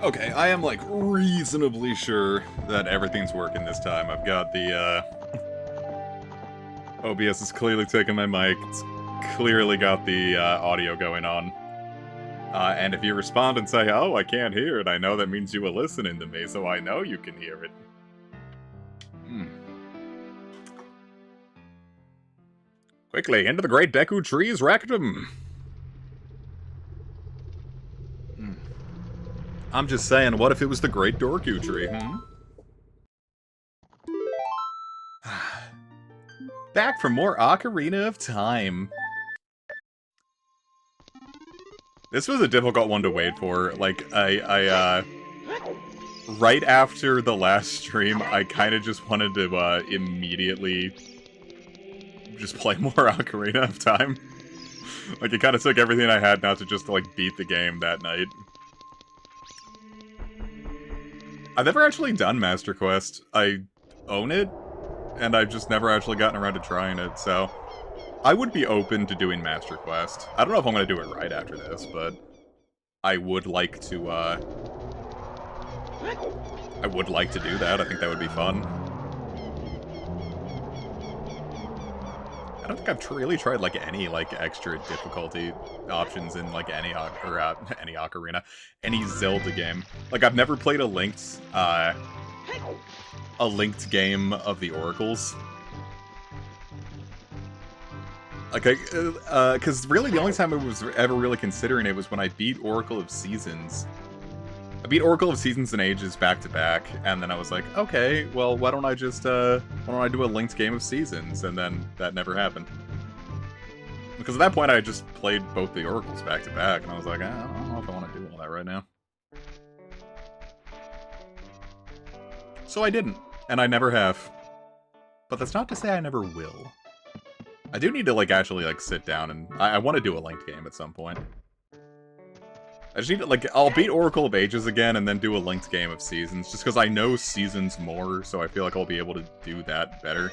Okay, I am, like, reasonably sure that everything's working this time. I've got the, OBS is clearly taking my mic. It's clearly got the, audio going on. And if you respond and say, oh, I can't hear it, I know that means you were listening to me, so I know you can hear it. Quickly, into the great Deku trees, Raktum! I'm just saying, what if it was the great Dorku tree, Back for more Ocarina of Time. This was a difficult one to wait for. Like, right after the last stream, I kind of just wanted to, immediately just play more Ocarina of Time. Like, it kind of took everything I had not to just, like, beat the game that night. I've never actually done Master Quest. I own it, and I've just never actually gotten around to trying it, so I would be open to doing Master Quest. I don't know if I'm going to do it right after this, but I would like to, I would like to do that. I think that would be fun. I don't think I've really tried, like, any, like, extra difficulty options in, like, any Ocarina, any Zelda game. Like, I've never played a linked game of the Oracles. Like, because really the only time I was ever really considering it was when I beat Oracle of Seasons. I beat Oracle of Seasons and Ages back to back, and then I was like, okay, well, why don't I just, why don't I do a linked game of Seasons? And then that never happened. Because at that point I just played both the Oracles back to back, and I was like, I don't know if I want to do all that right now. So I didn't, and I never have. But that's not to say I never will. I do need to, like, actually, like, sit down and... I want to do a linked game at some point. I just need to, like, I'll beat Oracle of Ages again and then do a linked game of Seasons, just because I know Seasons more, so I feel like I'll be able to do that better.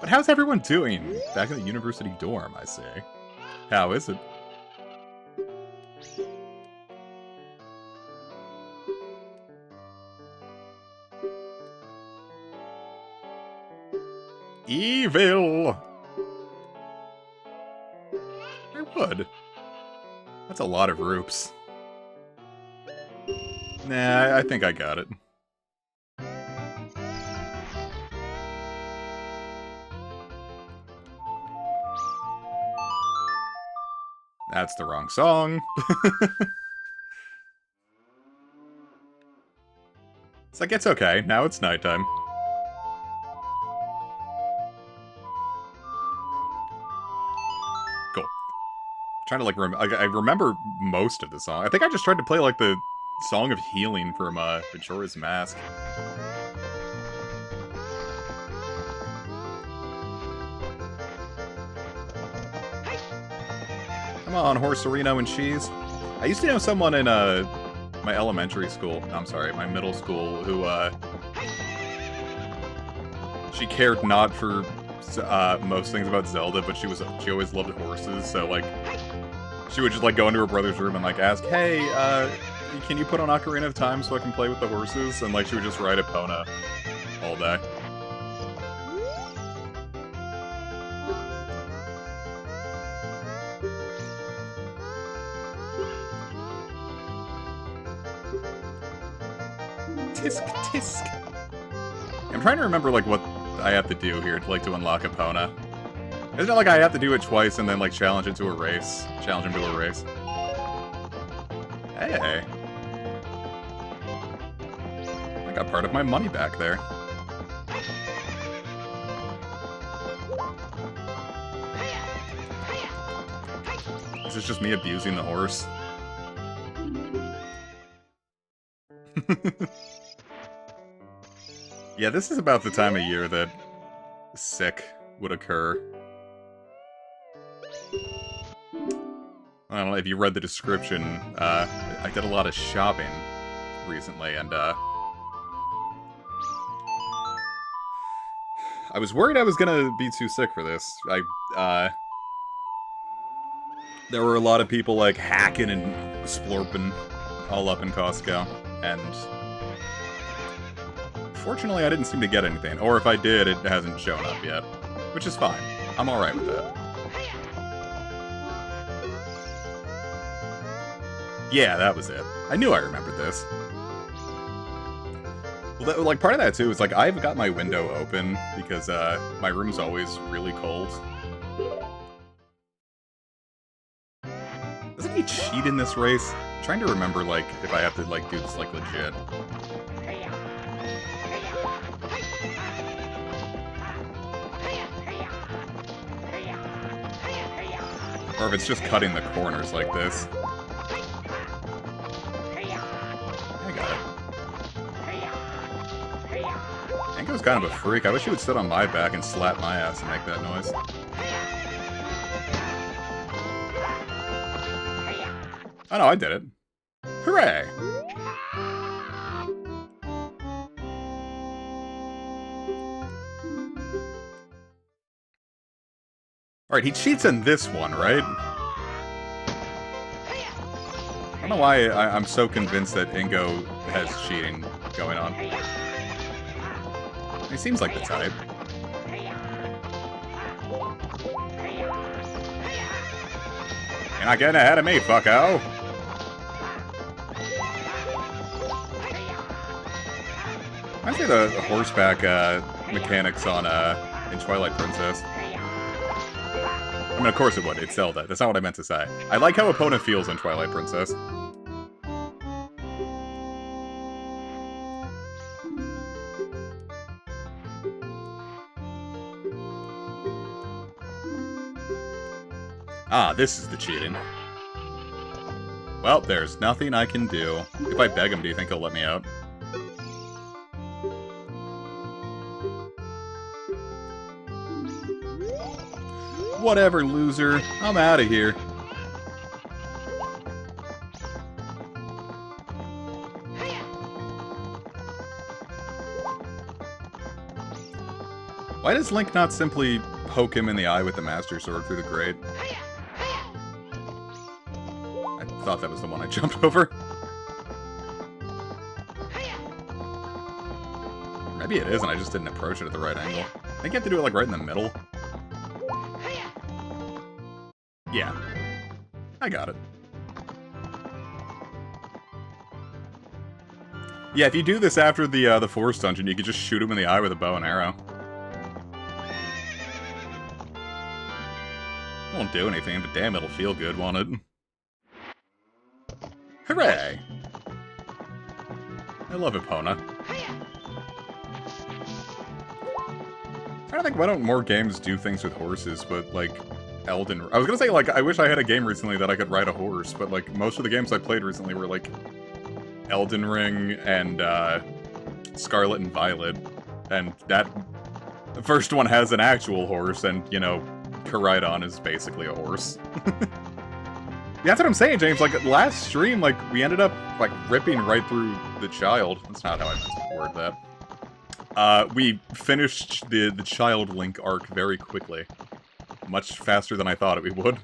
But how's everyone doing? Back in the university dorm, I say. How is it? Evil! I would. That's a lot of roops. Nah, I think I got it. That's the wrong song. It's like, it's okay. Now it's nighttime. Cool. Trying to, like, I remember most of the song. I think I just tried to play, like, the Song of Healing from, Majora's Mask. Come on, Horserino and cheese. I used to know someone in, my elementary school, I'm sorry, my middle school, who, she cared not for, most things about Zelda, but she always loved horses, so, like, she would just, like, go into her brother's room and, like, ask, hey, can you put on Ocarina of Time so I can play with the horses? And, like, she would just ride Epona all day. Tisk, tisk. I'm trying to remember, like, what I have to do here to, like, to unlock Epona. Isn't it like I have to do it twice and then, like, challenge it to a race? Challenge him to a race. Hey. I got part of my money back there. This is just me abusing the horse. Yeah, this is about the time of year that sick would occur. I don't know if you read the description, I did a lot of shopping recently, and, I was worried I was gonna be too sick for this. There were a lot of people, like, hacking and splorping all up in Costco, and fortunately I didn't seem to get anything, or if I did, it hasn't shown up yet, which is fine. I'm alright with that. Yeah, that was it. I knew I remembered this. Well, like, part of that, too, is, like, I've got my window open because, my room's always really cold. Doesn't he cheat in this race? I'm trying to remember, like, if I have to, like, do this, like, legit. Or if it's just cutting the corners like this. I got it. Ango's kind of a freak. I wish he would sit on my back and slap my ass and make that noise. Oh no, I did it. Hooray! Alright, he cheats in this one, right? I don't know why I'm so convinced that Ingo has cheating going on. He seems like the type. You're not getting ahead of me, fucko! I see the horseback mechanics on in Twilight Princess. I mean, of course it would. It's Zelda. That's not what I meant to say. I like how Epona feels in Twilight Princess. Ah, this is the cheating. Well, there's nothing I can do. If I beg him, do you think he'll let me out? Whatever, loser. I'm out of here. Why does Link not simply poke him in the eye with the Master Sword through the grate? I thought that was the one I jumped over. Maybe it is, and I just didn't approach it at the right angle. I think you have to do it, like, right in the middle. Yeah. I got it. Yeah, if you do this after the Forest Dungeon, you can just shoot him in the eye with a bow and arrow. Won't do anything, but damn, it'll feel good, won't it? Hooray! I love Epona. I don't think, why don't more games do things with horses, but, like, Elden... I was gonna say, like, I wish I had a game recently that I could ride a horse, but, like, most of the games I played recently were, like, Elden Ring and, Scarlet and Violet, and that... The first one has an actual horse, and, you know, Koraidon is basically a horse. Yeah, that's what I'm saying, James. Like, last stream, like, we ended up, like, ripping right through the child. That's not how I meant to word that. We finished the Child Link arc very quickly. Much faster than I thought we would.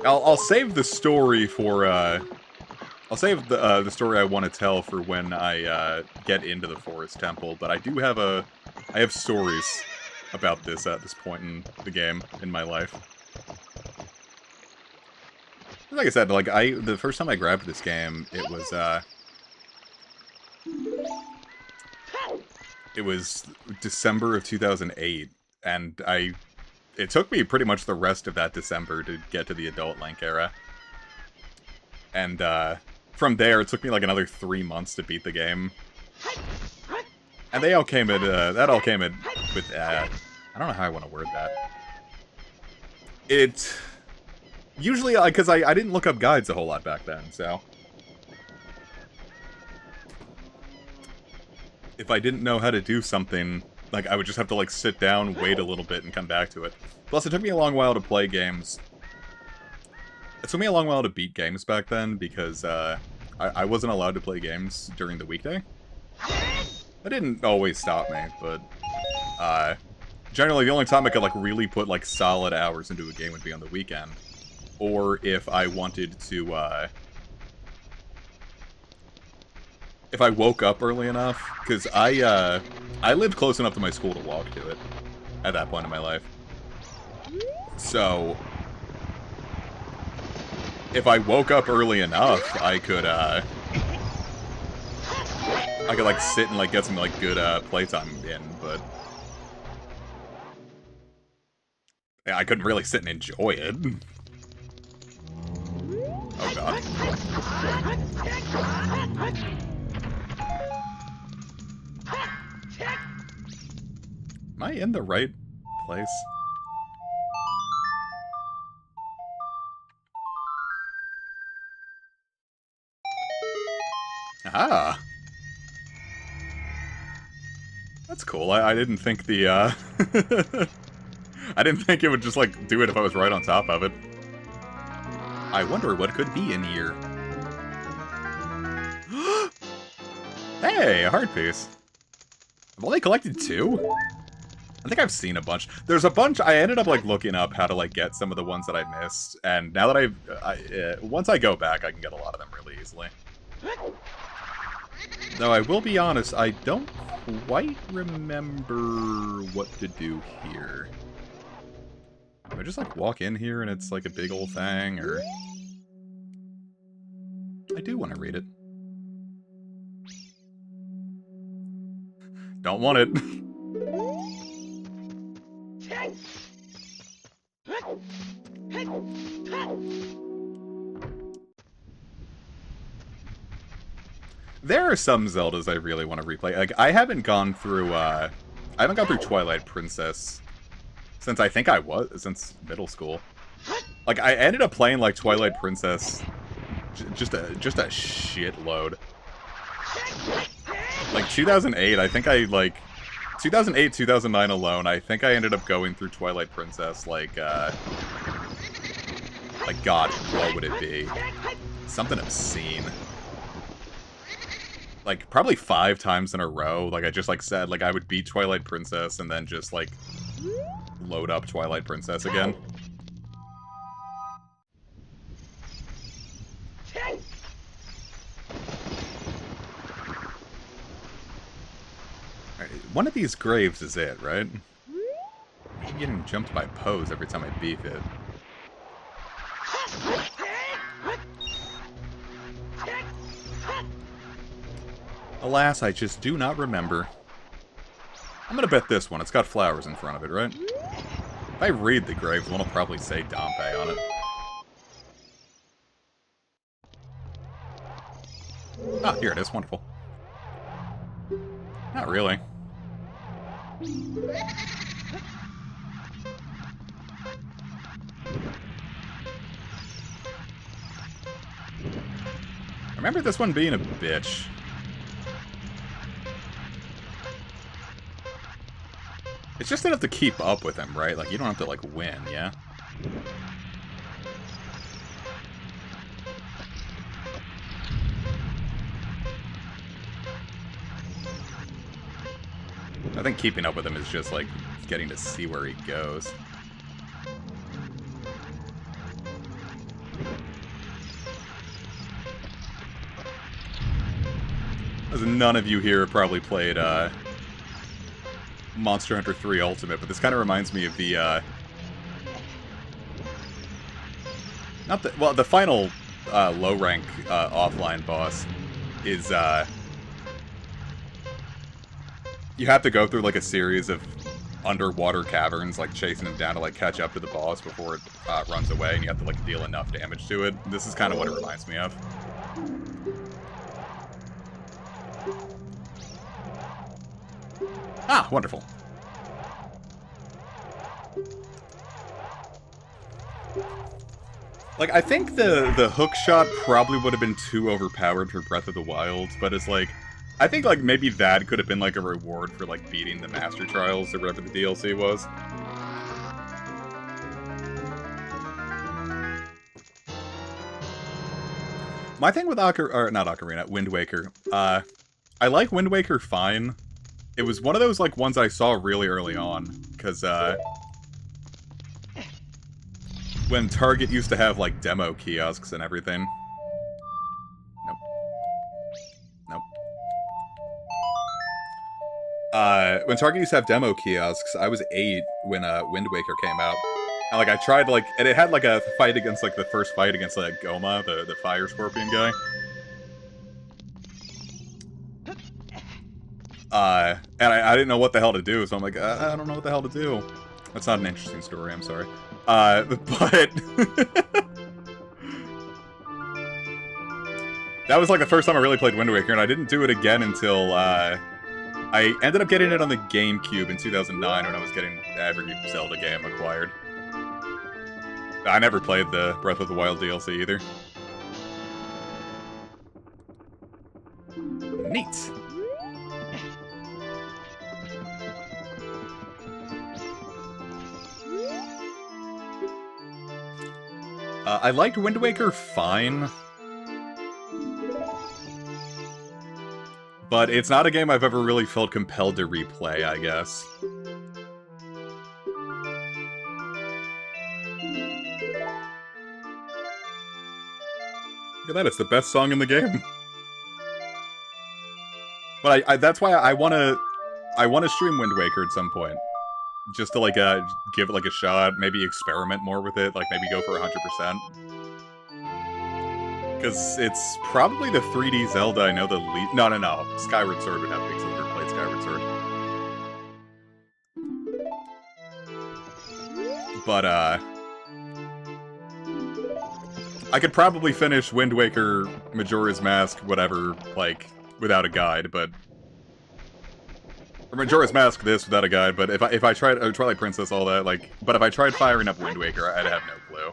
I'll save the story for, I'll save the story I want to tell for when I, get into the Forest Temple, but I do have I have stories about this at this point in the game, in my life. Like I said, like, the first time I grabbed this game, it was December of 2008, and it took me pretty much the rest of that December to get to the adult Link era. And, from there, it took me like another 3 months to beat the game. And they all came at, that all came at, with, I don't know how I want to word that. Usually, because I didn't look up guides a whole lot back then, so... If I didn't know how to do something, like, I would just have to, like, sit down, wait a little bit, and come back to it. Plus, it took me a long while to play games. It took me a long while to beat games back then, because, I wasn't allowed to play games during the weekday. That didn't always stop me, but, generally the only time I could, like, really put, like, solid hours into a game would be on the weekend. or if I wanted to, if I woke up early enough, because I lived close enough to my school to walk to it at that point in my life. So, if I woke up early enough, I could like sit and like get some like good playtime in, but yeah, I couldn't really sit and enjoy it. Oh god. Am I in the right place? Ah! That's cool. I didn't think the, I didn't think it would just, like, do it if I was right on top of it. I wonder what could be in here. Hey, a heart piece. I've only collected 2? I think I've seen a bunch. There's a bunch. I ended up like looking up how to like get some of the ones that I missed, and now that once I go back, I can get a lot of them really easily. Though I will be honest, I don't quite remember what to do here. Do I just like walk in here and it's like a big old thing, or I do want to read it. Don't want it. There are some Zeldas I really want to replay. Like, I haven't gone through Twilight Princess since since middle school. Like, I ended up playing, like, Twilight Princess just a shitload. Like, 2008, I think I, like... 2008, 2009 alone, I think I ended up going through Twilight Princess, like, God, what would it be? Something obscene. Like, probably 5 times in a row. Like, I just, like, said, like, I would beat Twilight Princess and then just, like, load up Twilight Princess again. Alright, one of these graves is it, right? I'm getting jumped by Pose every time I beef it. Alas, I just do not remember. I'm gonna bet this one. It's got flowers in front of it, right? If I read the grave, one will probably say Dompe on it. Ah, here it is. Wonderful. Not really. I remember this one being a bitch. It's just enough to keep up with him, right? Like, you don't have to, like, win, yeah? I think keeping up with him is just, like, getting to see where he goes. As none of you here have probably played, Monster Hunter 3 Ultimate, but this kind of reminds me of the, well, the final, low-rank, offline boss is, you have to go through, like, a series of underwater caverns, like, chasing him down to, like, catch up to the boss before it, runs away, and you have to, like, deal enough damage to it. This is kind of what it reminds me of. Ah, wonderful. Like, I think the hook shot probably would have been too overpowered for Breath of the Wild, but it's like, I think, like, maybe that could have been, like, a reward for, like, beating the Master Trials or whatever the DLC was. My thing with Wind Waker, I like Wind Waker fine. It was one of those, like, ones I saw really early on, because, When Target used to have, like, demo kiosks and everything. Nope. Nope. When Target used to have demo kiosks, I was 8 when, Wind Waker came out. And, like, I tried, like, and it had, like, a fight against, like, the first fight against, like, Goma, the fire scorpion guy. And I didn't know what the hell to do, so I'm like, I don't know what the hell to do. That's not an interesting story, I'm sorry. But... that was, like, the first time I really played Wind Waker, and I didn't do it again until, I ended up getting it on the GameCube in 2009 when I was getting every Zelda game acquired. I never played the Breath of the Wild DLC either. Neat. I liked Wind Waker fine. But it's not a game I've ever really felt compelled to replay, I guess. Look at that, it's the best song in the game. But that's why I wanna stream Wind Waker at some point. Just to, like, give it, like, a shot, maybe experiment more with it, like, maybe go for 100%. Because it's probably the 3D Zelda I know the least... No. Skyward Sword would have to be, because I've never played Skyward Sword. But, I could probably finish Wind Waker, Majora's Mask, whatever, like, without a guide, but... Or Majora's Mask this without a guide, but if I tried Twilight Princess, all that, like... But if I tried firing up Wind Waker, I'd have no clue.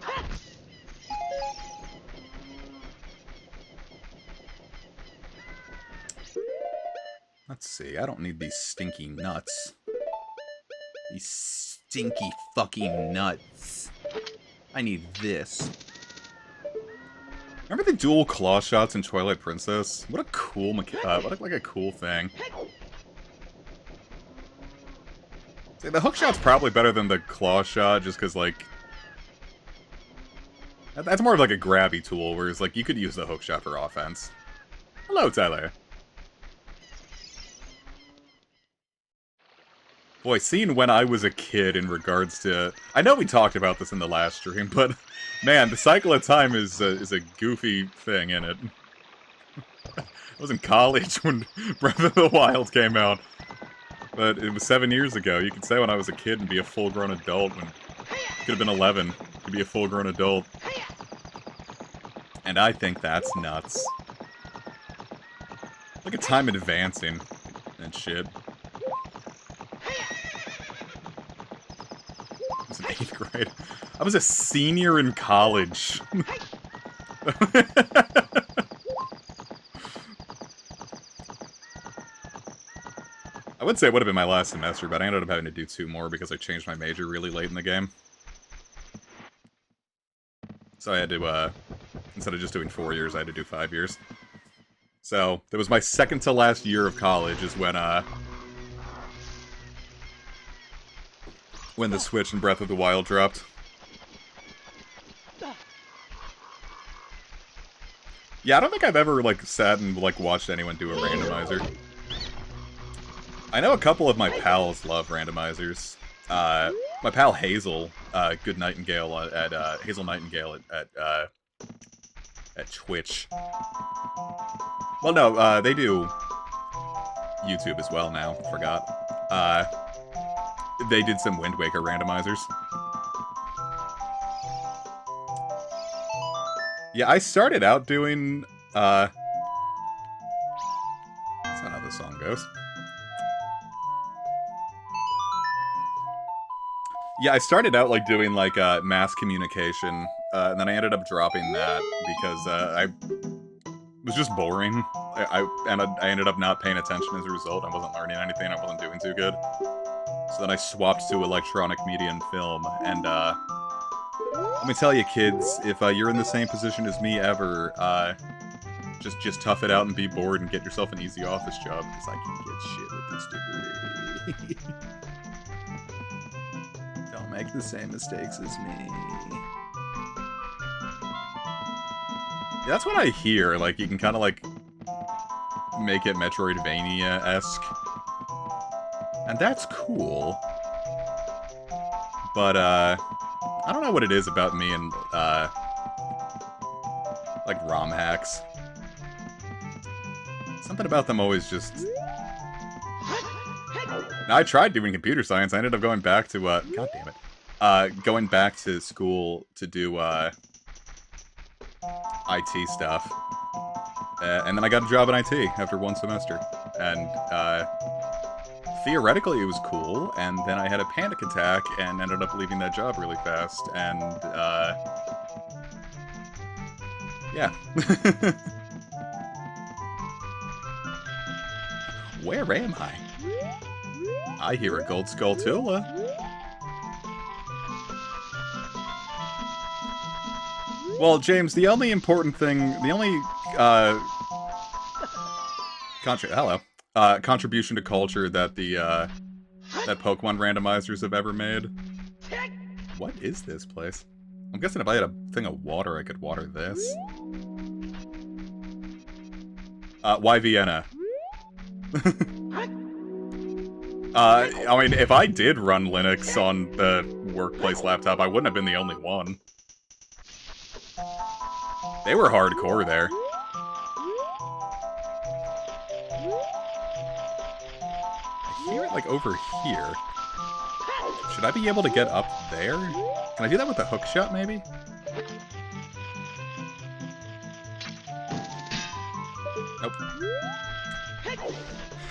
Let's see, I don't need these stinky nuts. These stinky fucking nuts. I need this. Remember the dual claw shots in Twilight Princess? What a cool what a cool thing. See, the hook shot's probably better than the claw shot, just because, like... That's more of, like, a grabby tool, whereas, like, you could use the hook shot for offense. Hello, Tyler. Boy, seeing when I was a kid in regards to... I know we talked about this in the last stream, but... Man, the cycle of time is a goofy thing, isn't it? I was in college when Breath of the Wild came out. But it was 7 years ago. You could say when I was a kid and be a full-grown adult when... Could have been 11. Could be a full-grown adult. And I think that's nuts. Look at time advancing and shit. I was in 8th grade. I was a senior in college. I would say it would have been my last semester, but I ended up having to do 2 more because I changed my major really late in the game. So I had to, instead of just doing 4 years, I had to do 5 years. So, that was my second to last year of college is when the Switch and Breath of the Wild dropped. Yeah, I don't think I've ever, like, sat and, like, watched anyone do a randomizer. I know a couple of my pals love randomizers. My pal Hazel, Good Nightingale at Hazel Nightingale at Twitch. Well, no, they do YouTube as well now. Forgot. They did some Wind Waker randomizers. Yeah, I started out doing, that's not how this song goes. Yeah, I started out, like, doing, like, mass communication, and then I ended up dropping that because, I was just boring. I ended up not paying attention as a result. I wasn't learning anything, I wasn't doing too good. So then I swapped to electronic media and film, and, let me tell you, kids, if you're in the same position as me ever, just tough it out and be bored and get yourself an easy office job, because I can get shit with this degree. Don't make the same mistakes as me. That's what I hear. Like, you can kind of, like, make it Metroidvania-esque. And that's cool. But, I don't know what it is about me and, like, ROM hacks. Something about them always just... Now, I tried doing computer science. I ended up going back to, God damn it. Going back to school to do, IT stuff. And then I got a job in IT after 1 semester. And, theoretically it was cool, and then I had a panic attack and ended up leaving that job really fast, and, yeah. Where am I? I hear a gold skulltula. Well, James, the only important thing, the only, contribution to culture that that Pokemon randomizers have ever made. What is this place? I'm guessing if I had a thing of water, I could water this. Why Vienna? I mean, if I did run Linux on the workplace laptop, I wouldn't have been the only one. They were hardcore there. I hear it, like, over here. Should I be able to get up there? Can I do that with the hook shot, maybe? Nope.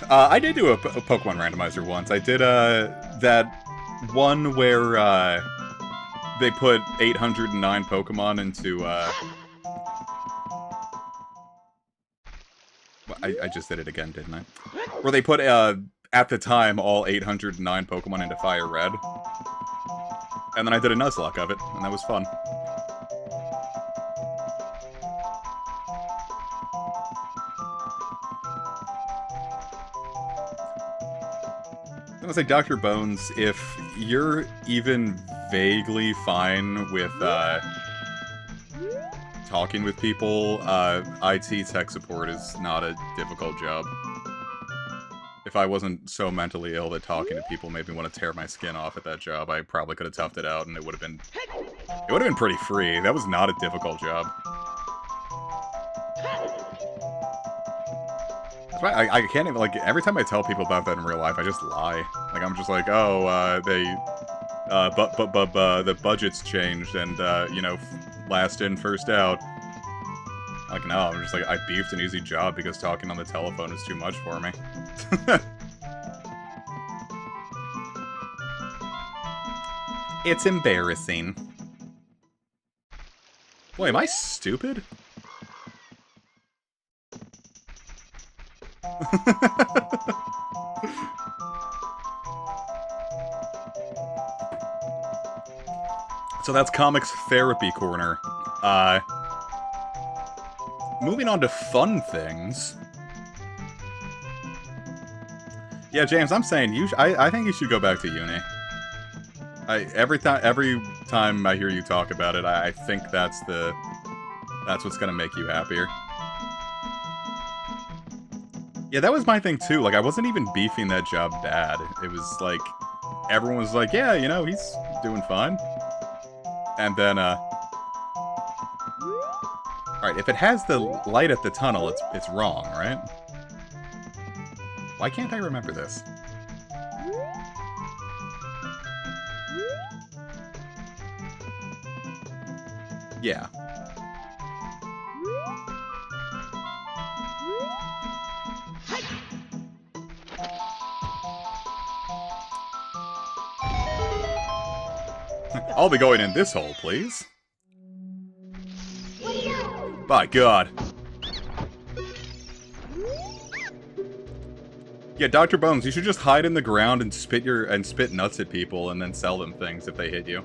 I did do a Pokemon randomizer once. I did, that one where, they put 809 Pokemon into, I just did it again, didn't I? Where they put, at the time, all 809 Pokemon into Fire Red. And then I did a Nuzlocke of it, and that was fun. I'm gonna say, Dr. Bones, if you're even vaguely fine with, talking with people, IT tech support is not a difficult job. If I wasn't so mentally ill that talking to people made me want to tear my skin off at that job, I probably could have toughed it out, and it would have been pretty free. That was not a difficult job. That's why I can't even, like, every time I tell people about that in real life, I just lie. Like, I'm just like, oh, the budget's changed, and, you know, last in, first out. Like, no, I'm just like, I beefed an easy job because talking on the telephone is too much for me. It's embarrassing. Boy, am I stupid? So that's Comics Therapy Corner. Moving on to fun things. Yeah, James, I'm saying I think you should go back to uni. Every time I hear you talk about it, I think that's what's gonna make you happier. Yeah, that was my thing too. Like, I wasn't even beefing that job bad. It was like, everyone was like, yeah, you know, he's doing fine. And then, alright, if it has the light at the tunnel, it's wrong, right? Why can't I remember this? Yeah. I'll be going in this hole, please. By God. Yeah, Dr. Bones, you should just hide in the ground and spit nuts at people and then sell them things if they hit you.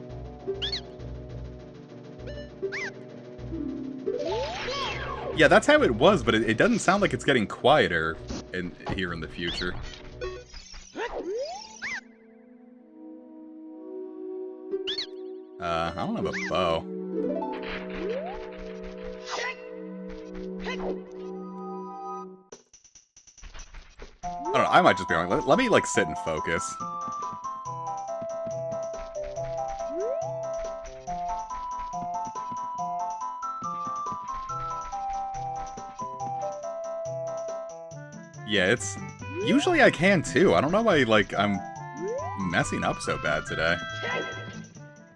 Yeah, that's how it was, but it doesn't sound like it's getting quieter here in the future. I don't have a bow. I might just be wrong. Let me, like, sit and focus. Yeah, it's... Usually I can, too. I don't know why, like, I'm messing up so bad today.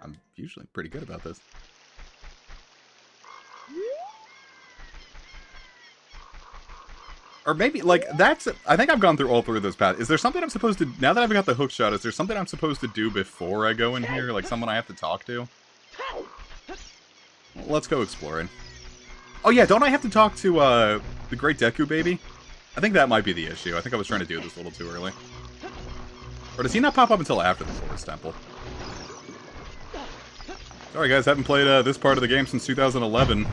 I'm usually pretty good about this. Or maybe, like, that's... I think I've gone through all three of those paths. Is there something I'm supposed to... Now that I've got the hook shot, is there something I'm supposed to do before I go in here? Like, someone I have to talk to? Well, let's go exploring. Oh, yeah, don't I have to talk to, the Great Deku Baby? I think that might be the issue. I think I was trying to do this a little too early. Or does he not pop up until after the Forest Temple? Sorry, guys, haven't played, this part of the game since 2011.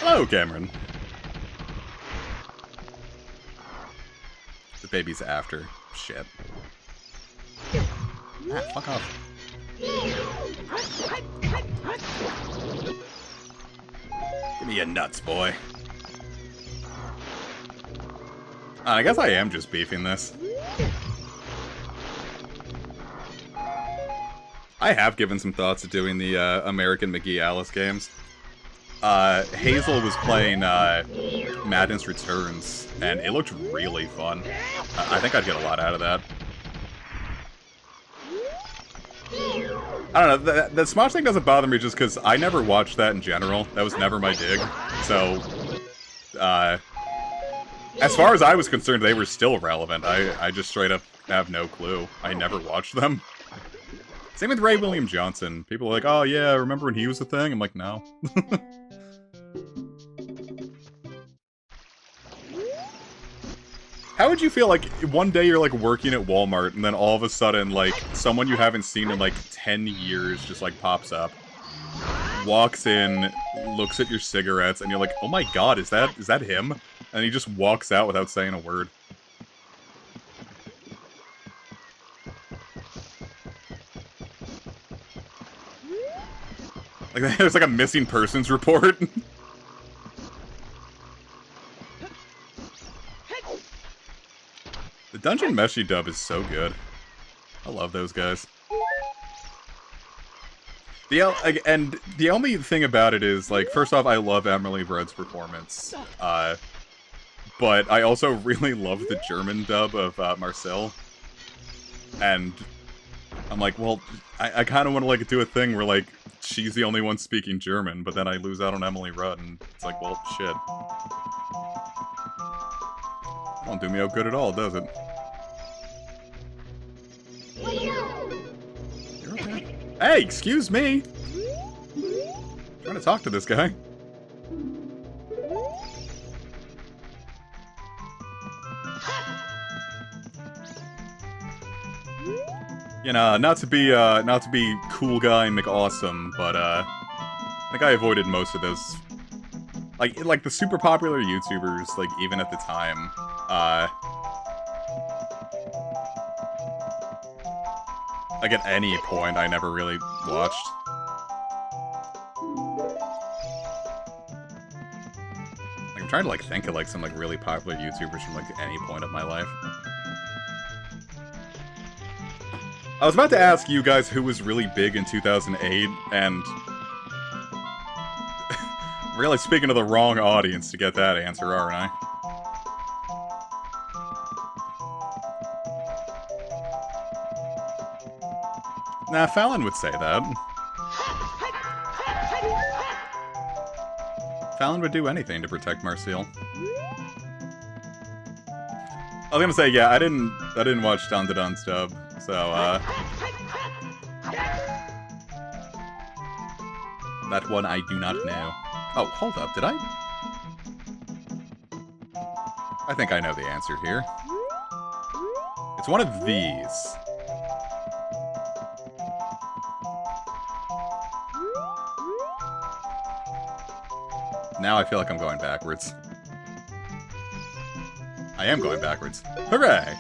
Hello, Cameron. The baby's after. Shit. Ah, fuck off. Give me your nuts, boy. I guess I am just beefing this. I have given some thoughts to doing the American McGee Alice games. Hazel was playing Madness Returns, and it looked really fun. I think I'd get a lot out of that. I don't know, the Smosh thing doesn't bother me just because I never watched that in general. That was never my dig. So, as far as I was concerned, they were still relevant. I just straight up have no clue. I never watched them. Same with Ray William Johnson. People are like, oh yeah, remember when he was a thing? I'm like, no. How would you feel, like, one day you're, like, working at Walmart, and then all of a sudden, like, someone you haven't seen in, like, 10 years just, like, pops up, walks in, looks at your cigarettes, and you're like, oh my god, is that him? And he just walks out without saying a word. Like, there's, like, a missing persons report. The Dungeon Meshi dub is so good. I love those guys. And the only thing about it is, like, first off, I love Emily Rudd's performance. But I also really love the German dub of Marcel. And I'm like, well, I kind of want to, like, do a thing where, like, she's the only one speaking German, but then I lose out on Emily Rudd, and it's like, well, shit. Don't do me out good at all, does it? You're okay. Hey, excuse me! I'm trying to talk to this guy. You know, not to be cool guy and McAwesome, but I think I avoided most of those. Like the super popular YouTubers, like, even at the time, like, at any point, I never really watched. Like, I'm trying to, like, think of, like, some, like, really popular YouTubers from, like, any point of my life. I was about to ask you guys who was really big in 2008, and... really speaking to the wrong audience to get that answer, aren't I? Nah, Fallon would say that. Fallon would do anything to protect Marcel. I was gonna say, yeah, I didn't watch Don Don's dub, so, that one I do not know. Oh, hold up, did I? I think I know the answer here. It's one of these. Now I feel like I'm going backwards. I am going backwards. Hooray!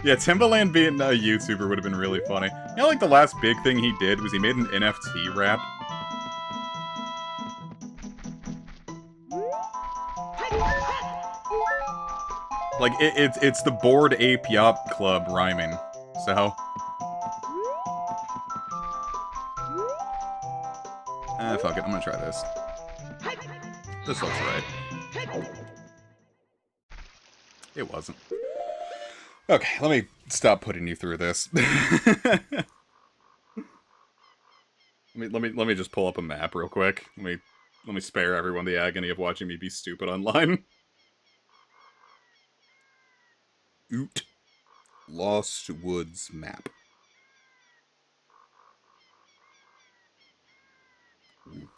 Yeah, Timbaland being a YouTuber would have been really funny. You know, like, the last big thing he did was he made an NFT rap Like, it's the bored ape yacht club rhyming. So... fuck it, I'm gonna try this. This looks right. It wasn't. Okay, let me stop putting you through this. let me just pull up a map real quick. Let me spare everyone the agony of watching me be stupid online. Oot. Lost Woods map.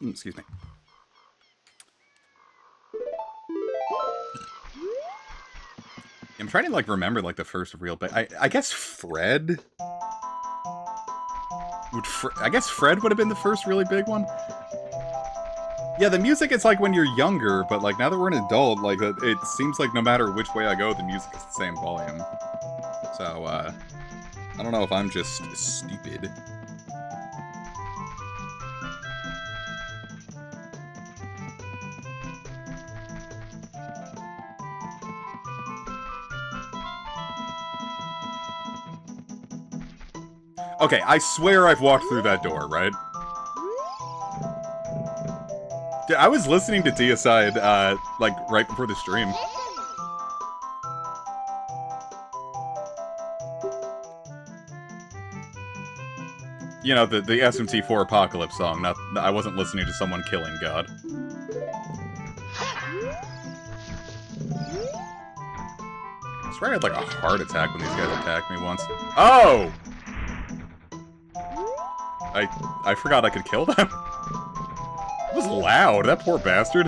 Excuse me. I'm trying to, like, remember, like, the first real big... I guess Fred... I guess Fred would have been the first really big one? Yeah, the music is like when you're younger, but, like, now that we're an adult, like, it seems like no matter which way I go, the music is the same volume. So, I don't know if I'm just stupid. Okay, I swear I've walked through that door, right? Dude, I was listening to Deicide, like, right before the stream. You know, the SMT4 Apocalypse song, I wasn't listening to someone killing God. I swear I had, like, a heart attack when these guys attacked me once. Oh! I forgot I could kill them. It was loud, that poor bastard.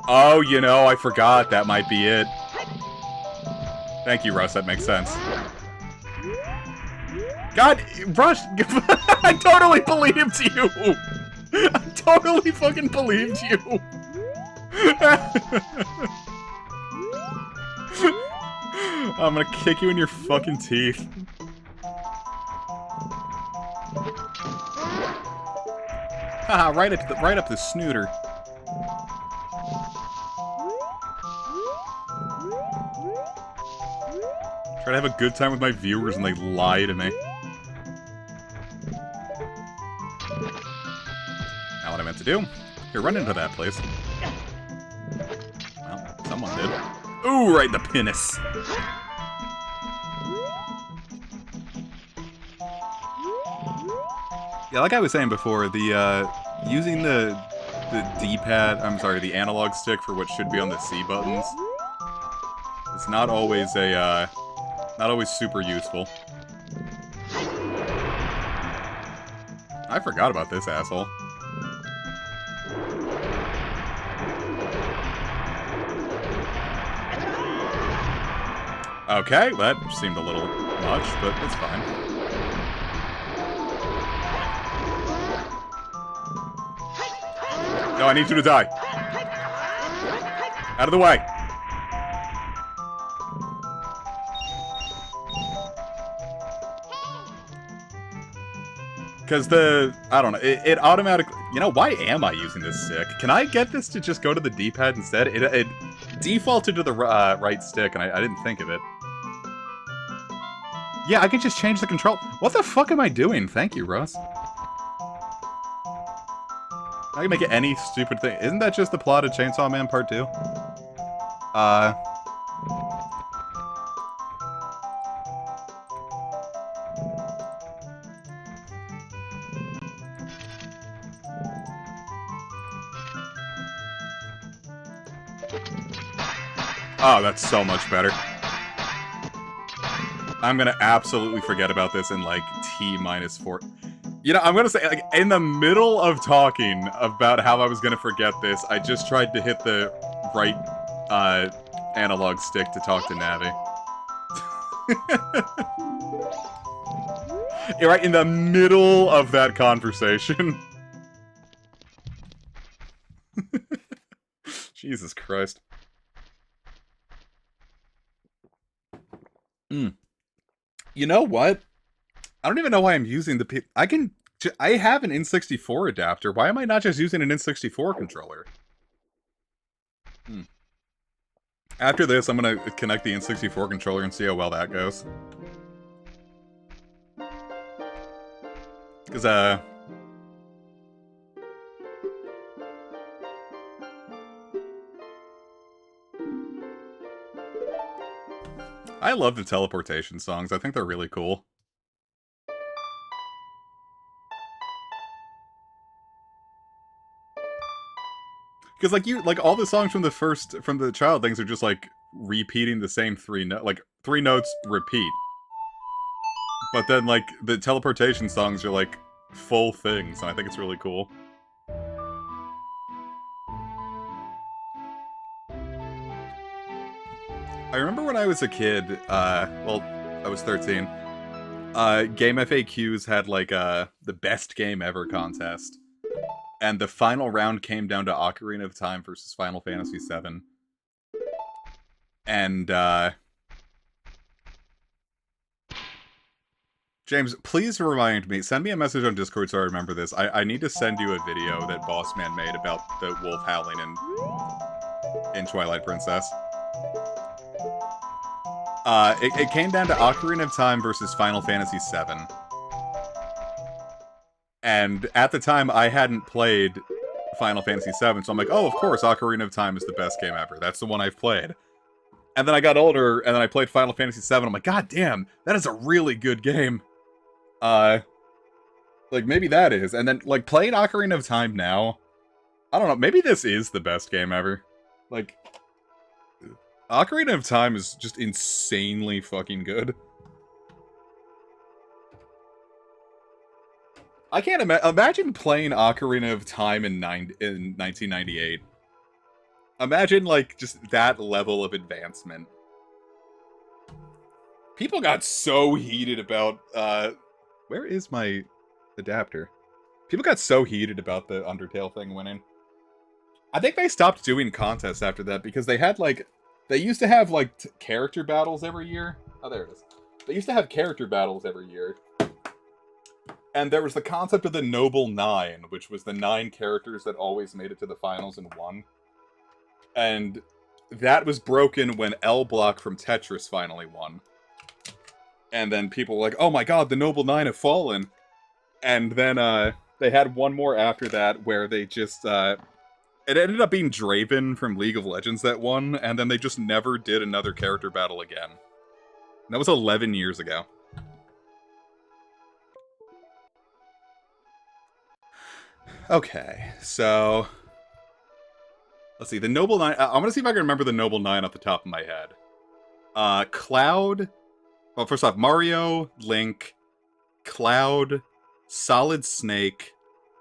Oh, you know, I forgot that might be it. Thank you, Russ, that makes sense. God, Russ, I totally believed you! I totally fucking believed you! I'm gonna kick you in your fucking teeth. Haha, right up the snooter. Try to have a good time with my viewers and they lie to me. Not what I meant to do. Here, run into that place. Well, someone did. Ooh, right in the penis. Yeah, like I was saying before, the, using the D-pad, I'm sorry, the analog stick for what should be on the C buttons, it's not always not always super useful. I forgot about this asshole. Okay, that seemed a little much, but it's fine. No, I need you to die. Out of the way. Because I don't know, it automatically... You know, why am I using this stick? Can I get this to just go to the D-pad instead? It defaulted to the right stick, and I didn't think of it. Yeah, I can just change the control. What the fuck am I doing? Thank you, Russ. I can make it any stupid thing. Isn't that just the plot of Chainsaw Man Part 2? Oh, that's so much better. I'm gonna absolutely forget about this in, like, T-4. You know, I'm gonna say, like, in the middle of talking about how I was gonna forget this, I just tried to hit the right, analog stick to talk to Navi. You're right in the middle of that conversation. Jesus Christ. You know what? I don't even know why I'm using the... I have an N64 adapter. Why am I not just using an N64 controller? After this, I'm gonna connect the N64 controller and see how well that goes. Because, I love the teleportation songs. I think they're really cool. Because, like, all the songs from the child things are just, like, repeating the same three notes repeat. But then, like, the teleportation songs are, like, full things, and I think it's really cool. I remember when I was a kid, well, I was 13, Game FAQs had, like, the best game ever contest. And the final round came down to Ocarina of Time versus Final Fantasy VII. And, James, please remind me, send me a message on Discord so I remember this. I need to send you a video that Bossman made about the wolf howling in Twilight Princess. It came down to Ocarina of Time versus Final Fantasy VII. And at the time, I hadn't played Final Fantasy VII, so I'm like, oh, of course, Ocarina of Time is the best game ever. That's the one I've played. And then I got older, and then I played Final Fantasy VII. I'm like, god damn, that is a really good game. Like, maybe that is. And then, like, playing Ocarina of Time now, I don't know, maybe this is the best game ever. Like, Ocarina of Time is just insanely fucking good. I can't imagine playing Ocarina of Time in 1998. Imagine, like, just that level of advancement. People got so heated about, where is my adapter? People got so heated about the Undertale thing winning. I think they stopped doing contests after that because they had, like, they used to have, like, character battles every year. Oh, there it is. They used to have character battles every year. And there was the concept of the Noble Nine, which was the 9 characters that always made it to the finals and won. And that was broken when L Block from Tetris finally won. And then people were like, oh my god, the Noble Nine have fallen. And then they had one more after that where they just... it ended up being Draven from League of Legends that won, and then they just never did another character battle again. And that was 11 years ago. Okay, so... Let's see, the Noble Nine... I'm gonna see if I can remember the Noble Nine off the top of my head. Cloud... Well, first off, Mario, Link, Cloud, Solid Snake,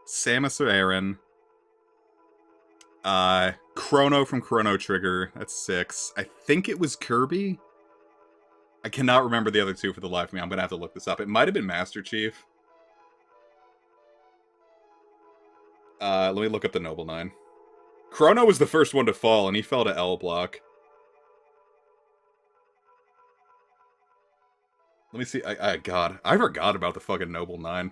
Samus Aran, Chrono from Chrono Trigger, that's 6. I think it was Kirby? I cannot remember the other 2 for the life of me, I'm gonna have to look this up. It might have been Master Chief. Let me look up the Noble Nine. Chrono was the first one to fall, and he fell to L Block. Let me see. God, I forgot about the fucking Noble Nine.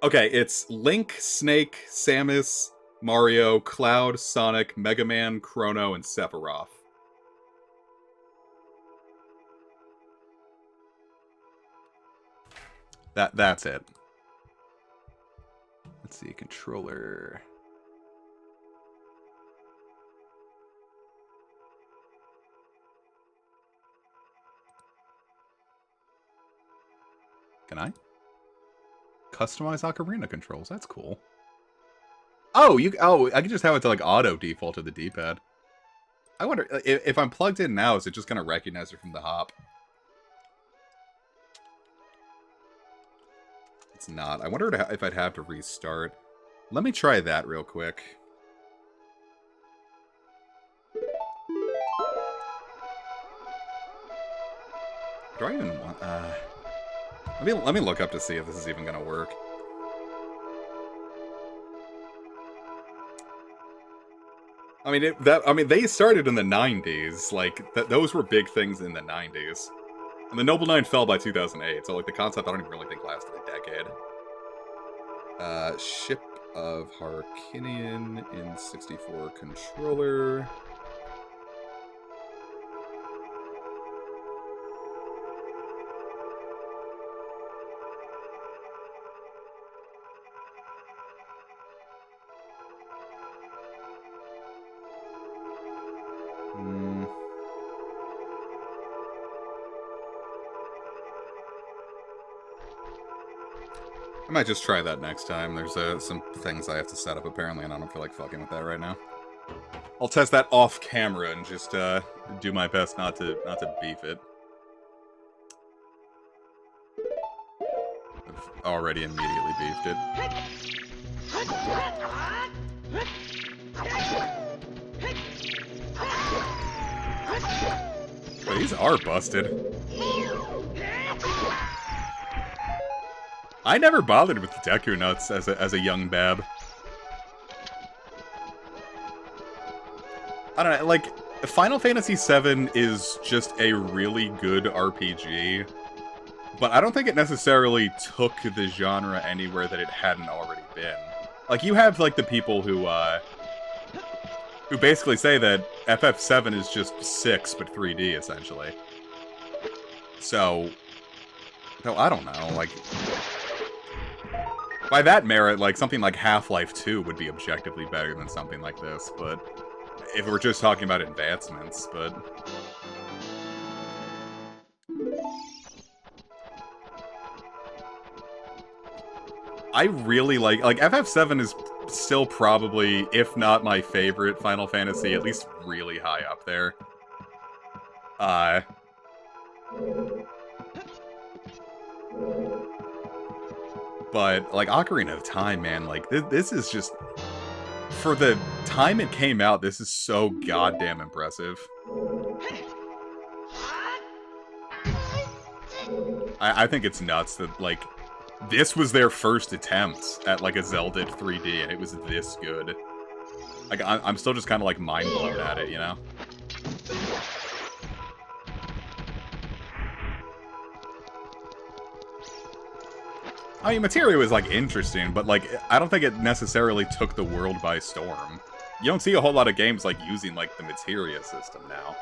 Okay, it's Link, Snake, Samus, Mario, Cloud, Sonic, Mega Man, Chrono, and Sephiroth. That's it. Let's see, controller. Can I? Customize Ocarina controls. That's cool. Oh, I can just have it to, like, auto default to the D-pad. I wonder, if I'm plugged in now, is it just gonna recognize it from the hop? It's not. I wonder if I'd have to restart. Let me try that real quick. Do I even want... Let me look up to see if this is even gonna work. I mean, they started in the 90s. Like, those were big things in the 90s. And the Noble Nine fell by 2008, so, like, the concept I don't even really think lasted a decade. Ship of Harkinian in 64 controller. I might just try that next time. There's some things I have to set up apparently, and I don't feel like fucking with that right now. I'll test that off camera and just do my best not to beef it. I've already immediately beefed it. But these are busted. I never bothered with the Deku Nuts as a young bab. I don't know, like, Final Fantasy VII is just a really good RPG, but I don't think it necessarily took the genre anywhere that it hadn't already been. Like, you have, like, the people who basically say that FF7 is just 6, but 3D, essentially. So, no, I don't know, like... By that merit, like, something like Half-Life 2 would be objectively better than something like this, but... If we're just talking about advancements, but... I really like FF7 is still probably, if not my favorite Final Fantasy, at least really high up there. But, like, Ocarina of Time, man, like, this is just... For the time it came out, this is so goddamn impressive. I think it's nuts that, like, this was their first attempt at, like, a Zelda 3D, and it was this good. Like, I'm still just kind of, like, mind-blown at it, you know? I mean, materia was, like, interesting, but, like, I don't think it necessarily took the world by storm. You don't see a whole lot of games, like, using, like, the materia system now.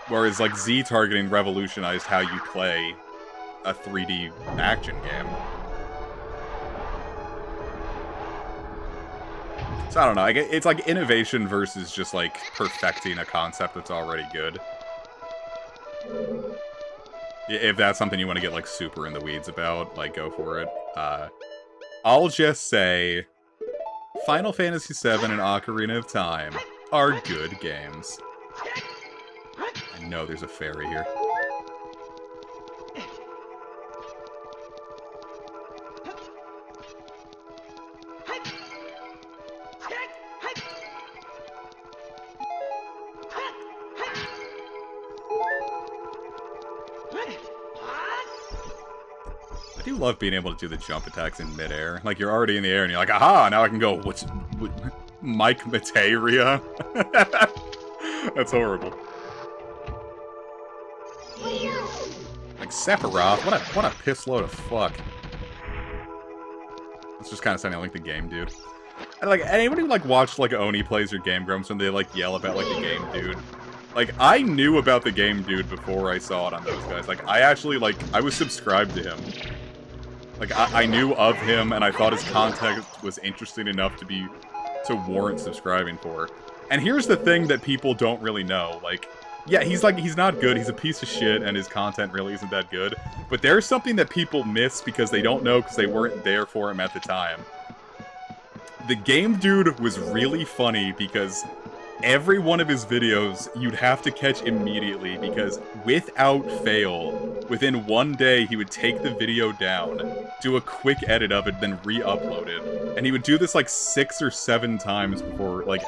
Whereas, like, Z-targeting revolutionized how you play a 3D action game. So, I don't know, it's, like, innovation versus just, like, perfecting a concept that's already good. If that's something you want to get, like, super in the weeds about, like, go for it. I'll just say, Final Fantasy VII and Ocarina of Time are good games. I know there's a fairy here. I do love being able to do the jump attacks in midair. Like, you're already in the air and you're like, aha, now I can go, what Mike Materia? That's horrible. Like, Sephiroth, what a piss load of fuck. It's just kind of sounding like the game dude. And, like, anybody who, like, watched, like, Oni Plays or Game Grumps when they, like, yell about, like, the game dude. Like, I knew about the game dude before I saw it on those guys. Like, I actually, like, I was subscribed to him. Like, I knew of him, and I thought his content was interesting enough to warrant subscribing for. And here's the thing that people don't really know. Like, yeah, he's not good, he's a piece of shit, and his content really isn't that good. But there's something that people miss because they don't know because they weren't there for him at the time. The game dude was really funny because every one of his videos you'd have to catch immediately because without fail, within one day he would take the video down, do a quick edit of it, then re-upload it. And he would do this like 6 or 7 times before like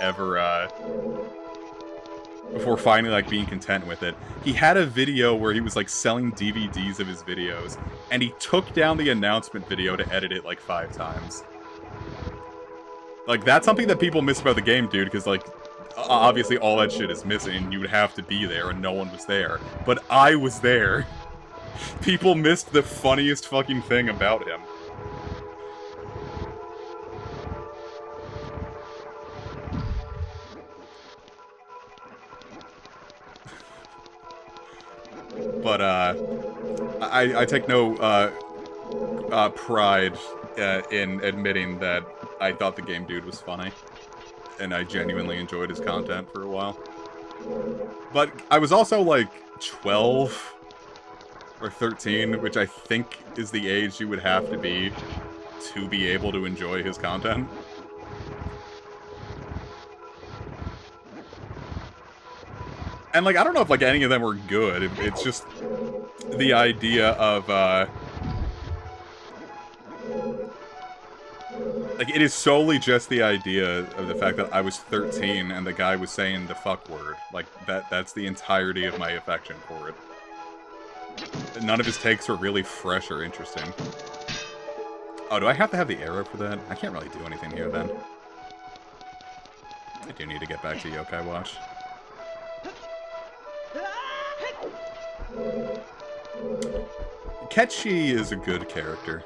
before finally like being content with it. He had a video where he was like selling DVDs of his videos, and he took down the announcement video to edit it like 5 times. Like, that's something that people miss about the game, dude, because like, obviously all that shit is missing, you would have to be there, and no one was there. But I was there. People missed the funniest fucking thing about him. But, I take no, pride, in admitting that I thought the game dude was funny. And I genuinely enjoyed his content for a while. But I was also, like, 12 or 13, which I think is the age you would have to be to be able to enjoy his content. And, like, I don't know if, like, any of them were good. It's just the idea of, like, it is solely just the idea of the fact that I was 13 and the guy was saying the fuck word. Like, that's the entirety of my affection for it. None of his takes were really fresh or interesting. Oh, do I have to have the arrow for that? I can't really do anything here, then. I do need to get back to Yokai Watch. Ketchi is a good character.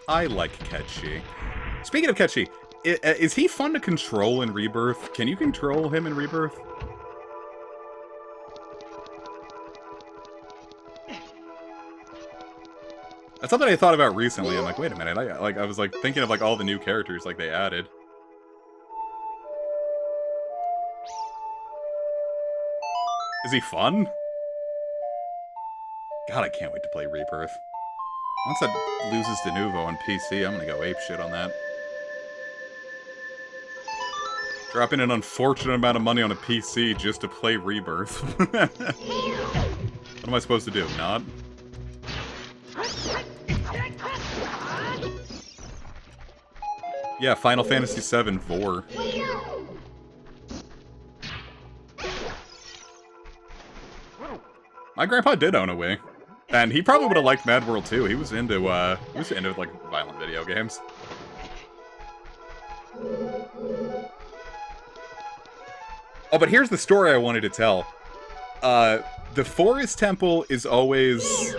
I like Ketchi. Speaking of Ketchi, is he fun to control in Rebirth? Can you control him in Rebirth? That's something I thought about recently. I'm like, wait a minute. I was like thinking of like all the new characters like they added. Is he fun? God, I can't wait to play Rebirth. Once that loses de novo on PC, I'm gonna go apeshit on that. Dropping an unfortunate amount of money on a PC just to play Rebirth. What am I supposed to do? Not? Yeah, Final Fantasy VII Vor. My grandpa did own a Wii. And he probably would have liked Mad World too. He was into like violent video games. Oh, but here's the story I wanted to tell. The Forest Temple is always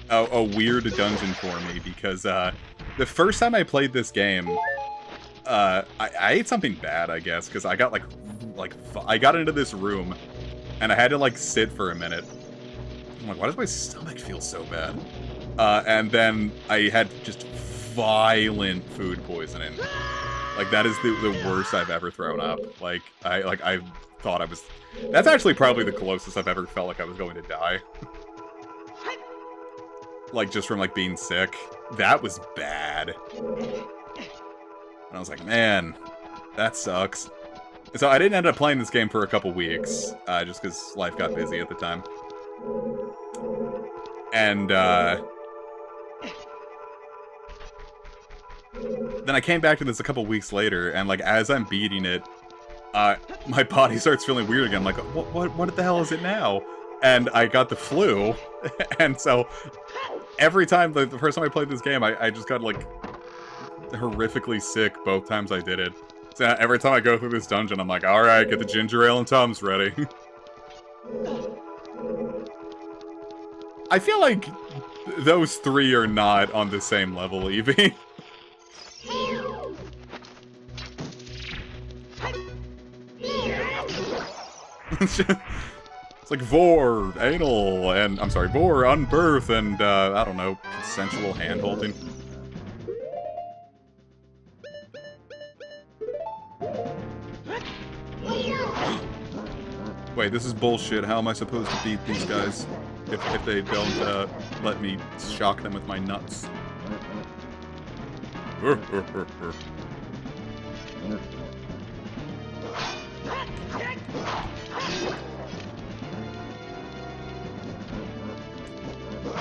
a weird dungeon for me because the first time I played this game, I ate something bad, I guess, because I got I got into this room and I had to like sit for a minute. I'm like, why does my stomach feel so bad? And then I had just violent food poisoning. Like, that is the worst I've ever thrown up. Like, I thought I was... That's actually probably the closest I've ever felt like I was going to die. Like, just from, like, being sick. That was bad. And I was like, man, that sucks. So I didn't end up playing this game for a couple weeks, just because life got busy at the time. And, then I came back to this a couple weeks later, and, like, as I'm beating it, my body starts feeling weird again. I'm like, what the hell is it now? And I got the flu, and so every time, the first time I played this game, I just got, like, horrifically sick both times I did it. So every time I go through this dungeon, I'm like, alright, get the ginger ale and Tums ready. I feel like those three are not on the same level, Evie. It's like vor, anal, and I'm sorry, vor, unbirth, and I don't know, consensual hand-holding. Wait, this is bullshit. How am I supposed to beat these guys if they don't let me shock them with my nuts?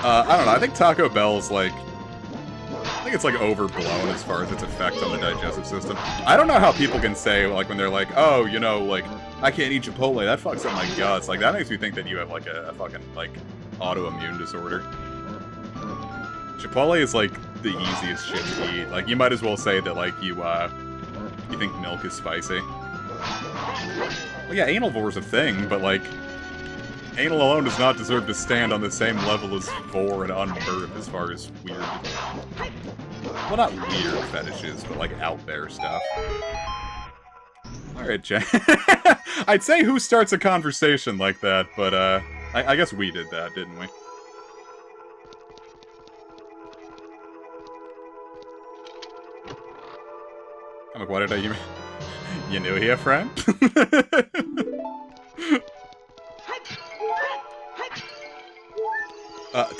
I don't know, I think Taco Bell's like... I think it's like overblown as far as its effect on the digestive system. I don't know how people can say, like, when they're like, oh, you know, like, I can't eat Chipotle, that fucks up my guts. Like, that makes me think that you have, like, a fucking, like, autoimmune disorder. Chipotle is, like, the easiest shit to eat. Like, you might as well say that, like, you think milk is spicy. Well, yeah, anal vor is a thing, but, like, anal alone does not deserve to stand on the same level as vor and unbirth as far as weird... Well, not weird fetishes, but, like, out there stuff. Alright, Jen. I'd say who starts a conversation like that, but, I guess we did that, didn't we? I'm like, what did I... You knew he a friend?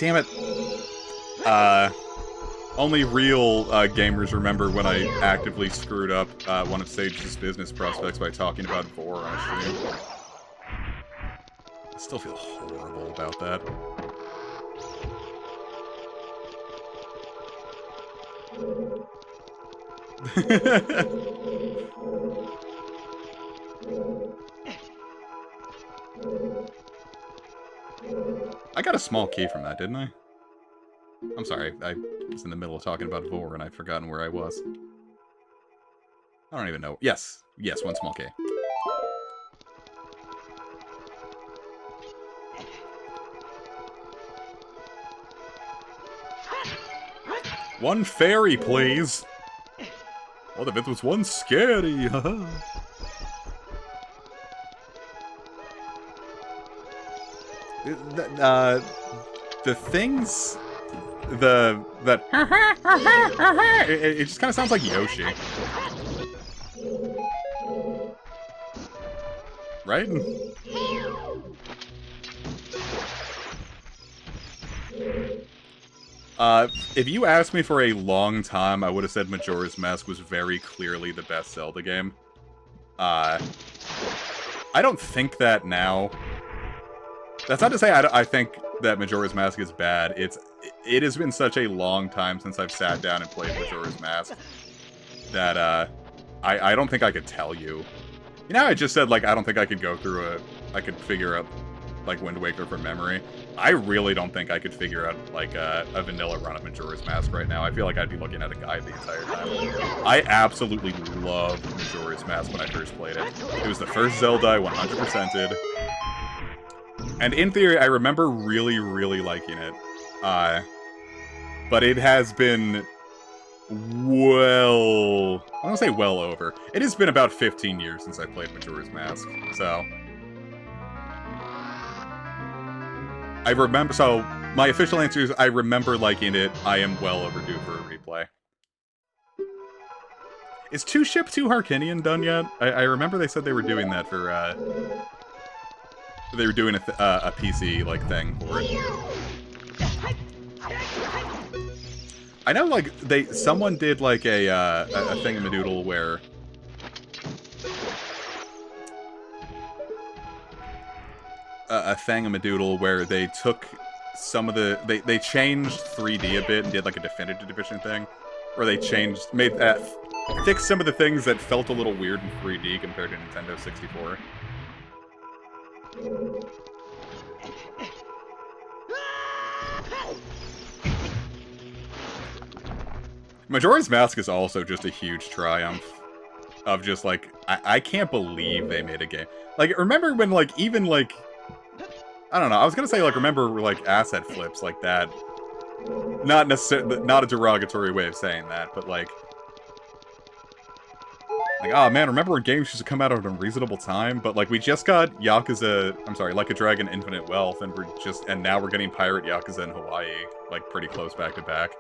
damn it. Only real gamers remember when I actively screwed up one of Sage's business prospects by talking about Vor on stream. I still feel horrible about that. I got a small key from that, didn't I? I'm sorry, I was in the middle of talking about Vor and I'd forgotten where I was. I don't even know. Yes, yes, one small key. One fairy, please! What if it was one scary? The things... it just kind of sounds like Yoshi. Right? If you asked me for a long time, I would have said Majora's Mask was very clearly the best Zelda game. I don't think that now. That's not to say I think that Majora's Mask is bad. It has been such a long time since I've sat down and played Majora's Mask that I don't think I could tell you. You know, I just said, like, I don't think I could go through I could figure out, like, Wind Waker from memory. I really don't think I could figure out, like, a vanilla run of Majora's Mask right now. I feel like I'd be looking at a guide the entire time. I absolutely loved Majora's Mask when I first played it. It was the first Zelda I 100%'ed. And in theory, I remember really, really liking it. But it has been well... I don't say well over. It has been about 15 years since I played Majora's Mask, so... I remember... So, my official answer is I remember liking it. I am well overdue for a replay. Is Two Ship 2 Harkinian done yet? I remember they said they were doing that for, they were doing a PC, like, thing for it. I know, like, someone did, like, a thingamadoodle where... a thingamadoodle where they took some of the... They changed 3D a bit and did, like, a definitive edition thing. Where they fixed some of the things that felt a little weird in 3D compared to Nintendo 64. Majora's Mask is also just a huge triumph of just, like, I can't believe they made a game. Like, remember when, like, even, like, I don't know, I was gonna say, like, remember, like, asset flips like that. Not necessarily, not a derogatory way of saying that, but, like, oh man, remember when games used to come out at a reasonable time? But, like, we just got Yakuza, Like a Dragon Infinite Wealth, and now we're getting Pirate Yakuza in Hawaii, like, pretty close back to back.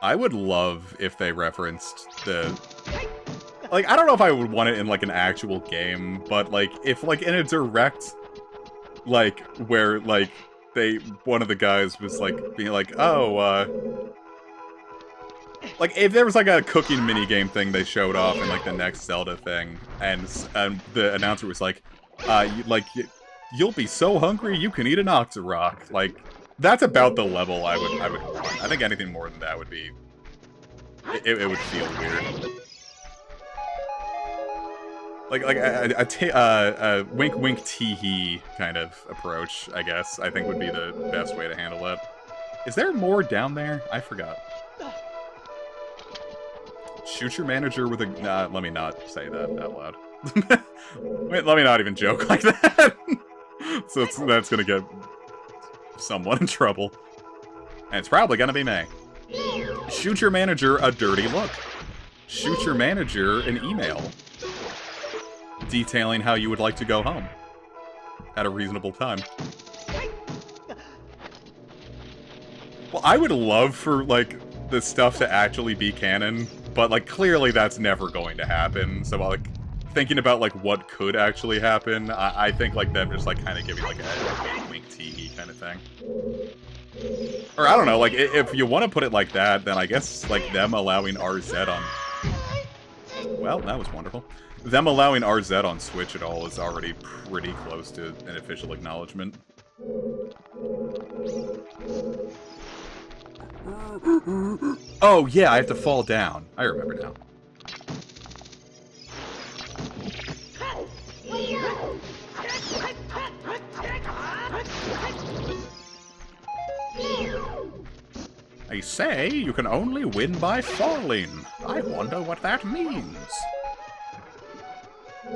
I would love if they referenced the... Like, I don't know if I would want it in, like, an actual game, but, like, if, like, in a direct, like, where, like, one of the guys was, like, being like, oh, like, if there was, like, a cooking minigame thing they showed off in, like, the next Zelda thing, and the announcer was like, you'll be so hungry you can eat an Octorok. Like, that's about the level I would want. I think anything more than that would be... It would feel weird. Like a wink wink tee-hee kind of approach, I guess, I think would be the best way to handle it. Is there more down there? I forgot. Shoot your manager with a... Nah, let me not say that out loud. Wait, let me not even joke like that. So that's gonna get someone in trouble. And it's probably gonna be me. Shoot your manager a dirty look. Shoot your manager an email detailing how you would like to go home at a reasonable time. Well, I would love for, like, the stuff to actually be canon, but, like, clearly that's never going to happen. So, like, thinking about, like, what could actually happen, I think, like, them just, like, kind of giving, like, a wink tee kind of thing. Or, I don't know, like, if you want to put it like that, then I guess, like, them allowing RZ on... Well, that was wonderful. Them allowing RZ on Switch at all is already pretty close to an official acknowledgement. Oh, yeah, I have to fall down. I remember now. They say you can only win by falling. I wonder what that means. I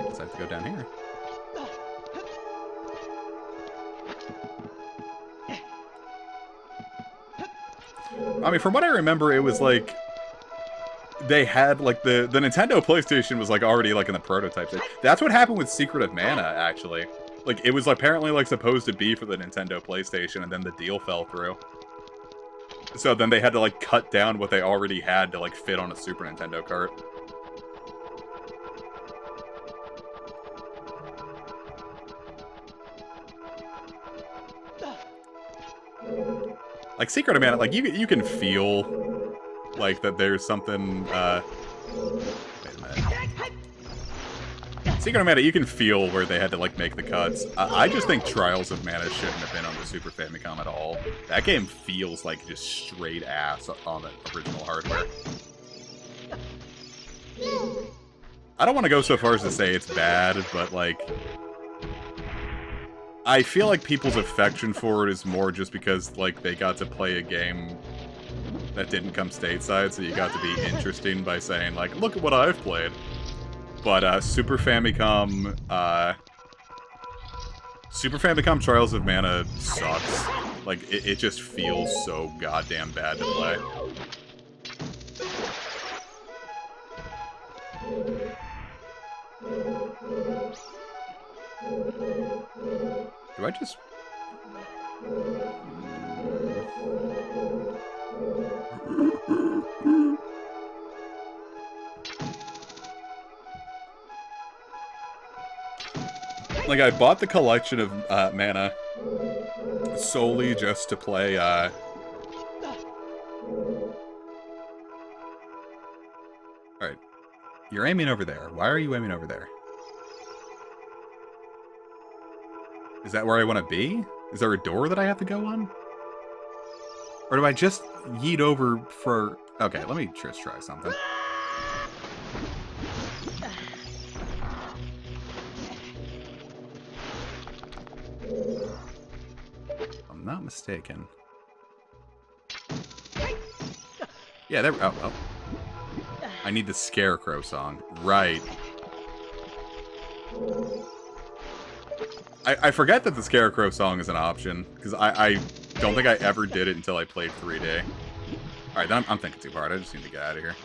guess I have to go down here. I mean, from what I remember, it was like... They had, like, the Nintendo PlayStation was, like, already, like, in the prototype stage. That's what happened with Secret of Mana, actually. Like, it was apparently, like, supposed to be for the Nintendo PlayStation, and then the deal fell through. So then they had to, like, cut down what they already had to, like, fit on a Super Nintendo cart. Like, Secret of Mana, like, you can feel... like, that there's something, wait a minute. Secret of Mana, you can feel where they had to, like, make the cuts. I just think Trials of Mana shouldn't have been on the Super Famicom at all. That game feels like just straight ass on the original hardware. I don't want to go so far as to say it's bad, but, like... I feel like people's affection for it is more just because, like, they got to play a game that didn't come stateside, so you got to be interesting by saying, like, look at what I've played. But, Super Famicom Trials of Mana sucks. Like, it just feels so goddamn bad to play. Do I just... Like, I bought the collection of mana solely just to play, Alright. You're aiming over there. Why are you aiming over there? Is that where I want to be? Is there a door that I have to go on? Or do I just yeet over for... Okay, let me just try something. If I'm not mistaken. Yeah, there... Oh, well. I need the Scarecrow song. Right. I forget that the Scarecrow song is an option, because I don't think I ever did it until I played 3D. Alright, then I'm thinking too hard. I just need to get out of here.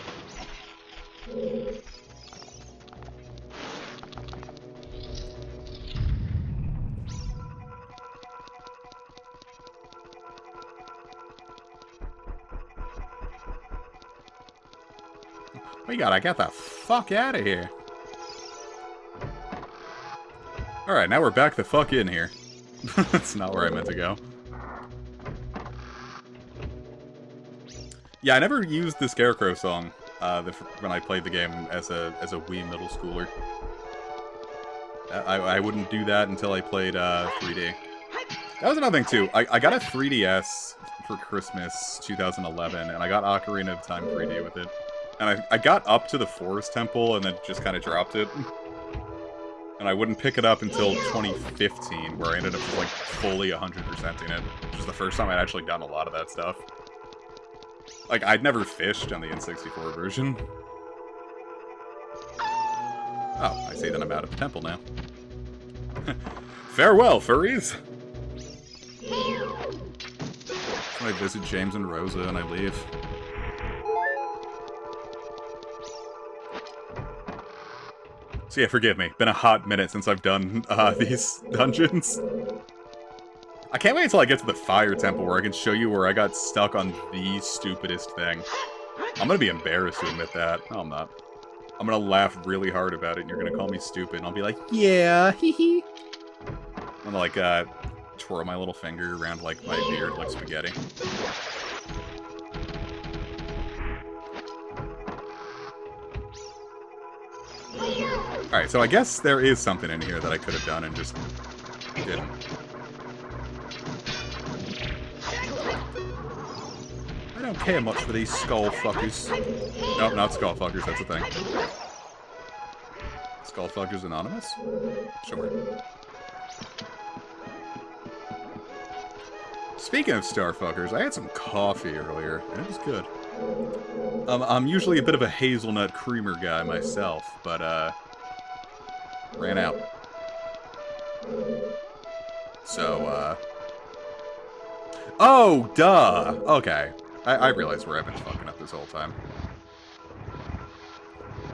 We gotta get the fuck out of here. Alright, now we're back the fuck in here. That's not where I meant to go. Yeah, I never used the Scarecrow song when I played the game as a wee middle schooler. I wouldn't do that until I played 3D. That was another thing, too. I got a 3DS for Christmas 2011, and I got Ocarina of Time 3D with it. And I got up to the Forest Temple, and then just kind of dropped it. And I wouldn't pick it up until 2015, where I ended up just, like, fully 100%ing it. Which is the first time I'd actually done a lot of that stuff. Like, I'd never fished on the N64 version. Oh, I see that I'm out of the temple now. Farewell, furries! So I visit James and Rosa and I leave. So yeah, forgive me. Been a hot minute since I've done these dungeons. I can't wait until I get to the Fire Temple where I can show you where I got stuck on the stupidest thing. I'm gonna be embarrassed to admit that. No, I'm not. I'm gonna laugh really hard about it, and you're gonna call me stupid, and I'll be like, yeah, hee hee. I'm gonna, like, twirl my little finger around, like, my beard like spaghetti. Alright, so I guess there is something in here that I could have done and just didn't. I don't care much for these skull fuckers. Nope, not skull fuckers, that's the thing. Skull fuckers Anonymous? Sure. Speaking of starfuckers, I had some coffee earlier, and it was good. I'm usually a bit of a hazelnut creamer guy myself, but, ran out. So, oh, duh! Okay. I realize where I've been fucking up this whole time.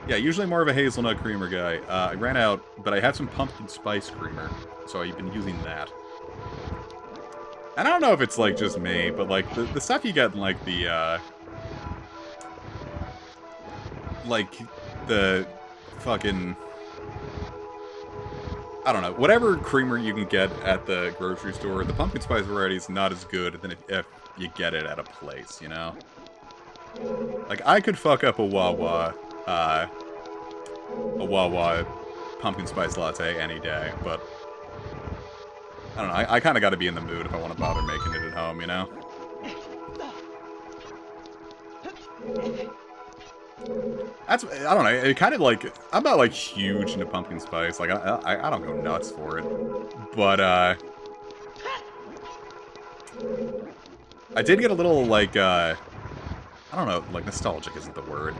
Yeah, usually more of a hazelnut creamer guy. I ran out, but I had some pumpkin spice creamer, so I've been using that. And I don't know if it's, like, just me, but, like, the stuff you get in, like, the fucking... I don't know. Whatever creamer you can get at the grocery store, the pumpkin spice variety is not as good than if you get it at a place, you know? Like, I could fuck up a Wawa pumpkin spice latte any day, but... I don't know, I kind of got to be in the mood if I want to bother making it at home, you know? That's, I don't know, it kind of like, I'm not like huge into pumpkin spice, like, I don't go nuts for it, but, I did get a little, like, I don't know, like, nostalgic isn't the word.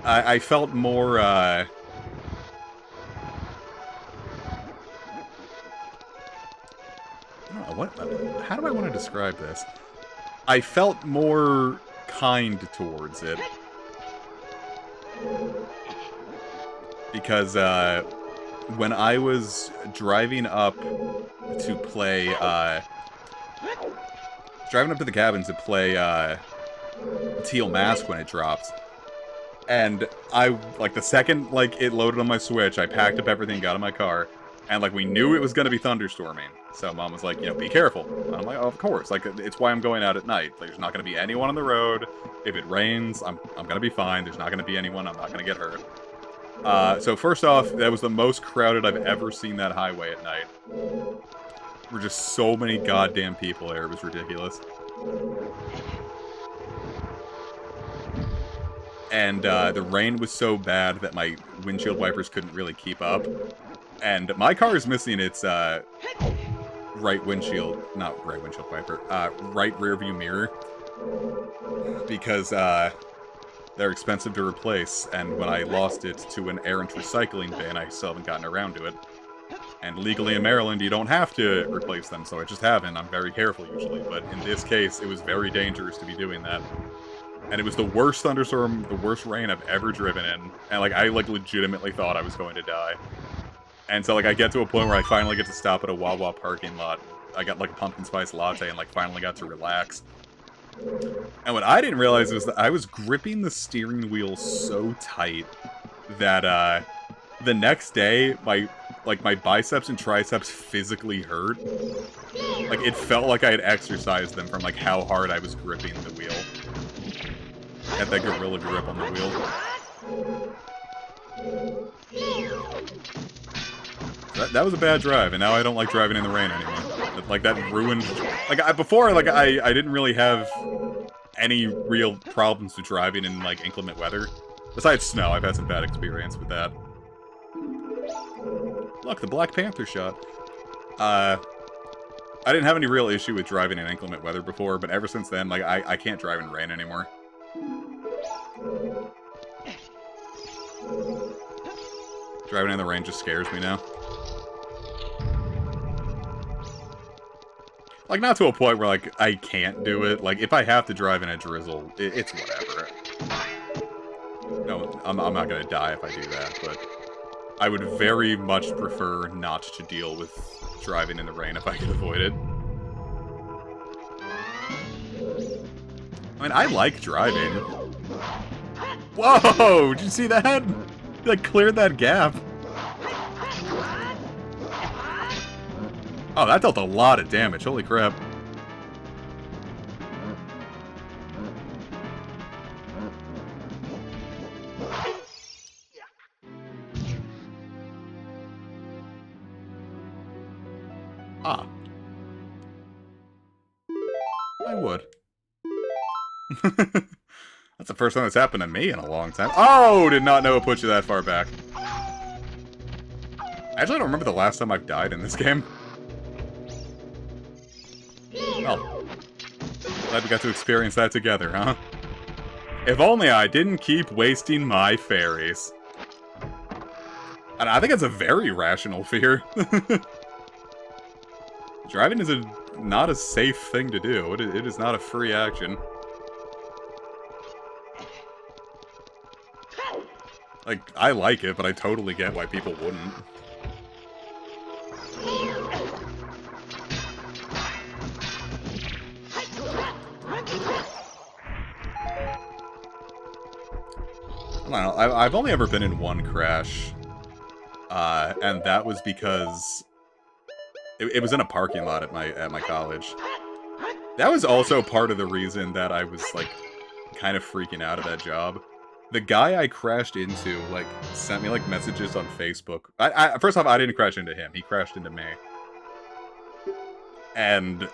I felt more, I don't know, how do I want to describe this? I felt more kind towards it. Because, when I was driving up to play, driving up to the cabin to play, Teal Mask when it dropped, and like, the second, like, it loaded on my Switch, I packed up everything, got in my car, and, like, we knew it was gonna be thunderstorming. So Mom was like, you know, be careful. And I'm like, oh, of course. Like, it's why I'm going out at night. Like, there's not gonna be anyone on the road. If it rains, I'm gonna be fine. There's not gonna be anyone. I'm not gonna get hurt. So first off, that was the most crowded I've ever seen that highway at night. There were just so many goddamn people there. It was ridiculous. And, the rain was so bad that my windshield wipers couldn't really keep up. And my car is missing its, right windshield, not right windshield wiper, right rear view mirror. Because, they're expensive to replace, and when I lost it to an errant recycling bin, I still haven't gotten around to it. And legally in Maryland, you don't have to replace them, so I just haven't. I'm very careful usually, but in this case, it was very dangerous to be doing that. And it was the worst thunderstorm, the worst rain I've ever driven in, and, like, I, like, legitimately thought I was going to die. And so, like, I get to a point where I finally get to stop at a Wawa parking lot. I got, like, a pumpkin spice latte and, like, finally got to relax. And what I didn't realize was that I was gripping the steering wheel so tight that, the next day, my biceps and triceps physically hurt. Like, it felt like I had exercised them from, like, how hard I was gripping the wheel. I had that gorilla grip on the wheel. That was a bad drive, and now I don't like driving in the rain anymore. Like, that ruined... Like, before, like, I didn't really have any real problems with driving in, like, inclement weather. Besides snow, I've had some bad experience with that. Look, the Black Panther shot. I didn't have any real issue with driving in inclement weather before, but ever since then, like, I can't drive in rain anymore. Driving in the rain just scares me now. Like, not to a point where, like, I can't do it. Like, if I have to drive in a drizzle, it's whatever. No, I'm not gonna die if I do that, but I would very much prefer not to deal with driving in the rain if I can avoid it. I mean, I like driving. Whoa! Did you see that? Like, cleared that gap. Oh, that dealt a lot of damage. Holy crap. Ah. I would. That's the first time that's happened to me in a long time. Oh, did not know it put you that far back. Actually, I don't remember the last time I've died in this game. Well, glad we got to experience that together, huh? If only I didn't keep wasting my fairies. And I think it's a very rational fear. Driving is not a safe thing to do. It is not a free action. Like, I like it, but I totally get why people wouldn't. I don't know, I've only ever been in one crash. And that was because it was in a parking lot at my college. That was also part of the reason that I was, like, kind of freaking out at that job. The guy I crashed into, like, sent me, like, messages on Facebook. First off, I didn't crash into him. He crashed into me. And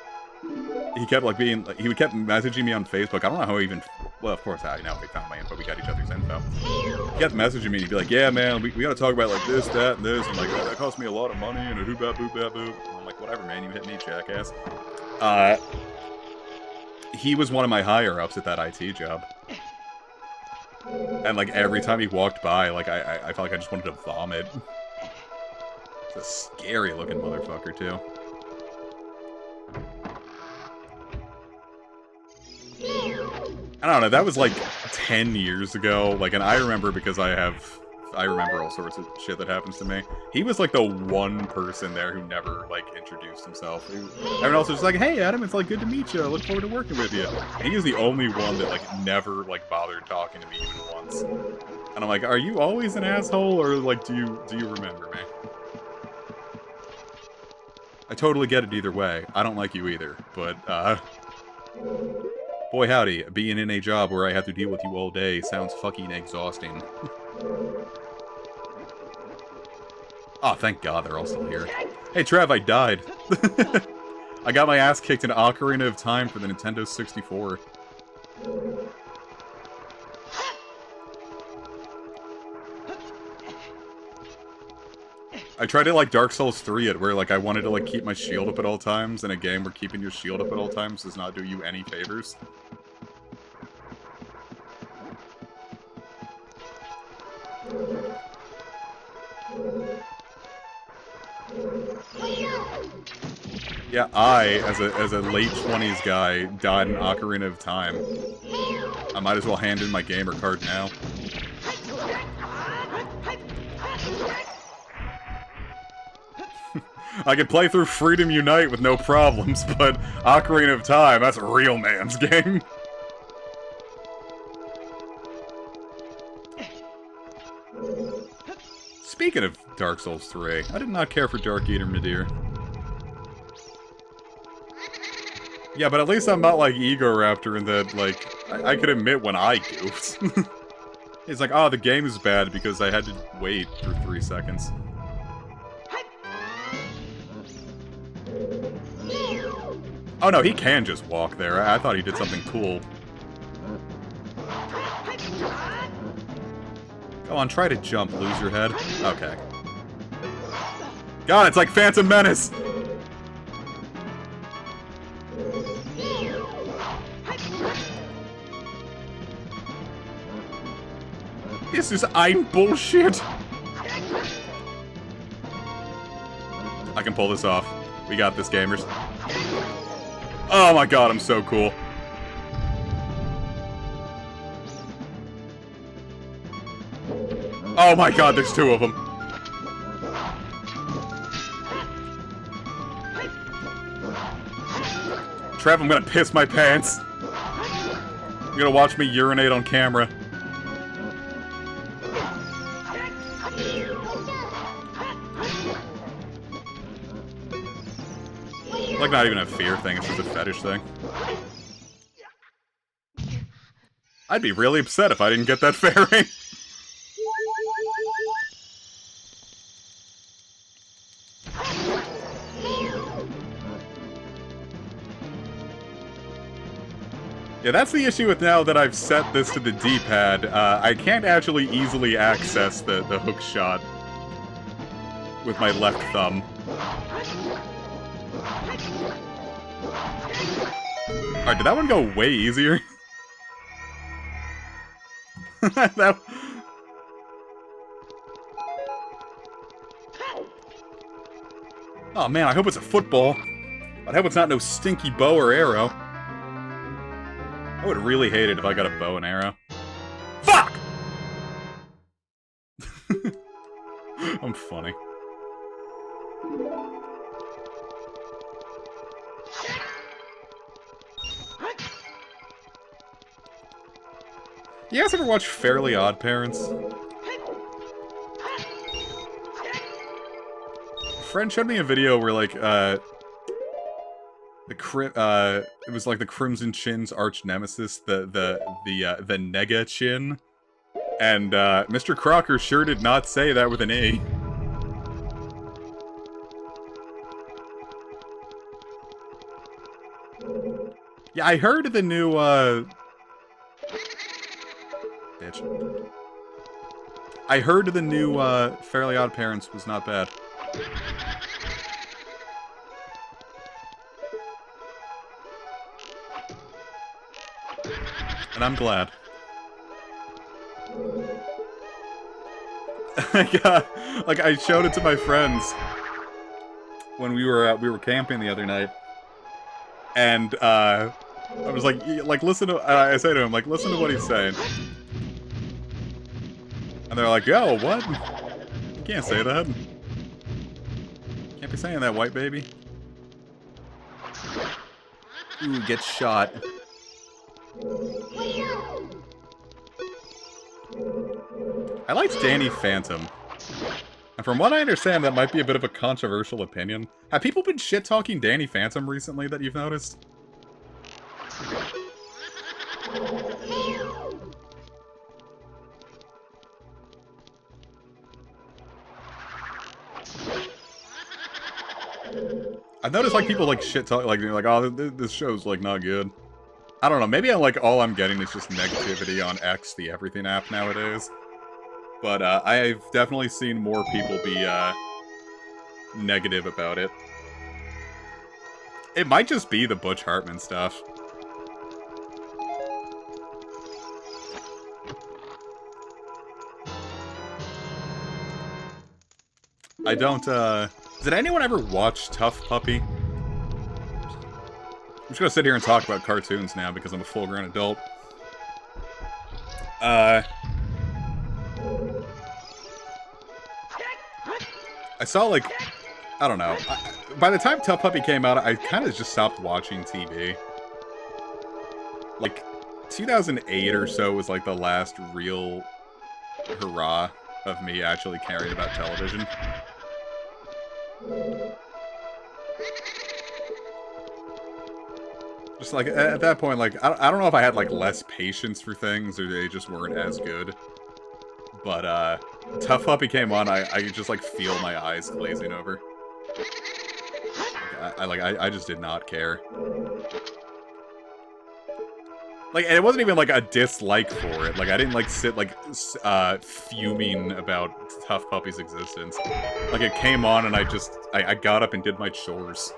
he kept, like, he kept messaging me on Facebook. I don't know how he even... Well, of course, I know he found my info. We got each other's info. He kept messaging me, and he'd be like, yeah, man, we gotta talk about, like, this, that, and this. And, like, that cost me a lot of money, and a hoop-bap-boop-bap-boop. And I'm like, whatever, man, you hit me, jackass. He was one of my higher-ups at that IT job. And, like, every time he walked by, like, I felt like I just wanted to vomit. It's a scary-looking motherfucker, too. I don't know, that was, like, 10 years ago. Like, and I remember because I remember all sorts of shit that happens to me. He was, like, the one person there who never, like, introduced himself. Everyone else was just like, hey, Adam, it's, like, good to meet you. I look forward to working with you. And he was the only one that, like, never, like, bothered talking to me even once. And I'm like, are you always an asshole, or, like, do you remember me? I totally get it either way. I don't like you either, but, boy howdy, being in a job where I have to deal with you all day sounds fucking exhausting. Oh, thank God they're all still here. Hey, Trev, I died. I got my ass kicked in Ocarina of Time for the Nintendo 64. I tried to, like, Dark Souls 3 it, where, like, I wanted to, like, keep my shield up at all times in a game where keeping your shield up at all times does not do you any favors. Yeah, I, as a late 20s guy, died in Ocarina of Time. I might as well hand in my gamer card now. I could play through Freedom Unite with no problems, but Ocarina of Time, that's a real man's game. Speaking of Dark Souls 3, I did not care for Dark Eater Midir. Yeah, but at least I'm not like Egoraptor in that, like, I could admit when I goofed. It's like, oh, the game is bad because I had to wait for 3 seconds. Oh no, he can just walk there. I thought he did something cool. Go on, try to jump, loser head. Okay. God, it's like Phantom Menace! This is I'm bullshit! I can pull this off. We got this, gamers. Oh my god, I'm so cool. Oh my god, there's 2 of them. Trev, I'm gonna piss my pants. You're gonna watch me urinate on camera. Like, not even a fear thing, it's just a fetish thing. I'd be really upset if I didn't get that fairy. Yeah, that's the issue with now that I've set this to the D-pad. I can't actually easily access the hook shot with my left thumb. Alright, did that one go way easier? that... Oh man, I hope it's a football. I hope it's not no stinky bow or arrow. I would really hate it if I got a bow and arrow. Fuck! I'm funny. You guys ever watch Fairly Odd Parents? A friend showed me a video where, like, it was like the Crimson Chin's arch nemesis, the Nega Chin, and Mr. Crocker sure did not say that with an E. Yeah, I heard the new bitch. I heard the new Fairly Odd Parents was not bad. And I'm glad. Like, I showed it to my friends when we were camping the other night, and I was like, listen to. I say to him, like, listen to what he's saying, and they're like, yo, what? You can't say that. Can't be saying that, white baby. Ooh, get shot. I liked Danny Phantom. And from what I understand, that might be a bit of a controversial opinion. Have people been shit-talking Danny Phantom recently that you've noticed? I've noticed, like, people, like, shit-talk, like, they're like, oh, this show's, like, not good. I don't know, maybe all I'm getting is just negativity on X, the everything app nowadays. But, I've definitely seen more people be, negative about it. It might just be the Butch Hartman stuff. I don't, did anyone ever watch Tough Puppy? I'm just gonna sit here and talk about cartoons now because I'm a full-grown adult. I saw, like, I don't know. By the time Tough Puppy came out, I kind of just stopped watching TV. Like, 2008 or so was, like, the last real hurrah of me actually caring about television. Just, like, at that point, like, I don't know if I had, like, less patience for things, or they just weren't as good. But, Tough Puppy came on, I just, like, feel my eyes glazing over. I just did not care. Like, and it wasn't even, like, a dislike for it. Like, I didn't, like, sit, like, fuming about Tough Puppy's existence. Like, it came on, and I got up and did my chores.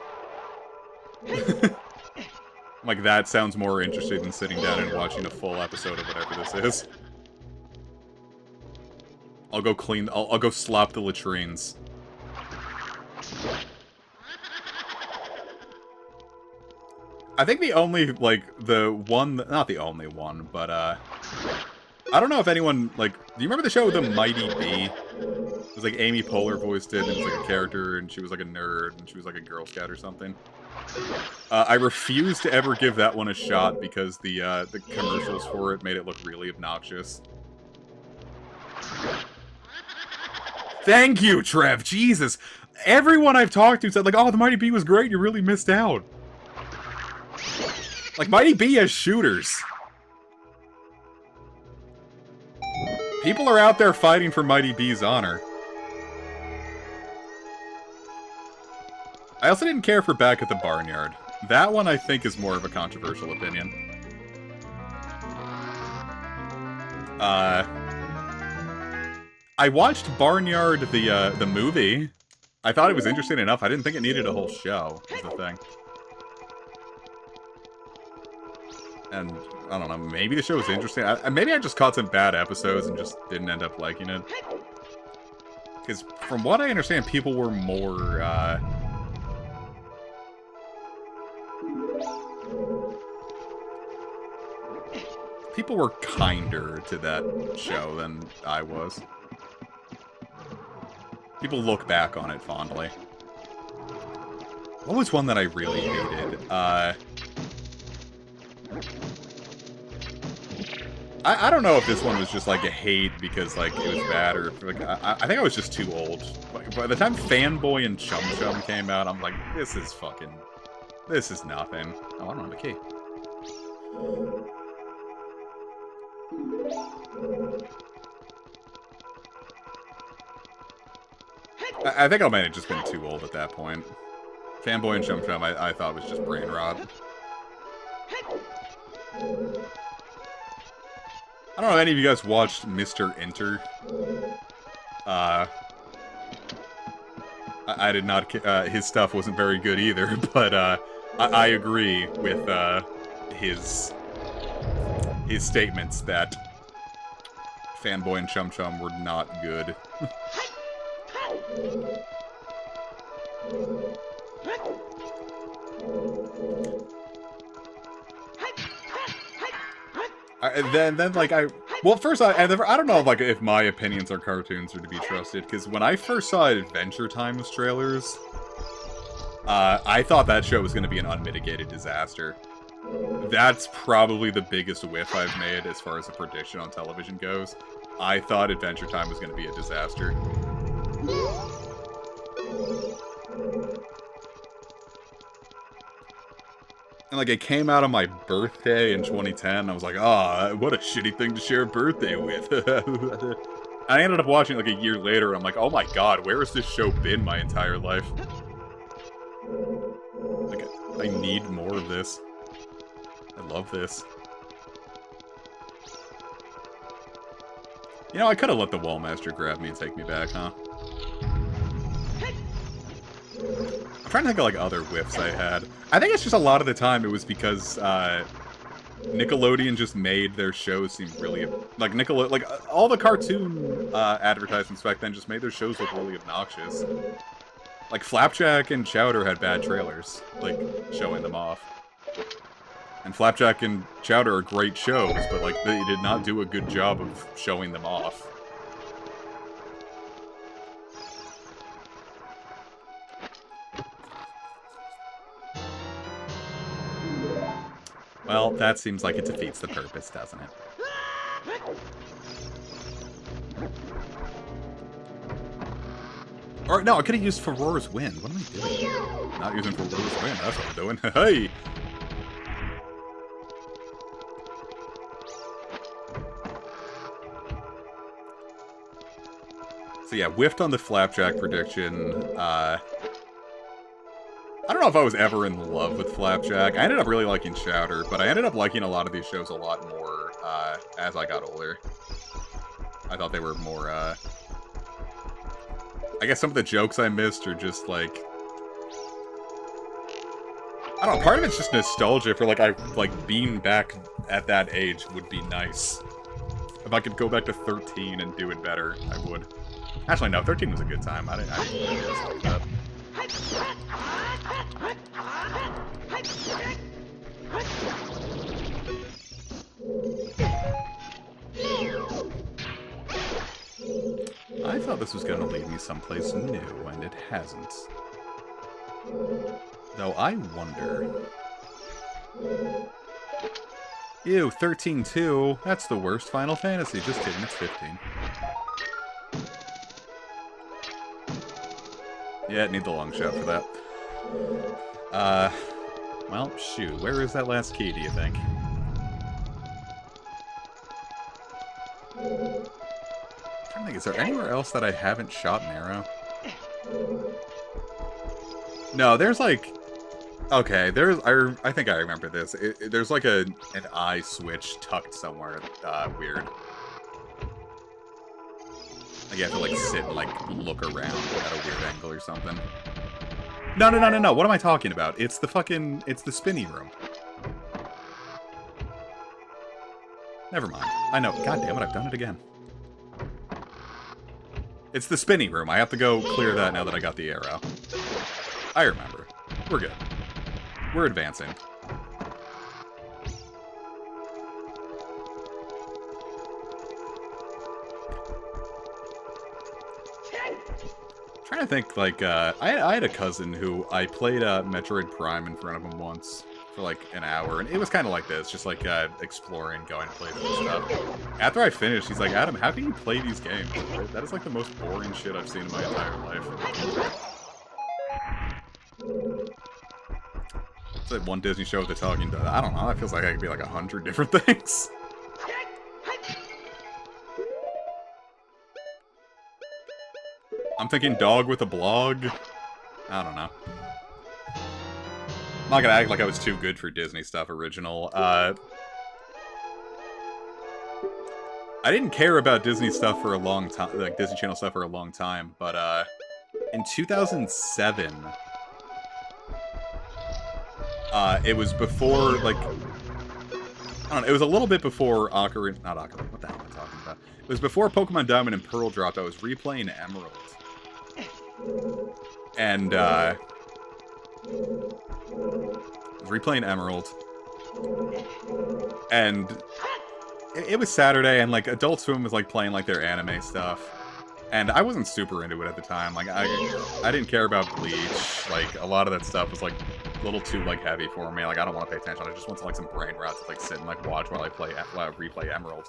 Like, that sounds more interesting than sitting down and watching a full episode of whatever this is. I'll go clean, I'll go slop the latrines. I think the only, like, not the only one, but, I don't know if anyone, like, do you remember the show The Mighty Bee? It was, like, Amy Poehler voiced it, and it was, like, a character, and she was, like, a nerd, and she was, like, a Girl Scout or something. I refuse to ever give that one a shot because the commercials for it made it look really obnoxious. Thank you, Trev! Jesus! Everyone I've talked to said, like, oh, the Mighty Bee was great, you really missed out. Like, Mighty Bee has shooters. People are out there fighting for Mighty B's honor. I also didn't care for Back at the Barnyard. That one, I think, is more of a controversial opinion. I watched Barnyard, the movie. I thought it was interesting enough. I didn't think it needed a whole show, is the thing. And, I don't know, maybe the show was interesting. Maybe I just caught some bad episodes and just didn't end up liking it. Because, from what I understand, people were more, people were kinder to that show than I was. People look back on it fondly. What was one that I really hated? I don't know if this one was just like a hate because like it was bad or like I think I was just too old. By the time Fanboy and Chum Chum came out, I'm like, this is nothing. Oh, I don't have a key. I think I might have just been too old at that point. Fanboy and Chum Chum I thought was just brain rot. I don't know if any of you guys watched Mr. Enter. I did not, his stuff wasn't very good either, but I agree with his statements that Fanboy and Chum Chum were not good. Then like well, first I don't know like if my opinions on cartoons are to be trusted, because when I first saw Adventure Time's trailers, I thought that show was going to be an unmitigated disaster. That's probably the biggest whiff I've made as far as a prediction on television goes. I thought Adventure Time was going to be a disaster. And, like, it came out on my birthday in 2010. I was like, ah, oh, what a shitty thing to share a birthday with. I ended up watching it, like, a year later, and I'm like, oh my god, where has this show been my entire life? Like, I need more of this. I love this. You know, I could have let the Wallmaster grab me and take me back, huh? I'm trying to think of, like, other whiffs I had. I think it's just a lot of the time it was because, Nickelodeon just made their shows seem really... Like, all the cartoon, advertisements back then just made their shows look really obnoxious. Like, Flapjack and Chowder had bad trailers, like, showing them off. And Flapjack and Chowder are great shows, but, like, they did not do a good job of showing them off. Well, that seems like it defeats the purpose, doesn't it? Or, no, I could have used Ferora's Wind. What am I doing? Not using Ferora's Wind, that's what I'm doing. Hey! So yeah, whiffed on the Flapjack prediction. I don't know if I was ever in love with Flapjack. I ended up really liking Chowder, but I ended up liking a lot of these shows a lot more as I got older. I thought they were more, I guess some of the jokes I missed are just like... I don't know, part of it's just nostalgia for like being back at that age would be nice. If I could go back to 13 and do it better, I would. Actually, no, 13 was a good time. I didn't like that. I thought this was going to lead me someplace new, and it hasn't. Though I wonder... Ew, 13-2. That's the worst Final Fantasy. Just kidding, it's 15. Yeah, need the long shot for that. Well, shoot. Where is that last key, do you think? I'm trying to think, is there anywhere else that I haven't shot an arrow? No, there's like... Okay, there's... I think I remember this. There's like an eye switch tucked somewhere. Weird. Like you have to like sit and like look around at a weird angle or something. No. What am I talking about? It's the fucking... It's the spinny room. Never mind. I know. God damn it, I've done it again. It's the spinny room. I have to go clear that now that I got the arrow. I remember. We're good. We're advancing. Trying to think, like, I had a cousin who I played Metroid Prime in front of him once for like an hour, and it was kind of like this, just like exploring, going places and stuff. After I finished, he's like, Adam, how can you play these games? That is like the most boring shit I've seen in my entire life. It's like one Disney show they're talking to. I don't know, that feels like I could be like 100 different things. I'm thinking dog with a blog. I don't know. I'm not gonna act like I was too good for Disney stuff original. I didn't care about Disney stuff for a long time, like Disney Channel stuff for a long time, but in 2007, it was before, like, I don't know, it was a little bit before Ocarina, not Ocarina, what the hell am I talking about? It was before Pokemon Diamond and Pearl dropped. I was replaying Emerald. And, I was replaying Emerald. And it was Saturday, and, like, Adult Swim was, like, playing, like, their anime stuff. And I wasn't super into it at the time. Like, I didn't care about Bleach. Like, a lot of that stuff was, like, a little too, like, heavy for me. Like, I don't want to pay attention. I just want, like, some brain rot to, like, sit and, like, watch while I replay Emerald.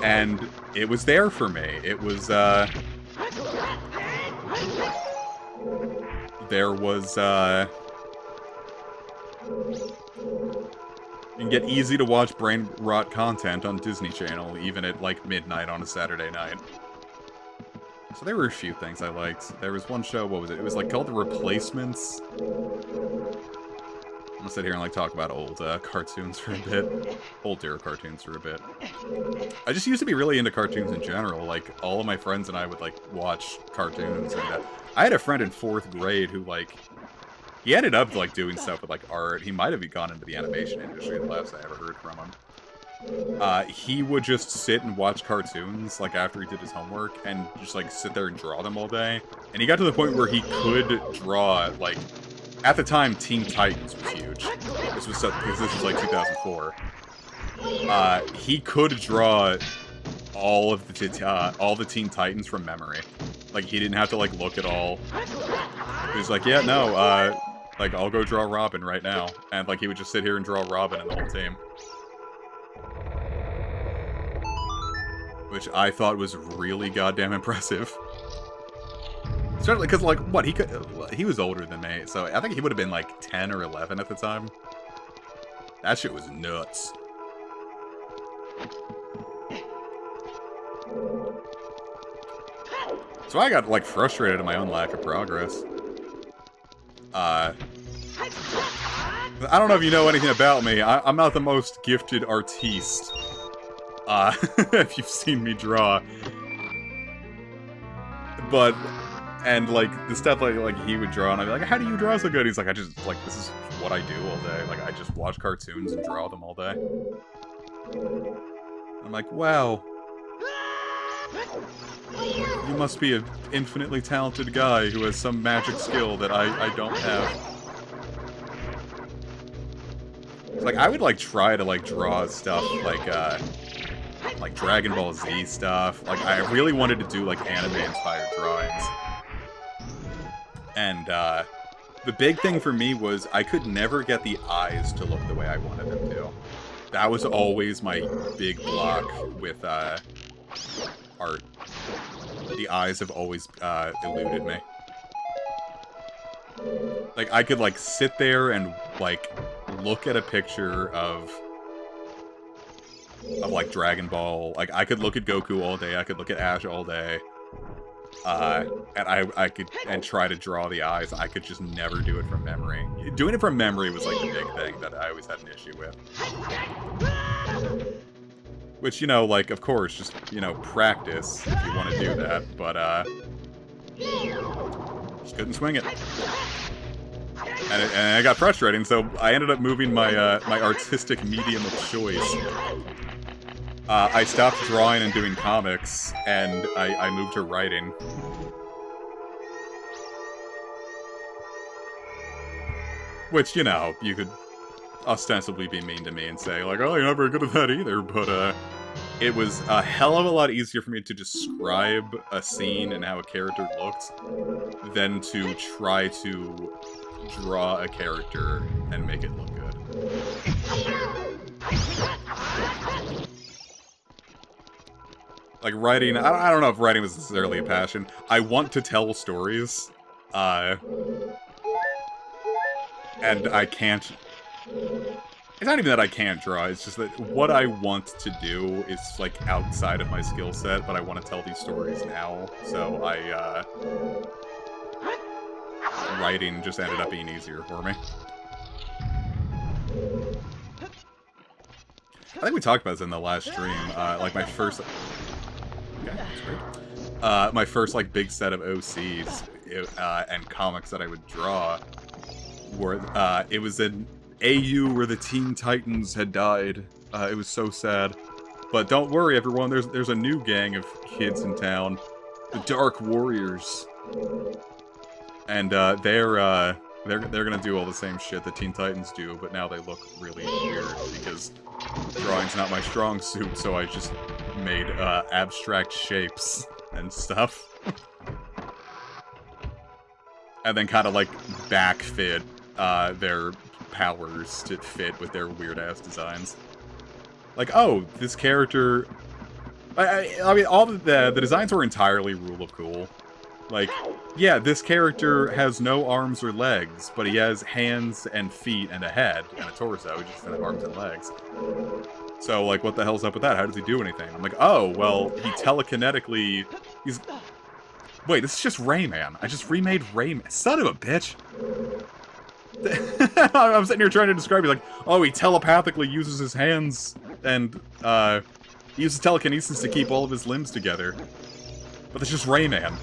And it was there for me. It was, there was, you can get easy to watch brain rot content on Disney Channel, even at, like, midnight on a Saturday night. So there were a few things I liked. There was one show, what was it? It was, like, called The Replacements. I'm gonna sit here and, like, talk about old, cartoons for a bit. Older cartoons for a bit. I just used to be really into cartoons in general. Like, all of my friends and I would, like, watch cartoons, and I had a friend in 4th grade who, like, he ended up, like, doing stuff with, like, art. He might have gone into the animation industry, the last I ever heard from him. He would just sit and watch cartoons, like, after he did his homework, and just, like, sit there and draw them all day. And he got to the point where he could draw, like, at the time, Teen Titans was huge. This was because this was, like, 2004. He could draw all the Teen Titans from memory. Like, he didn't have to, like, look at all. He was like, yeah, no, like, I'll go draw Robin right now. And, like, he would just sit here and draw Robin and the whole team. Which I thought was really goddamn impressive. Certainly, because, like, what, he was older than me, so I think he would have been, like, 10 or 11 at the time. That shit was nuts. So I got, like, frustrated at my own lack of progress. I don't know if you know anything about me. I'm not the most gifted artiste. If you've seen me draw. But, and, like, the stuff like he would draw, and I'd be like, how do you draw so good? He's like, I just, like, this is what I do all day. Like, I just watch cartoons and draw them all day. I'm like, wow. You must be an infinitely talented guy who has some magic skill that I don't have. Like, I would, like, try to, like, draw stuff, like Dragon Ball Z stuff. Like, I really wanted to do, like, anime-inspired drawings. And, the big thing for me was I could never get the eyes to look the way I wanted them to. That was always my big block with, art. the eyes have always eluded me. Like, I could, like, sit there and, like, look at a picture of like, Dragon Ball. Like, I could look at Goku all day, I could look at Ash all day. And I could, and try to draw the eyes. I could just never do it from memory. Doing it from memory was, like, the big thing that I always had an issue with. Which, you know, like, of course, just, you know, practice if you want to do that, but, just couldn't swing it. And it got frustrating, so I ended up moving my, my artistic medium of choice. I stopped drawing and doing comics, and I moved to writing. Which, you know, you could ostensibly be mean to me and say, like, oh, you're not very good at that either, but, it was a hell of a lot easier for me to describe a scene and how a character looked than to try to draw a character and make it look good. Like, writing, I don't know if writing was necessarily a passion. I want to tell stories, and I can't... It's not even that I can't draw, it's just that what I want to do is, like, outside of my skill set, but I want to tell these stories now, so writing just ended up being easier for me. I think we talked about this in the last stream, like, my first... Okay, that's great. My first, like, big set of OCs and comics that I would draw were, it was an AU where the Teen Titans had died. It was so sad. But don't worry, everyone, there's a new gang of kids in town. The Dark Warriors. And, they're gonna do all the same shit that Teen Titans do, but now they look really weird, because drawing's not my strong suit, so I just made, abstract shapes and stuff. And then kind of, like, backfit, their powers to fit with their weird-ass designs. Like, oh, this character... I mean, all the designs were entirely rule of cool. Like, yeah, this character has no arms or legs, but he has hands and feet and a head and a torso. He just doesn't have arms and legs. So, like, what the hell's up with that? How does he do anything? I'm like, oh, well, he telekinetically... He's... Wait, this is just Rayman. I just remade Rayman. Son of a bitch! I'm sitting here trying to describe it like, oh, he telepathically uses his hands and, he uses telekinesis to keep all of his limbs together. But it's just Rayman.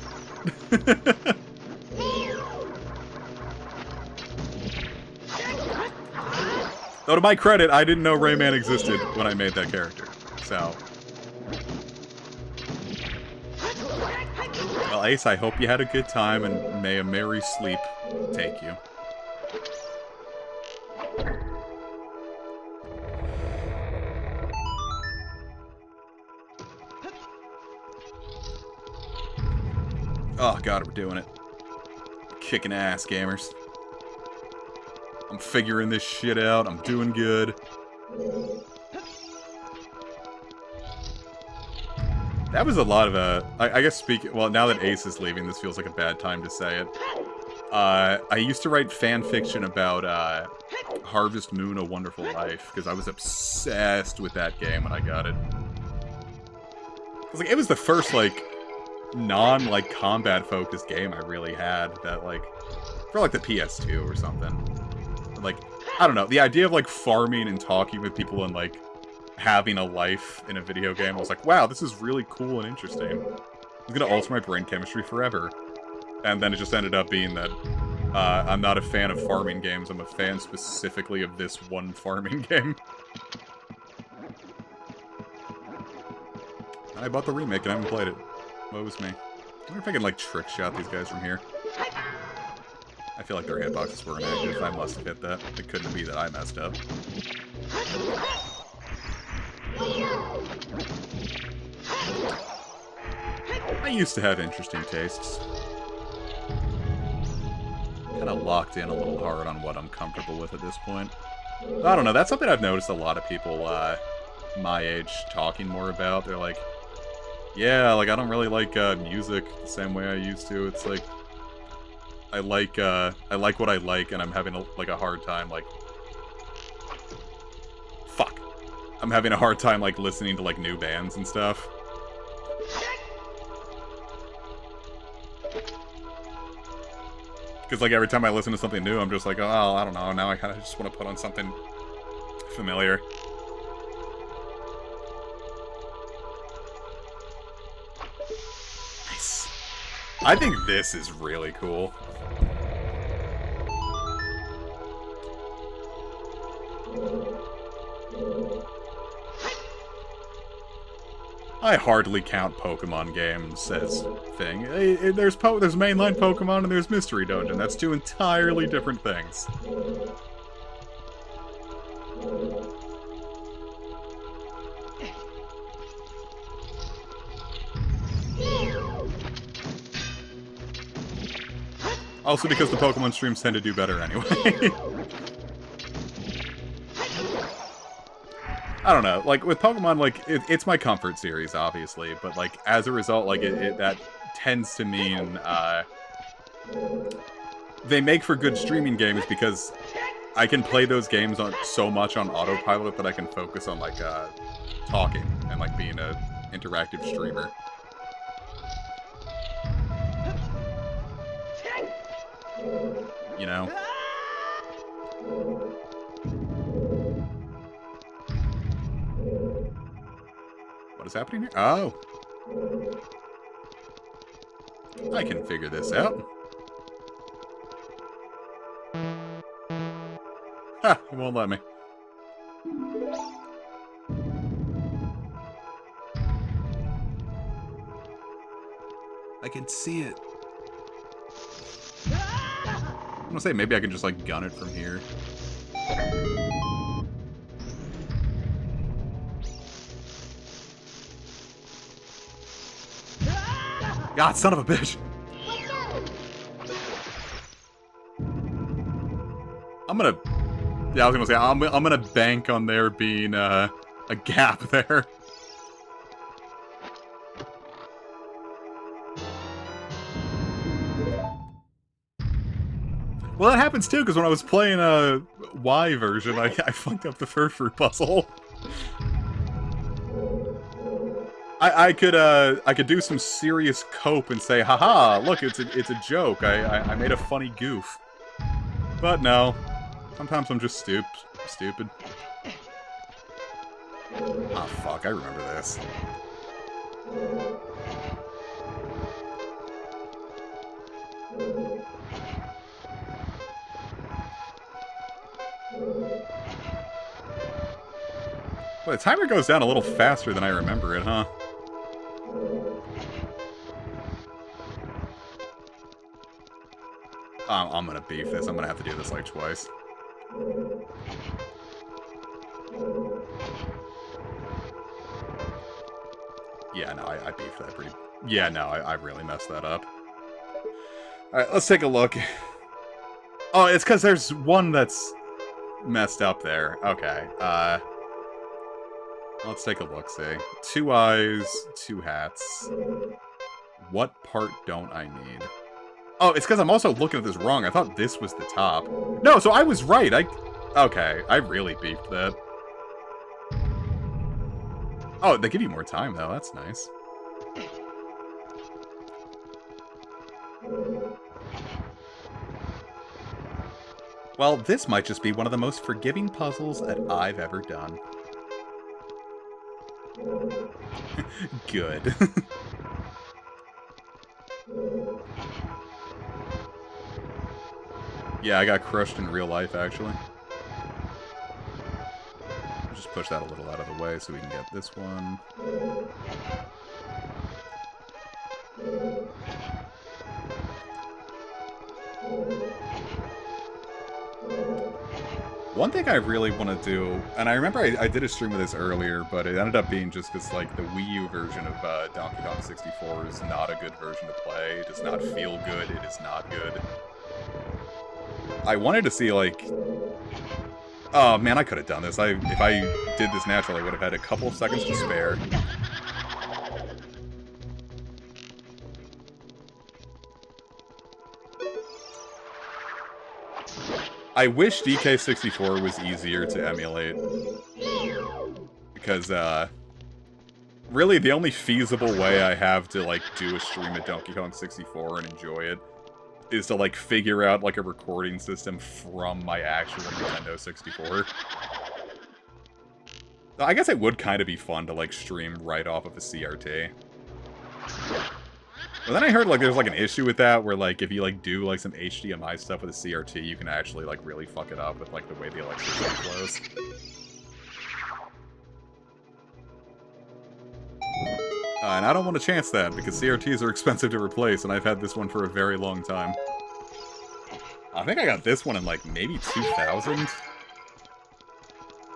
Though to my credit, I didn't know Rayman existed when I made that character, so... Well, Ace, I hope you had a good time, and may a merry sleep take you. Oh god, we're doing it. Kicking ass, gamers. I'm figuring this shit out. I'm doing good. That was a lot of I guess speaking... Well, now that Ace is leaving, this feels like a bad time to say it. I used to write fan fiction about Harvest Moon: A Wonderful Life, because I was obsessed with that game when I got it. It was the first, like, non-like combat-focused game I really had that, like, for like the PS2 or something. Like, I don't know, the idea of like farming and talking with people and like having a life in a video game, I was like, wow, this is really cool and interesting. It's gonna alter my brain chemistry forever. And then it just ended up being that I'm not a fan of farming games, I'm a fan specifically of this one farming game. I bought the remake and I haven't played it. Woe is me. I wonder if I can, like, trick shot these guys from here. I feel like their hitboxes were inactive. I must have hit that. It couldn't be that I messed up. I used to have interesting tastes. Kinda locked in a little hard on what I'm comfortable with at this point. I don't know, that's something I've noticed a lot of people, my age talking more about. They're like, Yeah, like, I don't really like, music the same way I used to. It's like, I like what I like, and I'm having, a hard time, like... Fuck. I'm having a hard time, like, listening to, like, new bands and stuff. Because, like, every time I listen to something new, I'm just like, oh, I don't know, now I kind of just want to put on something familiar. Nice. I think this is really cool. I hardly count Pokemon games as thing. There's mainline Pokemon and there's Mystery Dungeon. That's two entirely different things. Also because the Pokemon streams tend to do better anyway. I don't know, like, with Pokemon, like, it's my comfort series, obviously, but, like, as a result, like, that tends to mean, they make for good streaming games because I can play those games so much on autopilot that I can focus on, like, talking and, like, being an interactive streamer. You know? What is happening here? Oh. I can figure this out. Ha! It won't let me. I can see it. I'm gonna say maybe I can just, like, gun it from here. God, son of a bitch! I'm gonna... Yeah, I was gonna say, I'm gonna bank on there being, a gap there. Well, that happens too, because when I was playing a Y version, I fucked up the Furfrou puzzle. I could do some serious cope and say, haha, look, it's a joke. I made a funny goof. But no. Sometimes I'm just stupid. Ah, fuck, I remember this. Well, the timer goes down a little faster than I remember it, huh? I'm gonna beef this. I'm gonna have to do this, like, twice. Yeah, no, I beefed that pretty... Yeah, no, I really messed that up. Alright, let's take a look. Oh, it's because there's one that's messed up there. Okay, let's take a look-see. 2 eyes, 2 hats. What part don't I need? Oh, it's because I'm also looking at this wrong. I thought this was the top. No, so I was right. Okay, I really beefed that. Oh, they give you more time, though. That's nice. Well, this might just be one of the most forgiving puzzles that I've ever done. Good. Yeah, I got crushed in real life, actually. Just push that a little out of the way so we can get this one. One thing I really want to do, and I remember I did a stream of this earlier, but it ended up being just because, like, the Wii U version of Donkey Kong 64 is not a good version to play. It does not feel good. It is not good. I wanted to see, like... Oh, man, I could have done this. If I did this naturally, I would have had a couple of seconds to spare. I wish DK64 was easier to emulate. Because, really the only feasible way I have to, like, do a stream of Donkey Kong 64 and enjoy it is to, like, figure out, like, a recording system from my actual Nintendo 64. I guess it would kind of be fun to, like, stream right off of a CRT. But then I heard, like, there's, like, an issue with that, where, like, if you, like, do, like, some HDMI stuff with a CRT, you can actually, like, really fuck it up with, like, the way the electricity flows. And I don't want to chance that, because CRTs are expensive to replace, and I've had this one for a very long time. I think I got this one in, like, maybe 2000?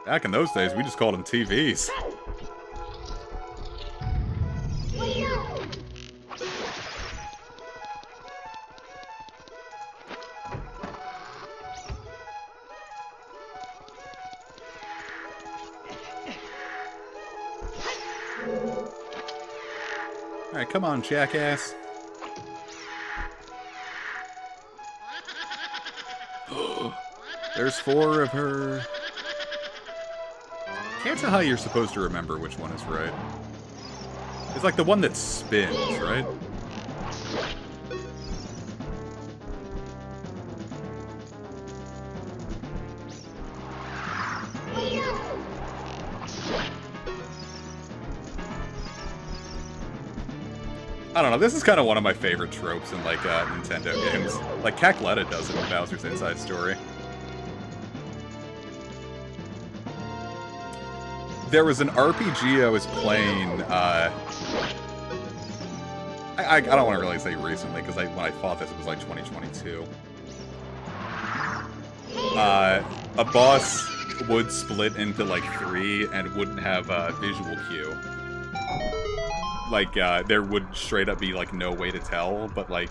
Back in those days, we just called them TVs. Alright, come on, jackass. There's 4 of her. Can't tell how you're supposed to remember which one is right. It's like the one that spins, right? I don't know, this is kind of one of my favorite tropes in, like, Nintendo games. Like, Cackletta does it in Bowser's Inside Story. There was an RPG I was playing, I don't want to really say recently, because when I thought this, it was like 2022. A boss would split into, like, 3 and wouldn't have a visual cue. Like, there would straight up be, like, no way to tell, but, like,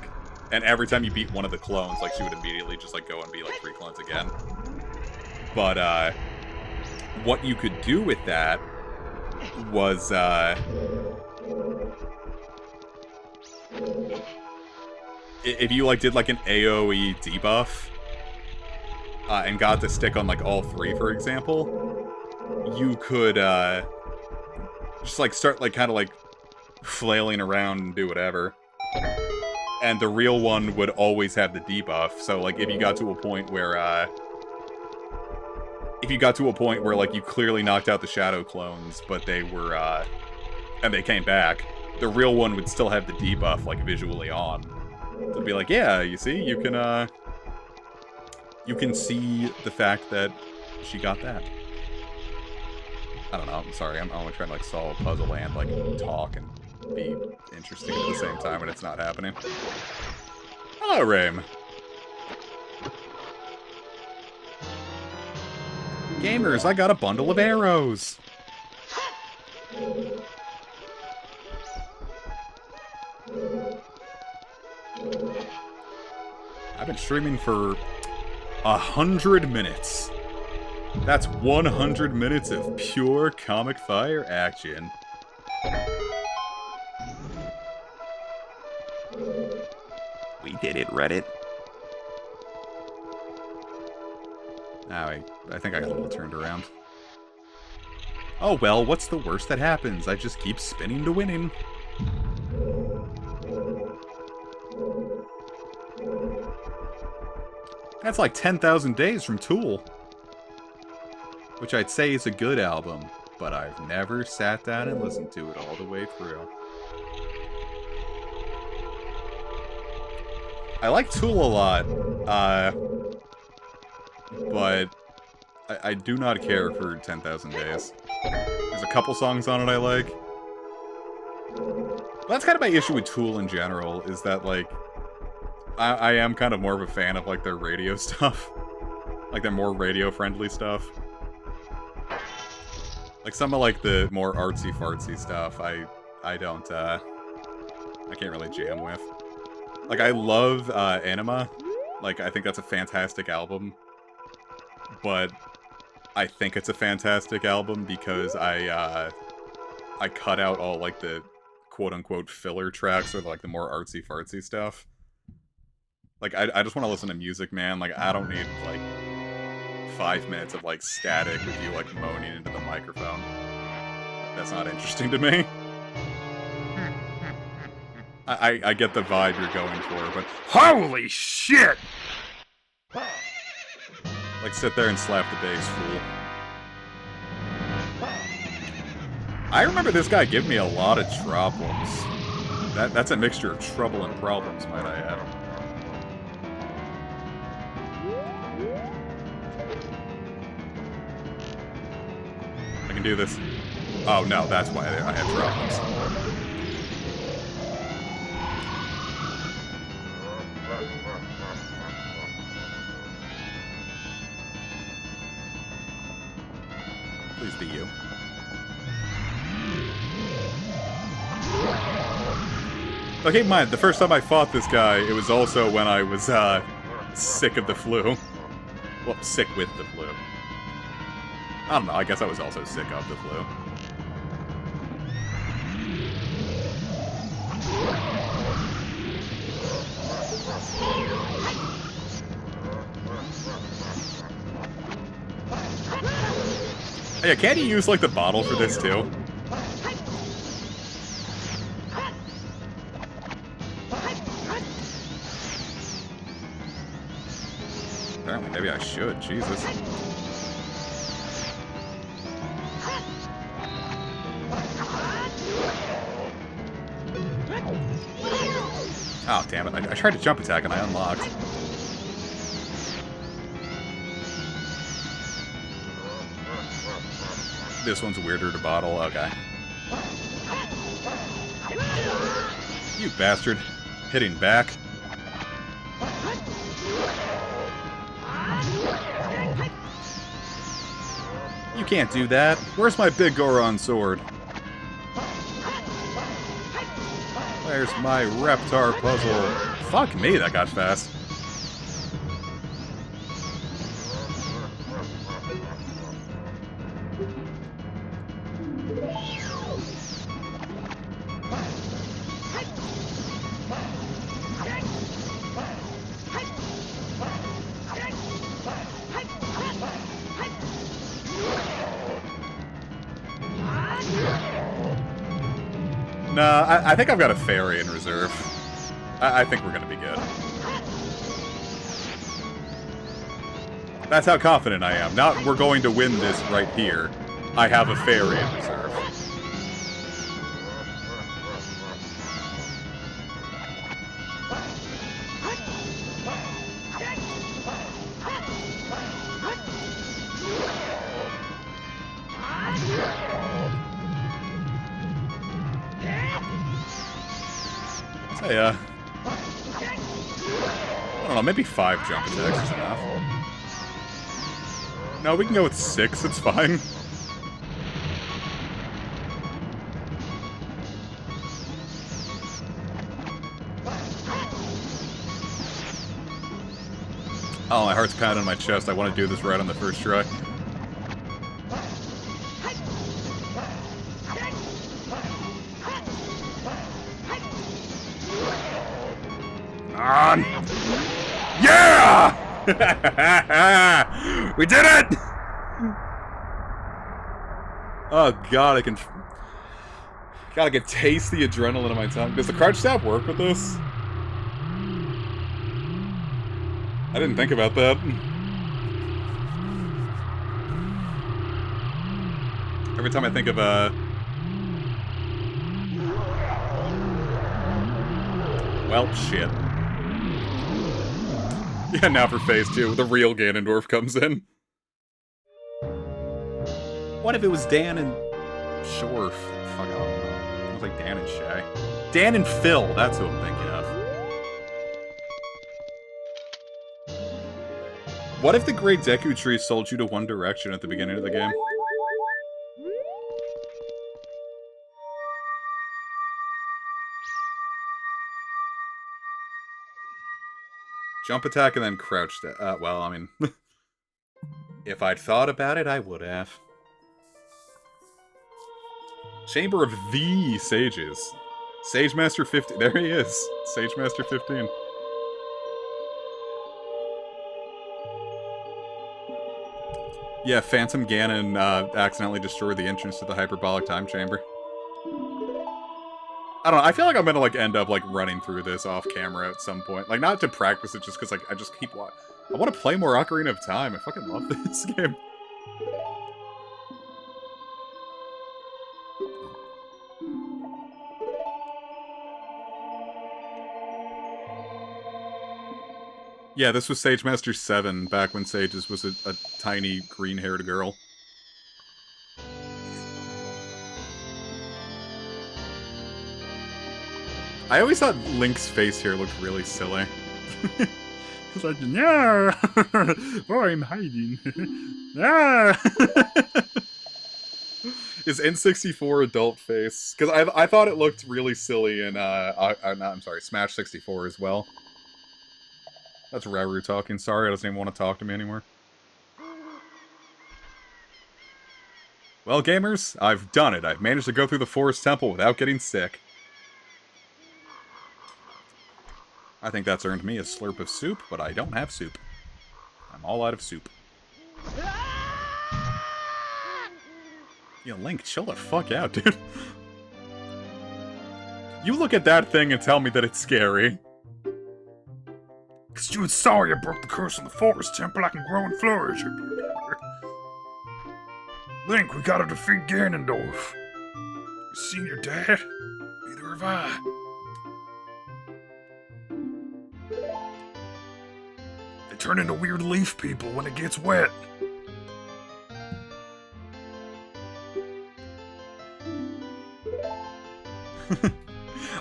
and every time you beat one of the clones, like, she would immediately just, like, go and be, like, 3 clones again. But, what you could do with that was, if you, like, did, like, an AoE debuff, and got to stick on, like, all 3, for example, you could, just, like, start, like, kind of, like, flailing around and do whatever. And the real one would always have the debuff, so, like, if you got to a point where, like, you clearly knocked out the shadow clones, but they were, and they came back, the real one would still have the debuff, like, visually on. So it'd be like, yeah, you see, you can see the fact that she got that. I don't know, I'm sorry, I'm only trying to, like, solve a puzzle and, like, talk and be interesting at the same time when it's not happening. Hello, Rame. Gamers, I got a bundle of arrows! I've been streaming for 100 minutes. That's 100 minutes of pure comic fire action. We did it, Reddit. Oh, I think I got a little turned around. Oh well, what's the worst that happens? I just keep spinning to winning. That's like 10,000 Days from Tool. Which I'd say is a good album, but I've never sat down and listened to it all the way through. I like Tool a lot, but I do not care for 10,000 Days. There's a couple songs on it I like. But that's kind of my issue with Tool in general, is that, like, I am kind of more of a fan of, like, their radio stuff. Like, their more radio-friendly stuff. Like, some of, like, the more artsy-fartsy stuff, I don't, I can't really jam with. Like, I love, Anima. Like, I think that's a fantastic album. But I think it's a fantastic album because I cut out all, like, the quote-unquote filler tracks or, like, the more artsy-fartsy stuff. Like, I just want to listen to music, man. Like, I don't need, like, 5 minutes of, like, static with you, like, moaning into the microphone. That's not interesting to me. I get the vibe you're going for, but holy shit! Like, sit there and slap the bass, fool. I remember this guy giving me a lot of problems. That's a mixture of trouble and problems, might I add. I can do this. Oh, no, that's why I have problems. Please be you. Now, keep in mind, the first time I fought this guy, it was also when I was, sick of the flu. Well, sick with the flu. I don't know, I guess I was also sick of the flu. Yeah, can't you use, like, the bottle for this, too? Apparently, maybe I should. Jesus. Oh, damn it. I tried to jump attack and I unlocked. This one's weirder to bottle. Okay. You bastard. Hitting back. You can't do that. Where's my big Goron sword? Where's my Reptar puzzle? Fuck me, that got fast. Nah, I think I've got a fairy in reserve. I think we're gonna be good. That's how confident I am. Not we're going to win this right here. I have a fairy in reserve. Hey, I don't know, maybe 5 jump attacks is enough. No, we can go with 6, it's fine. Oh, my heart's pounding in my chest. I want to do this right on the first try. On! Yeah! We did it! Oh god, I can taste the adrenaline in my tongue. Does the crouch stab work with this? I didn't think about that. Every time I think of well, shit. Yeah, now for phase 2, the real Ganondorf comes in. What if it was Dan and... Sure, fuck, I don't know. It was like Dan and Shay. Dan and Phil, that's who I'm thinking of. What if the Great Deku Tree sold you to One Direction at the beginning of the game? Jump attack and then crouch. Well, I mean... if I'd thought about it, I would have. Chamber of the Sages. Sage Master 15. There he is. Sage Master 15. Yeah, Phantom Ganon accidentally destroyed the entrance to the hyperbolic time chamber. I don't know, I feel like I'm gonna, like, end up, like, running through this off camera at some point. Like, not to practice it, just because, like, I just keep watching. I want to play more Ocarina of Time. I fucking love this game. Yeah, this was Sage Master 7, back when Sages was a tiny, green-haired girl. I always thought Link's face here looked really silly. It's like, no! Oh, I'm hiding. Ah! His N64 adult face. Because I thought it looked really silly in, I'm sorry, Smash 64 as well. That's Rauru talking. Sorry, I doesn't even want to talk to me anymore. Well, gamers, I've done it. I've managed to go through the Forest Temple without getting sick. I think that's earned me a slurp of soup, but I don't have soup. I'm all out of soup. Yo, Link, chill the fuck out, dude. You look at that thing and tell me that it's scary. Cause you and Sawyer broke the curse on the Forest Temple, I can grow and flourish. Link, we gotta defeat Ganondorf. You seen your dad? Neither have I. They turn into weird leaf people when it gets wet.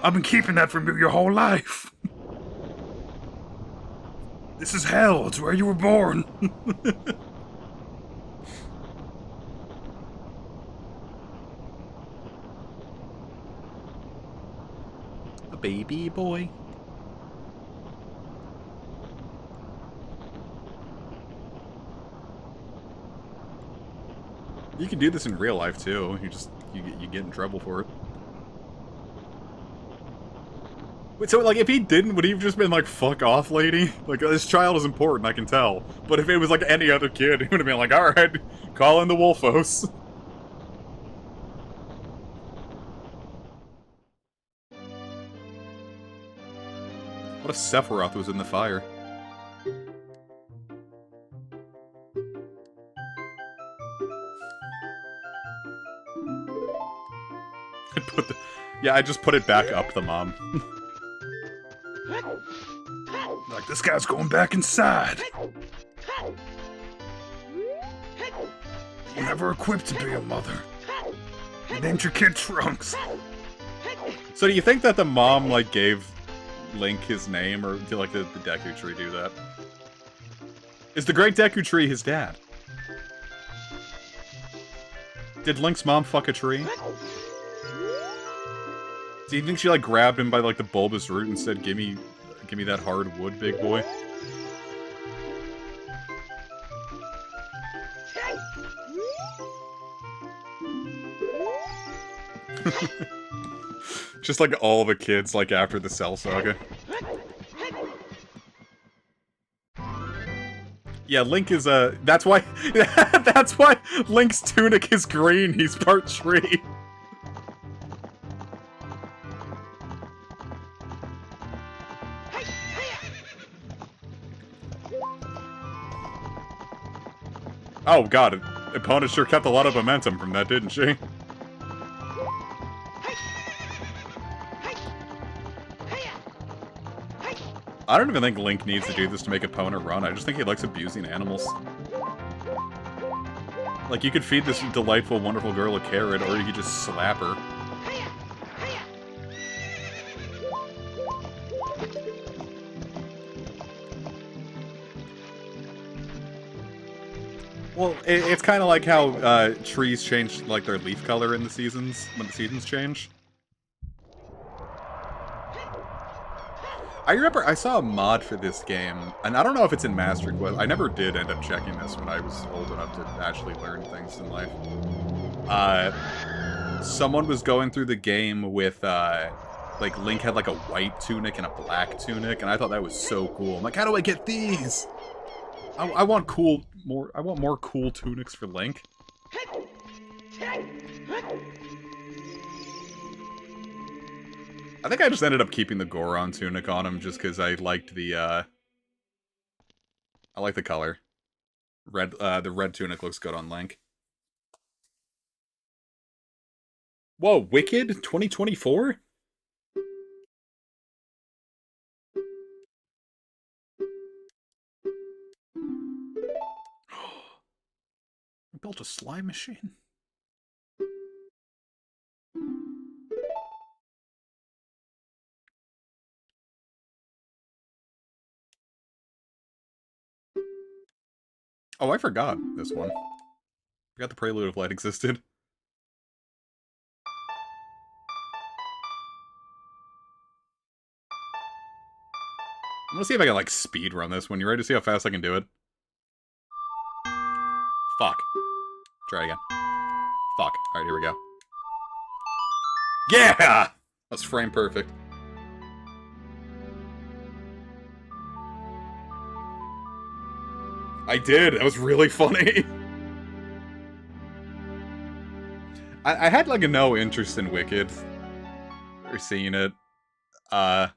I've been keeping that from you your whole life. This is hell. It's where you were born. A baby boy. You can do this in real life too. You get in trouble for it. Wait, so, like, if he didn't, would he have just been like, fuck off, lady? Like, this child is important, I can tell. But if it was, like, any other kid, he would have been like, alright, call in the Wolfos. What if Sephiroth was in the fire? Yeah, I just put it back up the mom. Like, this guy's going back inside. You're never equipped to be a mother. You named your kid Trunks. So do you think that the mom, like, gave Link his name, or did, like, the Deku Tree do that? Is the Great Deku Tree his dad? Did Link's mom fuck a tree? Do you think she, like, grabbed him by, like, the bulbous root and said, give me that hard wood, big boy? Just like all the kids, like, after the Cell Saga. Yeah, Link is, that's why, that's why Link's tunic is green, he's part tree. Oh god, opponent sure kept a lot of momentum from that, didn't she? I don't even think Link needs to do this to make opponent run, I just think he likes abusing animals. Like, you could feed this delightful, wonderful girl a carrot, or you could just slap her. Well, it's kind of like how trees change, like, their leaf color in the seasons, when the seasons change. I remember I saw a mod for this game, and I don't know if it's in Master Quest. I never did end up checking this when I was old enough to actually learn things in life. Someone was going through the game with, like, Link had, like, a white tunic and a black tunic, and I thought that was so cool. I'm like, how do I get these? I want I want more cool tunics for Link. I think I just ended up keeping the Goron tunic on him just because I liked the, I like the color. The red tunic looks good on Link. Whoa, Wicked 2024? I built a slime machine. Oh, I forgot this one. Forgot the Prelude of Light existed. I'm gonna see if I can, like, speed run this one. You ready to see how fast I can do it? Fuck. Try again. Fuck. Alright, here we go. Yeah! That's frame perfect. I did! That was really funny! I had, like, no interest in Wicked. Or seeing it. And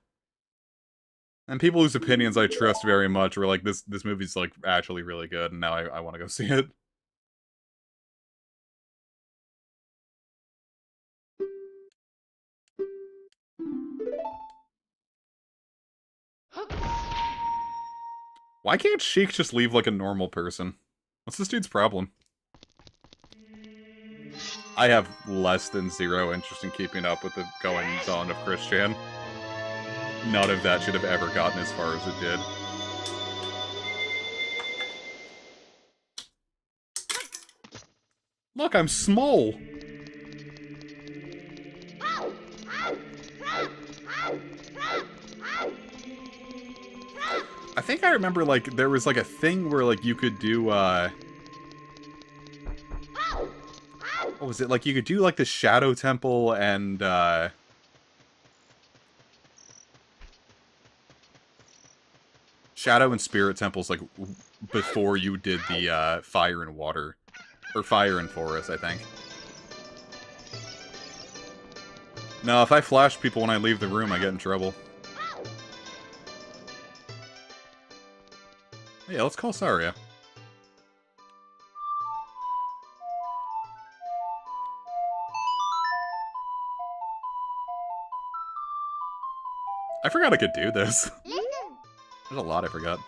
people whose opinions I trust very much were like, this movie's, like, actually really good, and now I want to go see it. Why can't Sheik just leave like a normal person? What's this dude's problem? I have less than zero interest in keeping up with the goings-on of Christian. None of that should have ever gotten as far as it did. Look, I'm small! I think I remember, like, there was, like, a thing where, like, you could do, what was it? Like, you could do, like, the Shadow Temple and, Shadow and Spirit Temples, like, before you did the, Fire and Water. Or Fire and Forest, I think. No, if I flash people when I leave the room, I get in trouble. Yeah, let's call Saria. I forgot I could do this. There's a lot I forgot.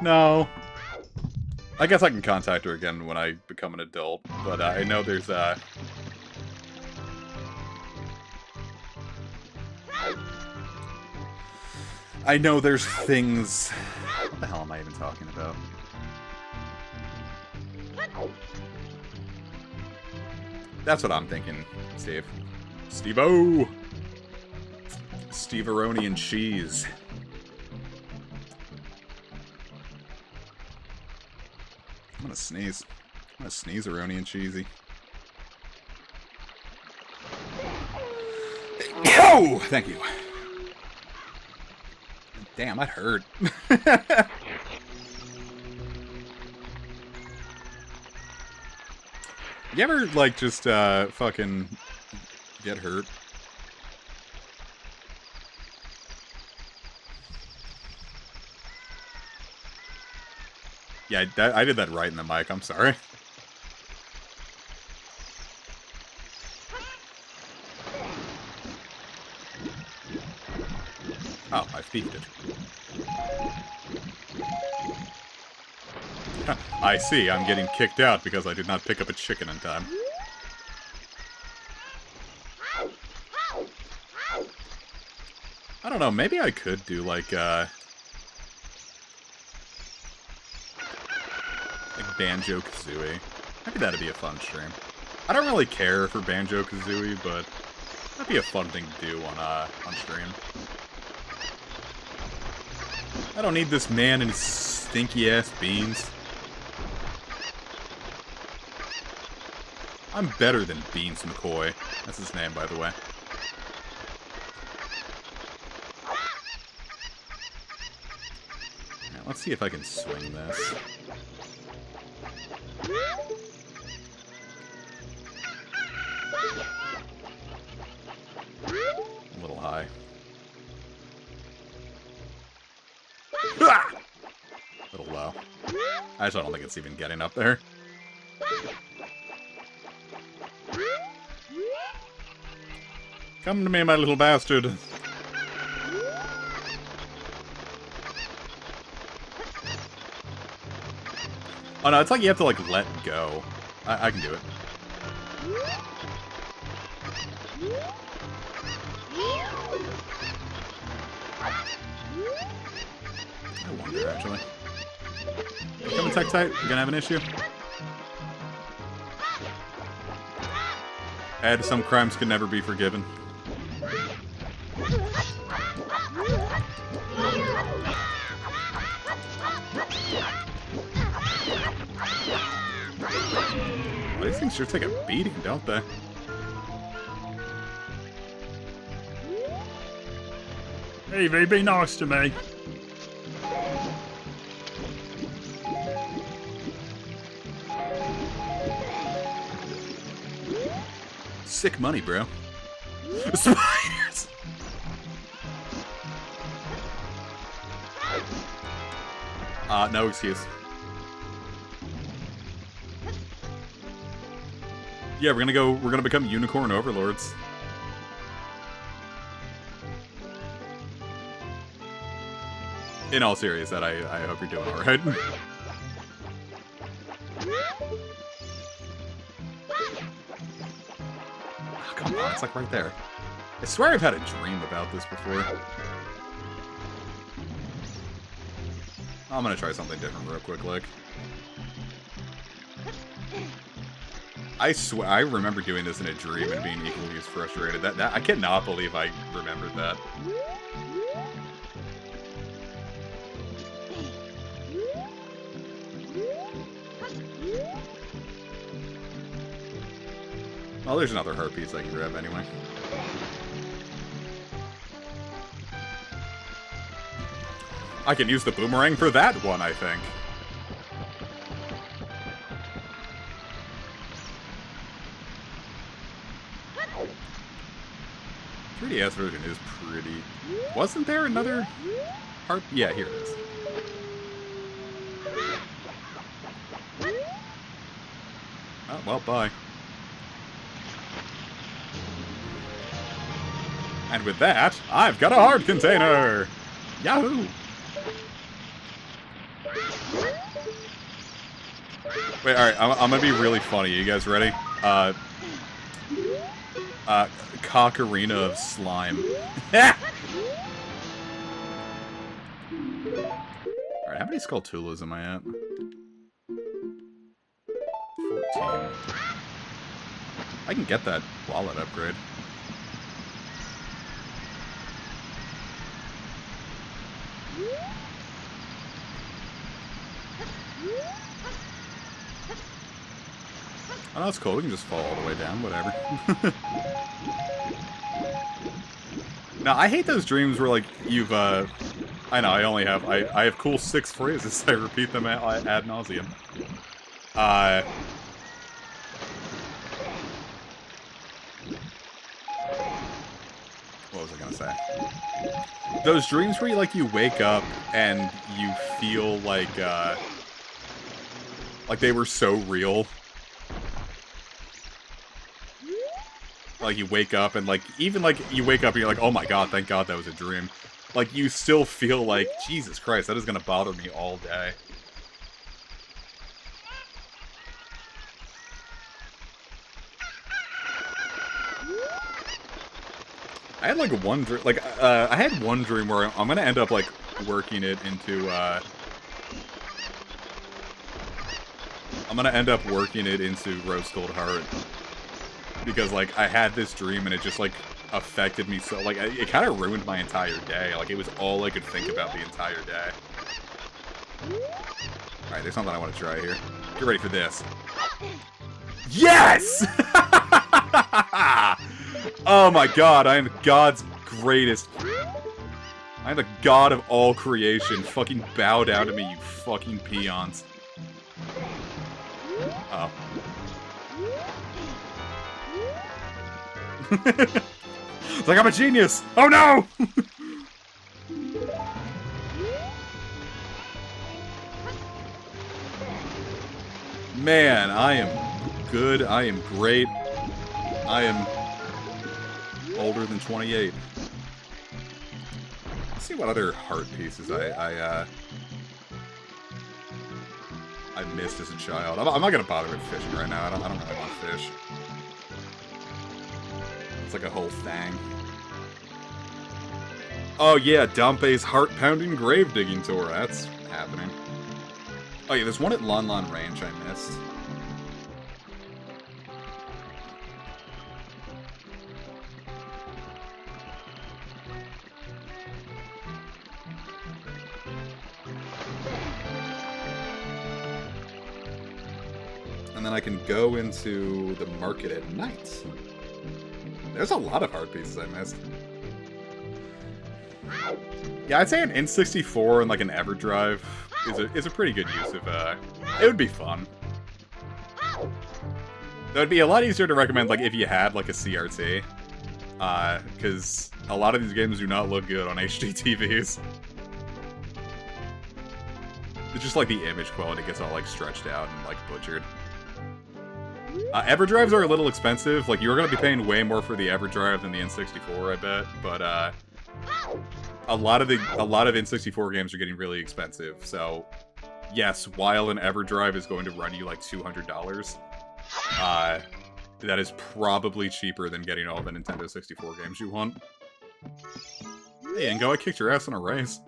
No. I guess I can contact her again when I become an adult, but I know there's, I know there's things... What the hell am I even talking about? That's what I'm thinking, Steve. Steve-O! Steve-aroni and cheese. I'm gonna sneeze. I'm gonna sneeze aroni and cheesy. Oh! Thank you. Damn, that hurt. You ever, like, just, fucking get hurt? Yeah, I did that right in the mic, I'm sorry. Oh, I thieved it. I see, I'm getting kicked out because I did not pick up a chicken in time. I don't know, maybe I could do, like Banjo-Kazooie. Maybe that'd be a fun stream. I don't really care for Banjo-Kazooie, but that'd be a fun thing to do on stream. I don't need this man and his stinky-ass beans. I'm better than Beans McCoy. That's his name, by the way. Now, let's see if I can swing this. A little high. A little low. Actually, I don't think it's even getting up there. Come to me, my little bastard. Oh no, it's like you have to like let go. I can do it. I wonder, actually. Come and tight. We're gonna have an issue. Ed, some crimes can never be forgiven. Well, these things sure take a beating, don't they? Evie, be nice to me. Sick money, bro. Spiders! No excuse. Yeah, we're gonna become unicorn overlords. In all seriousness, I hope you're doing alright. Oh, come on, it's like right there. I swear I've had a dream about this before. I'm gonna try something different real quick, like. I swear, I remember doing this in a dream and being equally as frustrated. That I cannot believe I remembered that. Well, there's another heart piece I can grab anyway. I can use the boomerang for that one, I think. 3DS version is pretty... Wasn't there another heart? Yeah, here it is. Oh, well, bye. And with that, I've got a heart container! Yahoo! Wait, alright, I'm gonna be really funny. You guys ready? Ocarina of slime. Alright, how many Skulltulas am I at? 14. I can get that wallet upgrade. Oh, that's cool. We can just fall all the way down. Whatever. Now, I hate those dreams where, like, you've, I know, I have cool 6 phrases. I repeat them ad nauseum. What was I gonna say? Those dreams where, you wake up and you feel like they were so real. Like, you wake up and, even, you wake up and you're like, oh my god, thank god that was a dream. Like, you still feel like, Jesus Christ, that is gonna bother me all day. I had, one dream, I had one dream where I'm gonna end up, working it into, I'm gonna end up working it into Rose Gold Heart. Because, I had this dream and it just, affected me so, it kind of ruined my entire day. It was all I could think about the entire day. Alright, there's something I want to try here. Get ready for this. Yes! Oh my god, I am God's greatest. I'm the god of all creation. Fucking bow down to me, you fucking peons. Oh. It's like I'm a genius! Oh no! Man, I am good, I am great. I am older than 28. Let's see what other heart pieces I missed as a child. I'm not gonna bother with fishing right now. I don't really want fish. It's like a whole thing. Oh yeah, Dompe's heart-pounding grave digging tour. That's happening. Oh yeah, there's one at Lon Lon Ranch I missed. And then I can go into the market at night. There's a lot of heart pieces I missed. Yeah, I'd say an N64 and like an EverDrive is a pretty good use of, it would be fun. It would be a lot easier to recommend, like, if you had, like, a CRT. Because a lot of these games do not look good on HD TVs. It's just, like, the image quality gets all, like, stretched out and, like, butchered. EverDrives are a little expensive. Like, you're gonna be paying way more for the EverDrive than the N64, I bet. But, a lot of N64 games are getting really expensive, so yes, while an EverDrive is going to run you like $200, that is probably cheaper than getting all the Nintendo 64 games you want. Hey, Ingo, I kicked your ass in a race.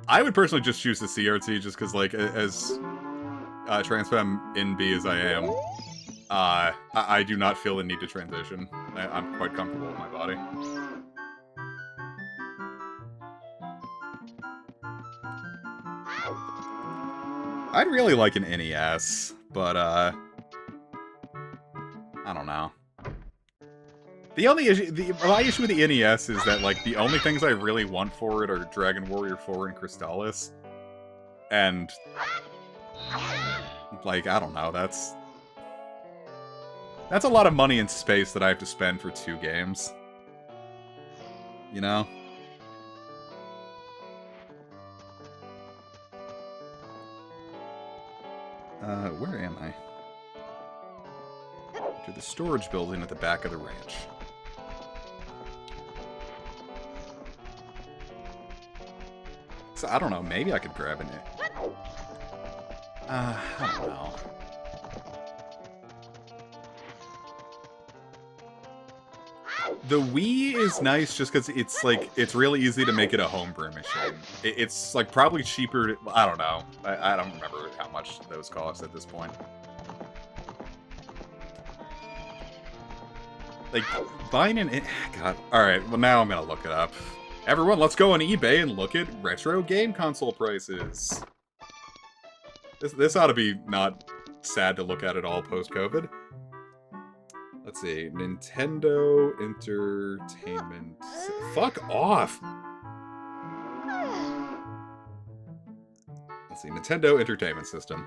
I would personally just choose the CRT just because, like, as transfem NB as I am, I do not feel the need to transition. I'm quite comfortable with my body. I'd really like an NES, but, I don't know. The only issue, my issue with the NES is that, like, the only things I really want for it are Dragon Warrior 4 and Crystallis. And, like, I don't know, that's a lot of money and space that I have to spend for 2 games. You know? Where am I? To the storage building at the back of the ranch. So, I don't know, maybe I could grab it. I don't know. The Wii is nice just because it's, like, it's really easy to make it a homebrew machine. It's, like, probably cheaper to, I don't know. I don't remember how much those cost at this point. Like, buying an... God. Alright, well now I'm gonna look it up. Everyone, let's go on eBay and look at retro game console prices. This ought to be not sad to look at all post-COVID. Let's see, Nintendo Entertainment... Fuck off! Let's see, Nintendo Entertainment System.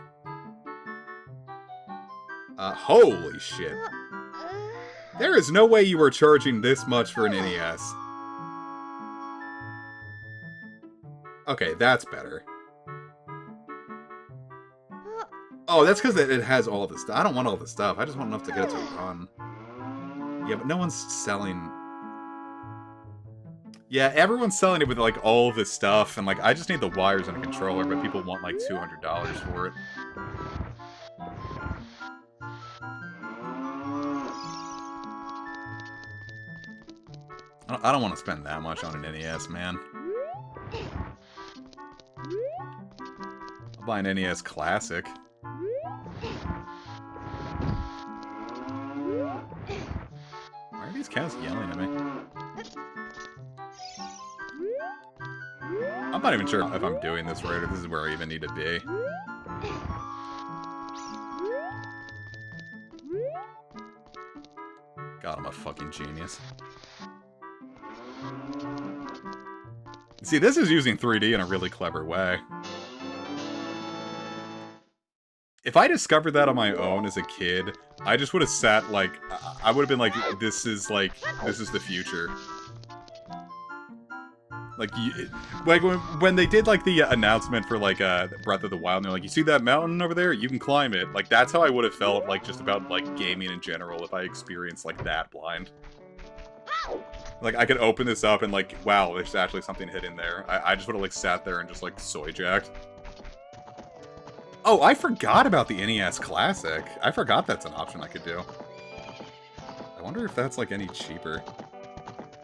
Holy shit. There is no way you were charging this much for an NES. Okay, that's better. Oh, that's because it has all this stuff. I don't want all this stuff. I just want enough to get it to run. Yeah, but no one's selling... Yeah, everyone's selling it with, like, all this stuff, and, like, I just need the wires and a controller, but people want, like, $200 for it. I don't want to spend that much on an NES, man. I'll buy an NES Classic. Why are these cats yelling at me? I'm not even sure if I'm doing this right or this is where I even need to be. God, I'm a fucking genius. See, this is using 3D in a really clever way. If I discovered that on my own as a kid, I just would have sat, like, I would have been like, this is the future. Like, when they did, like, the announcement for, like, Breath of the Wild, and they're like, you see that mountain over there? You can climb it. Like, that's how I would have felt, like, just about, like, gaming in general if I experienced, like, that blind. Like, I could open this up and, like, wow, there's actually something hidden there. I just would have, like, sat there and just, like, soy-jacked. Oh, I forgot about the NES Classic. I forgot that's an option I could do. I wonder if that's, like, any cheaper.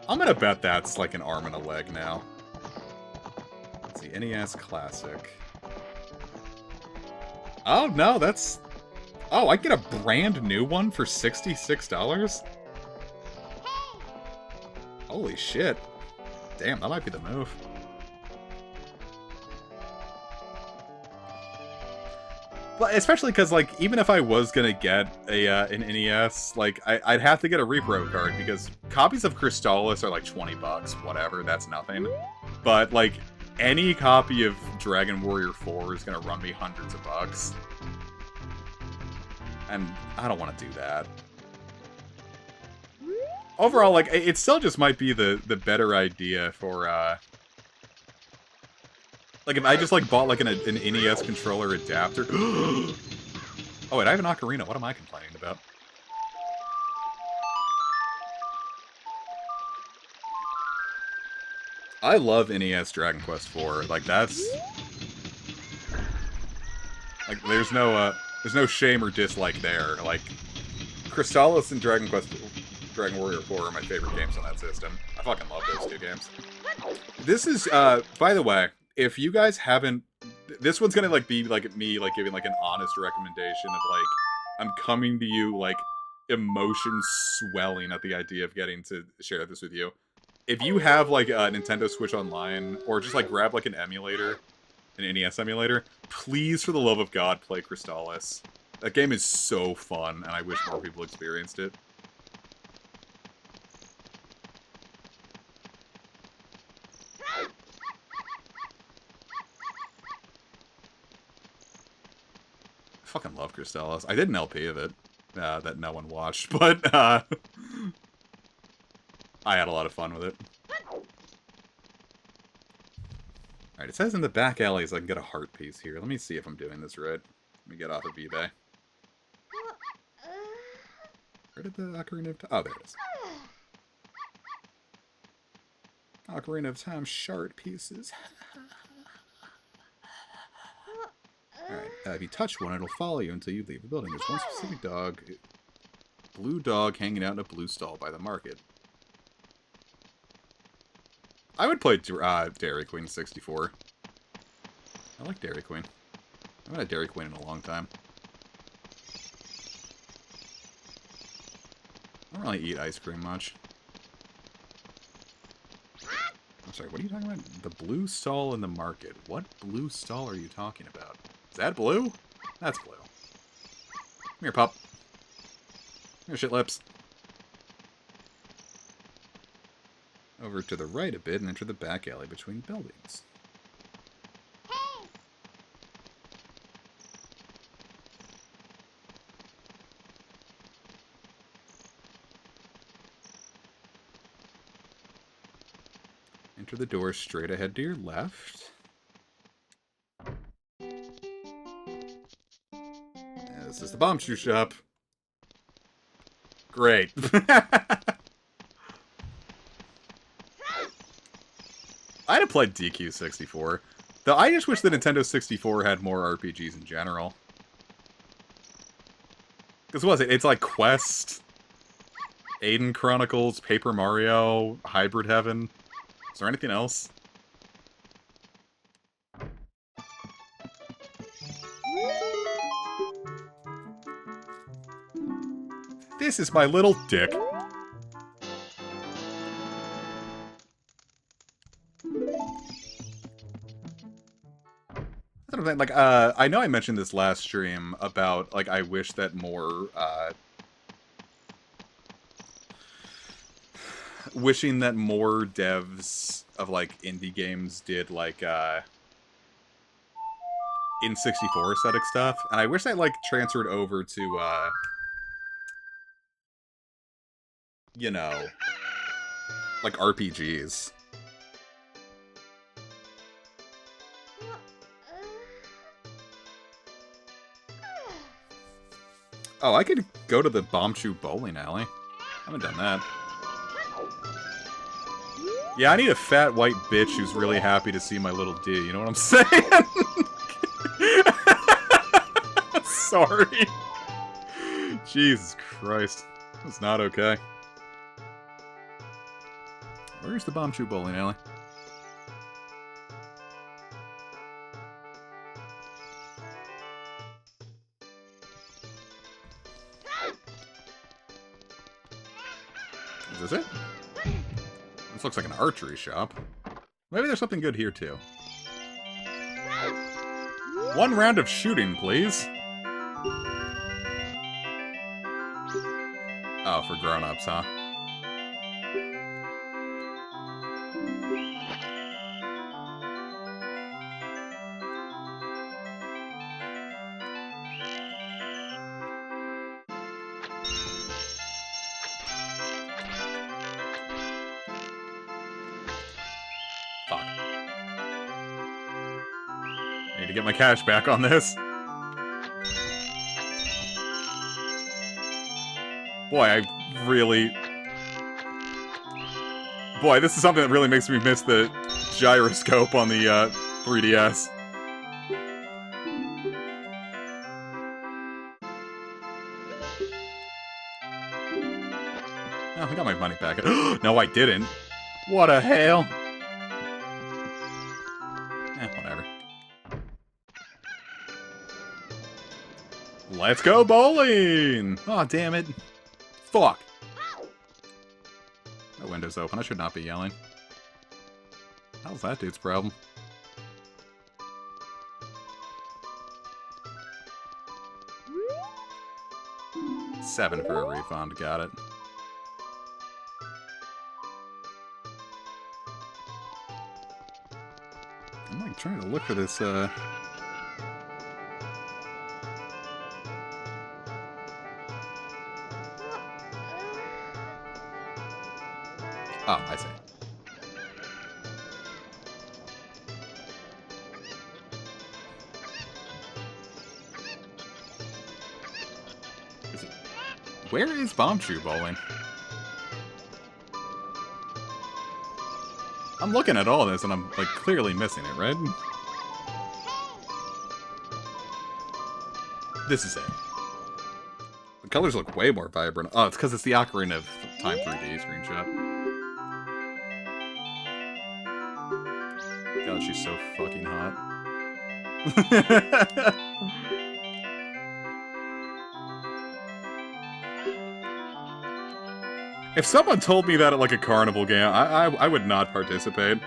I'm gonna bet that's, like, an arm and a leg now. Let's see, NES Classic. Oh, no, that's... Oh, I get a brand new one for $66? Holy shit. Damn, that might be the move. Well, especially because, like, even if I was gonna get an NES, like, I'd have to get a repro card, because copies of Crystallis are like 20 bucks, whatever, that's nothing. But, like, any copy of Dragon Warrior 4 is gonna run me hundreds of bucks. And I don't want to do that. Overall, like, it still just might be the better idea for, like, if I just, like, bought, like, an NES controller adapter... Oh, wait, I have an Ocarina. What am I complaining about? I love NES Dragon Quest IV. Like, that's... Like, there's no shame or dislike there. Like, Crystallis and Dragon Warrior 4 are my favorite games on that system. I fucking love those two games. This is, by the way... If you guys haven't... This one's gonna, like, be, like, me, like, giving, like, an honest recommendation of, like, I'm coming to you, like, emotion swelling at the idea of getting to share this with you. If you have, like, a Nintendo Switch Online, or just, like, grab, like, an emulator, an NES emulator, please, for the love of God, play Crystallis. That game is so fun, and I wish more people experienced it. I fucking love Crystallis. I did an LP of it that no one watched, but I had a lot of fun with it. Alright, it says in the back alleys I can get a heart piece here. Let me see if I'm doing this right. Let me get off of eBay. Where did the Ocarina of Time... Oh, there it is. Ocarina of Time shard pieces. Alright, if you touch one, it'll follow you until you leave the building. There's one specific dog, blue dog, hanging out in a blue stall by the market. I would play Dairy Queen 64. I like Dairy Queen. I haven't had Dairy Queen in a long time. I don't really eat ice cream much. I'm sorry, what are you talking about? The blue stall in the market. What blue stall are you talking about? Is that blue? That's blue. Come here, pup. Come here, shit lips. Over to the right a bit and enter the back alley between buildings. Enter the door straight ahead to your left. This is the bomb shoe shop. Great. I'd have played DQ64. Though I just wish the Nintendo 64 had more RPGs in general. Because what was it? It's like Quest, Aiden Chronicles, Paper Mario, Hybrid Heaven. Is there anything else? This is my little dick. Like, I know I mentioned this last stream about, like, I wish that more, wishing that more devs of, like, indie games did, like, N64 aesthetic stuff. And I wish they, like, transferred over to, you know, like, RPGs. Oh, I could go to the Bombchu bowling alley. I haven't done that. Yeah, I need a fat white bitch who's really happy to see my little D. You know what I'm saying? Sorry. Jesus Christ. That's not okay. Where's the Bombchu bowling alley? Is this it? This looks like an archery shop. Maybe there's something good here, too. 1 round of shooting, please. Oh, for grown-ups, huh? Fuck. I need to get my cash back on this. Boy, I really... Boy, this is something that really makes me miss the gyroscope on the 3DS. Oh, I got my money back. No, I didn't. What a hell. Whatever. Let's go bowling! Aw, oh, damn it. Fuck. The window's open. I should not be yelling. How's that dude's problem? $7 for a refund. Got it. I'm like trying to look for this, Oh, I see. Where is Bombchu bowling? I'm looking at all this and I'm, like, clearly missing it, right? This is it. The colors look way more vibrant. Oh, it's because it's the Ocarina of Time 3D screenshot. God, she's so fucking hot. If someone told me that at, like, a carnival game, I would not participate.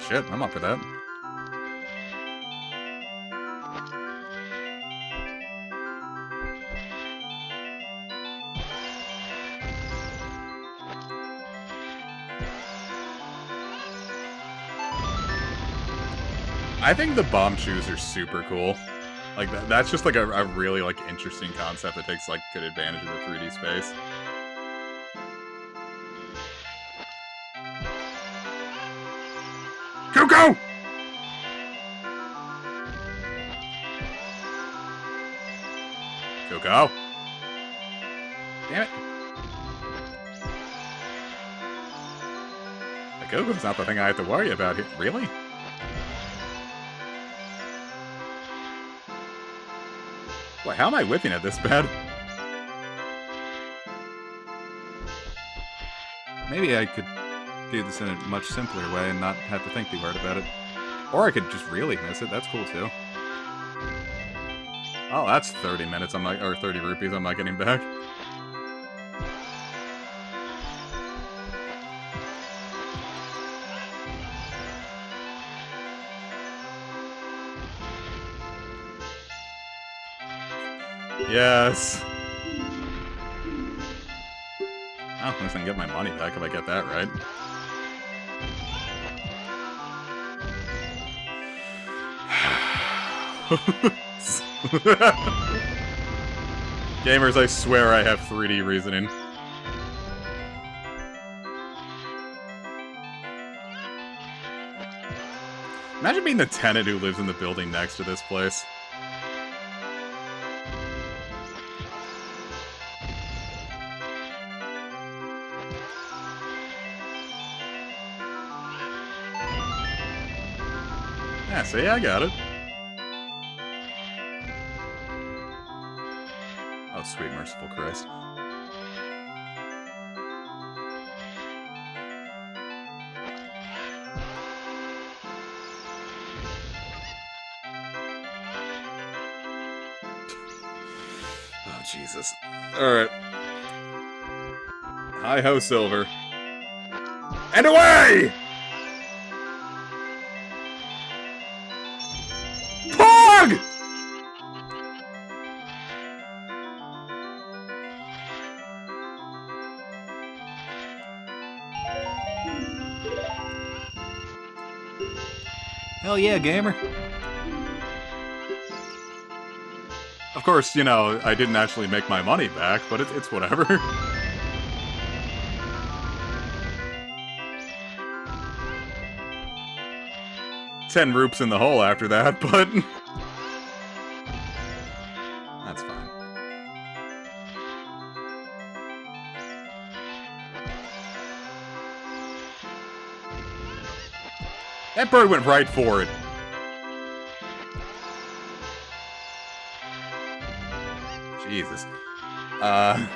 Shit, I'm up for that. I think the Bombchus are super cool. Like, that's just, like, a really, like, interesting concept that takes, like, good advantage of the 3D space. Go! Go! Damn it. The Go-Go's not the thing I have to worry about here. Really? Boy, how am I whipping it this bad? Maybe I could do this in a much simpler way and not have to think too hard about it. Or I could just really miss it. That's cool, too. Oh, that's 30 minutes I'm not, or 30 rupees I'm not getting back. Yes. Oh, at least I can get my money back if I get that right. Gamers, I swear I have 3D reasoning. Imagine being the tenant who lives in the building next to this place. Yeah, see, I got it. Oh, sweet merciful Christ. Oh, Jesus. Alright. Hi-ho, Silver. And away! Pog! Hell yeah, gamer. Of course, you know, I didn't actually make my money back, but it's whatever. $10 roops in the hole after that, but... that's fine. That bird went right for it. Jesus. Come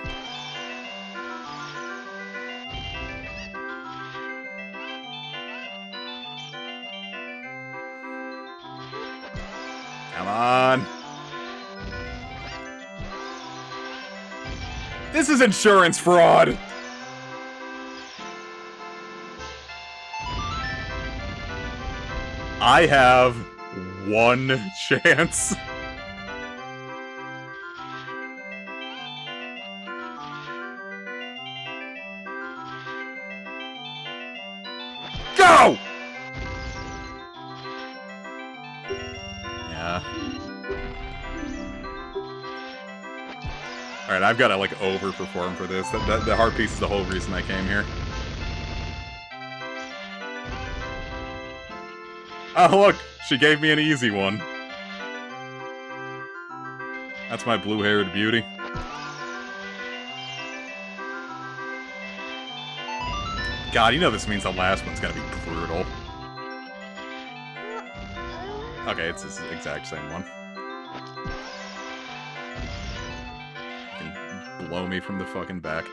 on. This is insurance fraud. I have one chance. Go! Yeah. Alright, I've got to, like, overperform for this. The heart piece is the whole reason I came here. Oh, look! She gave me an easy one. That's my blue-haired beauty. God, you know this means the last one's gonna be brutal. Okay, it's the exact same one. You can blow me from the fucking back.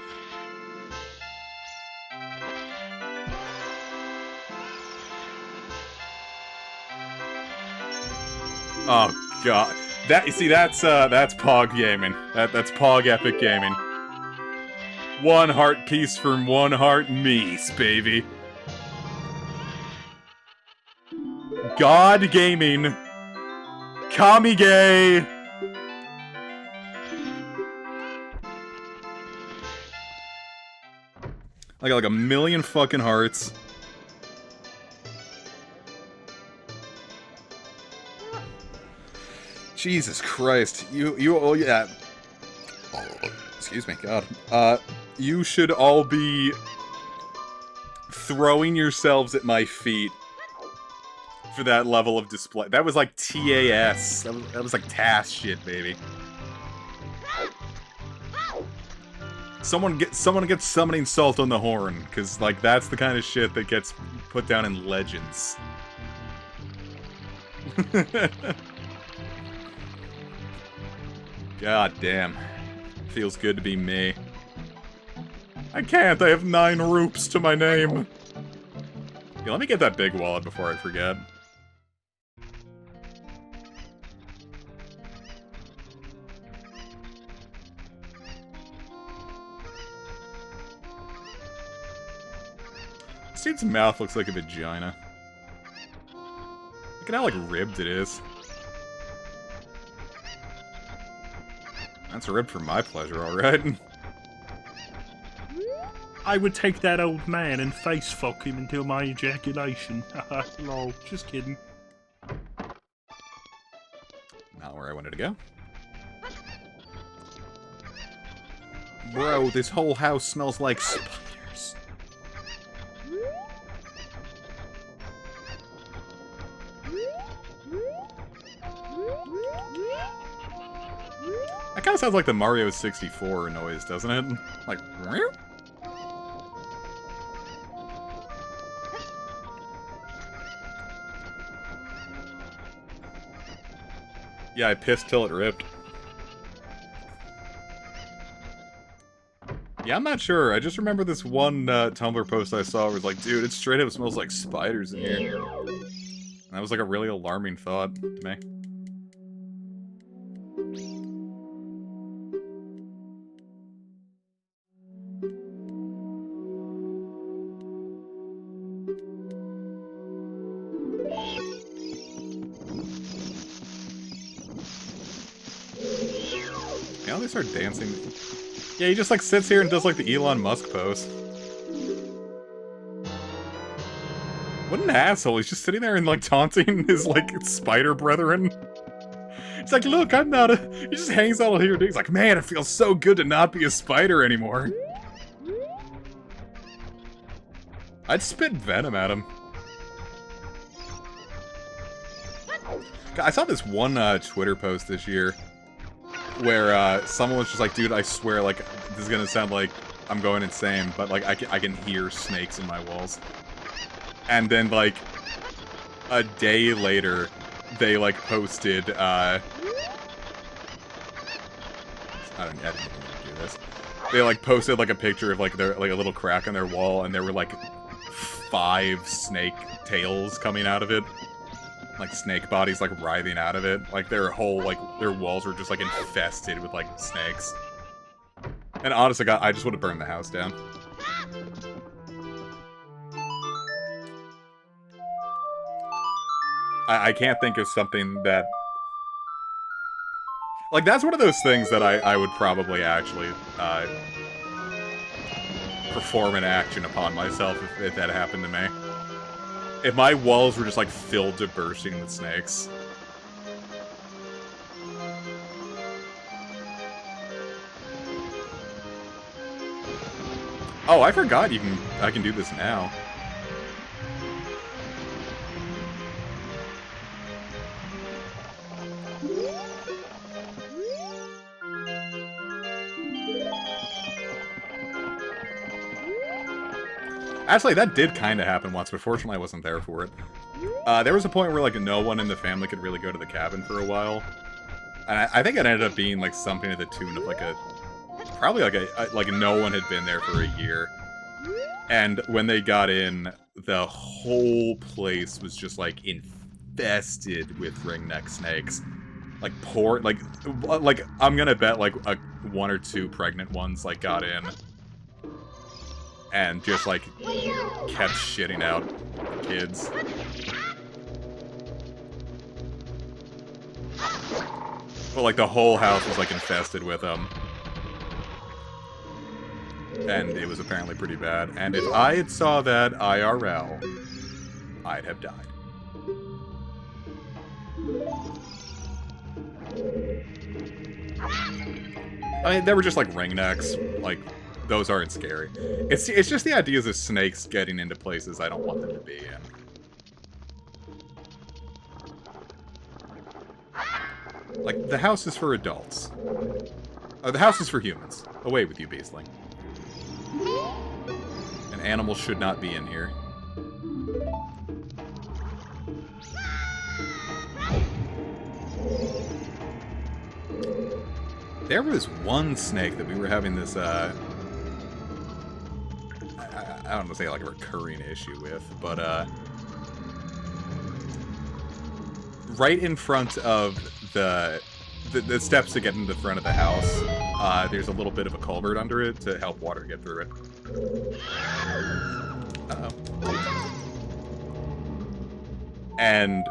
Oh god, you see that's Pog gaming. That's Pog epic gaming. One heart piece from one heart meese, baby. God gaming. Kami gay. I got like a million fucking hearts. Jesus Christ. Oh yeah. Excuse me, God. You should all be throwing yourselves at my feet for that level of display. That was like TAS. That was like TAS shit, baby. Someone gets summoning Salt on the Horn, because like that's the kind of shit that gets put down in Legends. God damn. Feels good to be me. I can't, I have 9 roops to my name. Yeah, let me get that big wallet before I forget. This dude's mouth looks like a vagina. Look at how, like, ribbed it is. That's a rib for my pleasure, alright. I would take that old man and face fuck him until my ejaculation. Haha, lol, just kidding. Not where I wanted to go. Bro, this whole house smells like spiders. That kind of sounds like the Mario 64 noise, doesn't it? Like, meow? Yeah, I pissed till it ripped. Yeah, I'm not sure. I just remember this one Tumblr post I saw was like, dude, it straight up smells like spiders in here. And that was like a really alarming thought to me. Now they start dancing. Yeah, he just like sits here and does like the Elon Musk pose. What an asshole, he's just sitting there and like taunting his like spider brethren. He's like, look, I'm not a... He just hangs out here, dude. He's like, man, it feels so good to not be a spider anymore. I'd spit venom at him. God, I saw this one Twitter post this year where someone was just like, dude, I swear, like, this is gonna sound like I'm going insane, but like I can hear snakes in my walls. And then like a day later, they like posted I didn't even do this. They like posted like a picture of like their like a little crack on their wall, and there were like 5 snake tails coming out of it. Like snake bodies like writhing out of it. Like their whole like their walls were just like infested with like snakes. And honestly, God, I just would have burned the house down. I can't think of something that... Like, that's one of those things that I would probably actually perform an action upon myself if that happened to me. If my walls were just, like, filled to bursting with snakes. Oh, I forgot I can do this now. Actually, that did kind of happen once, but fortunately I wasn't there for it. There was a point where, like, no one in the family could really go to the cabin for a while. And I think it ended up being, like, something to the tune of, like, probably, like, no one had been there for a year. And when they got in, the whole place was just, like, infested with ringneck snakes. Like, like, I'm gonna bet, like, 1 or 2 pregnant ones, like, got in. And just, like, kept shitting out kids. But, like, the whole house was, like, infested with them. And it was apparently pretty bad. And if I had saw that IRL, I'd have died. I mean, they were just, like, ringnecks, like... Those aren't scary. It's just the ideas of snakes getting into places I don't want them to be in. Like, the house is for adults. The house is for humans. Away with you, beastling. An animal should not be in here. There was one snake that we were having this, I don't want to say like a recurring issue with, but right in front of the steps to get into the front of the house, there's a little bit of a culvert under it to help water get through it. Uh-oh. And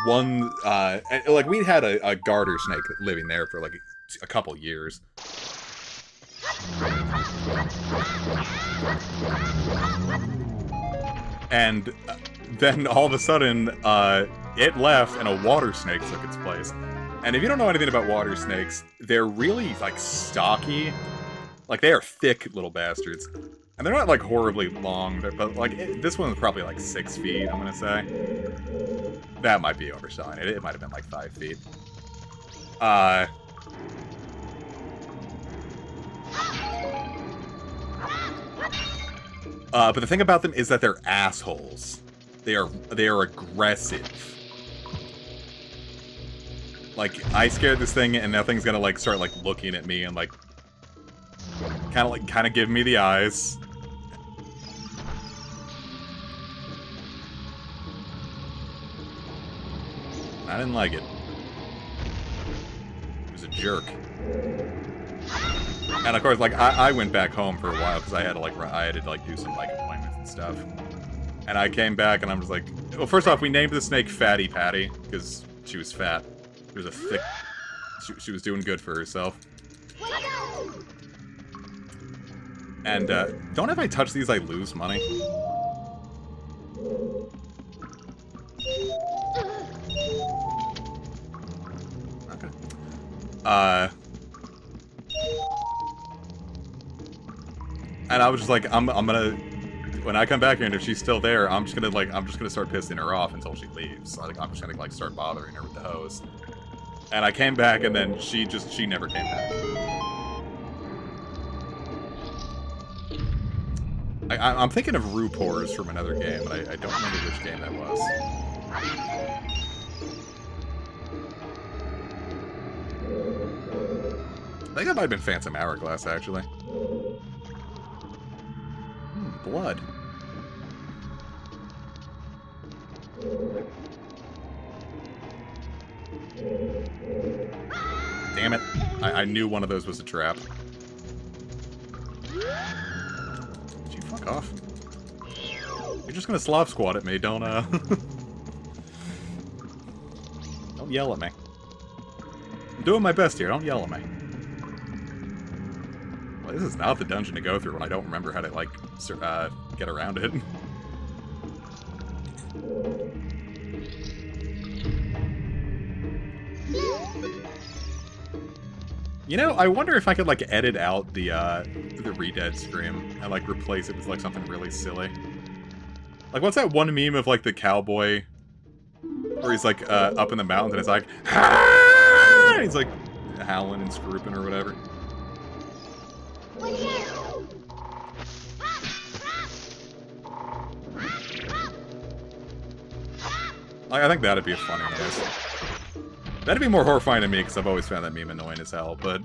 one, like, we had a garter snake living there for like a couple years. And then all of a sudden, it left and a water snake took its place. And if you don't know anything about water snakes, they're really, like, stocky. Like, they are thick little bastards. And they're not, like, horribly long, but, like, this one's probably, like, 6 feet, I'm gonna say. That might be overselling it. It might have been, like, 5 feet. But the thing about them is that they're assholes. They are aggressive. Like, I scared this thing, and that thing's gonna, like, start, like, looking at me and, like, kind of give me the eyes. I didn't like it. It was a jerk. And of course, like, I went back home for a while because I had to, like, do some, like, appointments and stuff. And I came back and I'm just like, well, first off, we named the snake Fatty Patty because she was fat. She was a thick... She was doing good for herself. And, don't if I touch these, I lose money. Okay. And I was just like, I'm gonna... When I come back here and if she's still there, I'm just gonna start pissing her off until she leaves. Like, I'm just gonna, like, start bothering her with the hose. And I came back and then she never came back. I'm thinking of Rupors from another game, but I don't remember which game that was. I think that might have been Phantom Hourglass, actually. Blood. Damn it. I knew one of those was a trap. Fuck off. You're just gonna slop squat at me, don't don't yell at me. I'm doing my best here, don't yell at me. Well, this is not the dungeon to go through when I don't remember how to, like, get around it. You know, I wonder if I could, like, edit out the Redead scream and, like, replace it with, like, something really silly. Like, what's that one meme of, like, the cowboy where he's, like, up in the mountains and it's like, ah! He's, like, howling and scrooping or whatever. Like, I think that'd be a funny noise. That'd be more horrifying to me, because I've always found that meme annoying as hell, but...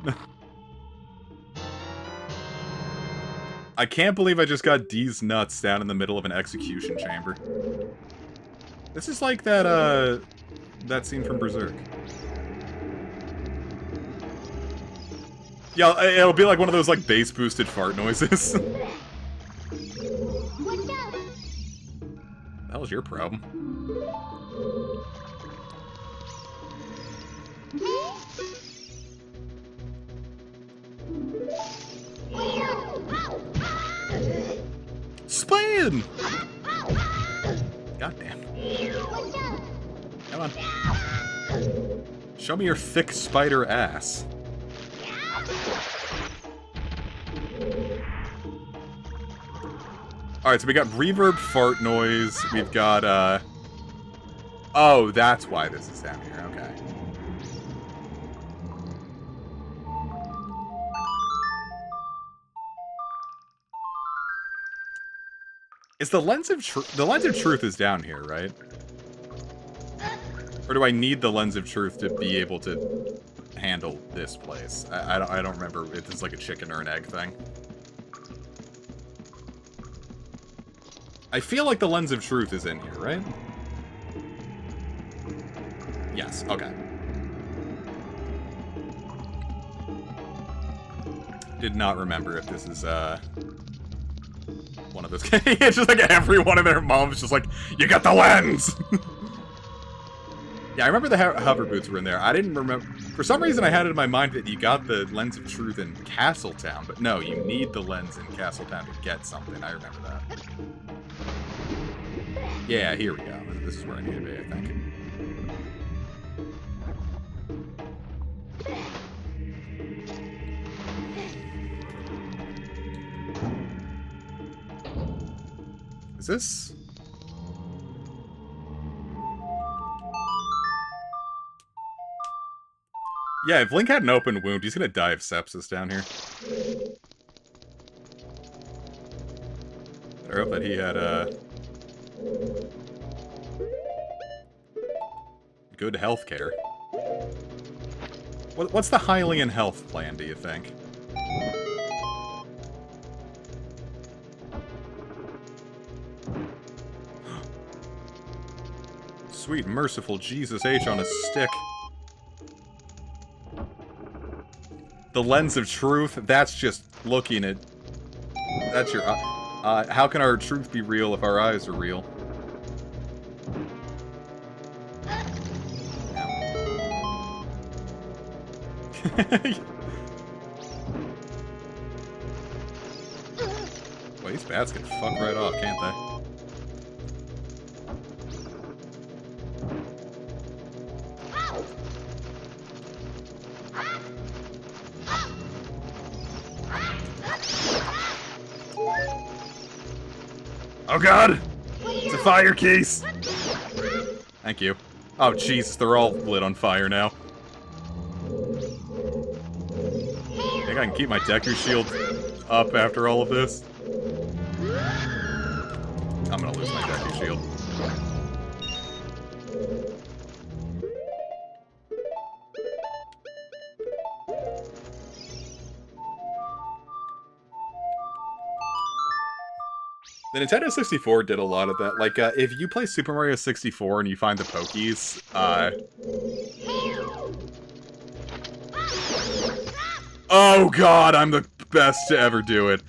I can't believe I just got D's nuts down in the middle of an execution chamber. This is like that, that scene from Berserk. Yeah, it'll be like one of those, like, bass-boosted fart noises. That was your problem. Spin! Goddamn. Come on. Show me your thick spider ass. Alright, so we got reverb fart noise. We've got, oh, that's why this is down here. Okay. Is the lens of truth is down here, right? Or do I need the lens of truth to be able to handle this place? I don't remember if it's like a chicken or an egg thing. I feel like the lens of truth is in here, right? Yes, okay. Did not remember if this is, one of those. It's just like every one of their moms just like, you got the lens! Yeah, I remember the hover boots were in there. I didn't remember... For some reason, I had it in my mind that you got the Lens of Truth in Castletown, but no, you need the lens in Castletown to get something. I remember that. Yeah, here we go. This is where I need to be, I think. Is this... Yeah, if Link had an open wound, he's gonna die of sepsis down here. I hope that he had, good health care. What's the Hylian health plan, do you think? Sweet, merciful Jesus H on a stick. The Lens of Truth, that's just looking at... That's your... how can our truth be real if our eyes are real? Well, these bats can fuck right off, can't they? Oh god! It's a fire case! Thank you. Oh jeez, they're all lit on fire now. I think I can keep my Deku shield up after all of this. I'm gonna lose my Deku shield. The Nintendo 64 did a lot of that. Like, if you play Super Mario 64 and you find the Pokies, oh god, I'm the best to ever do it.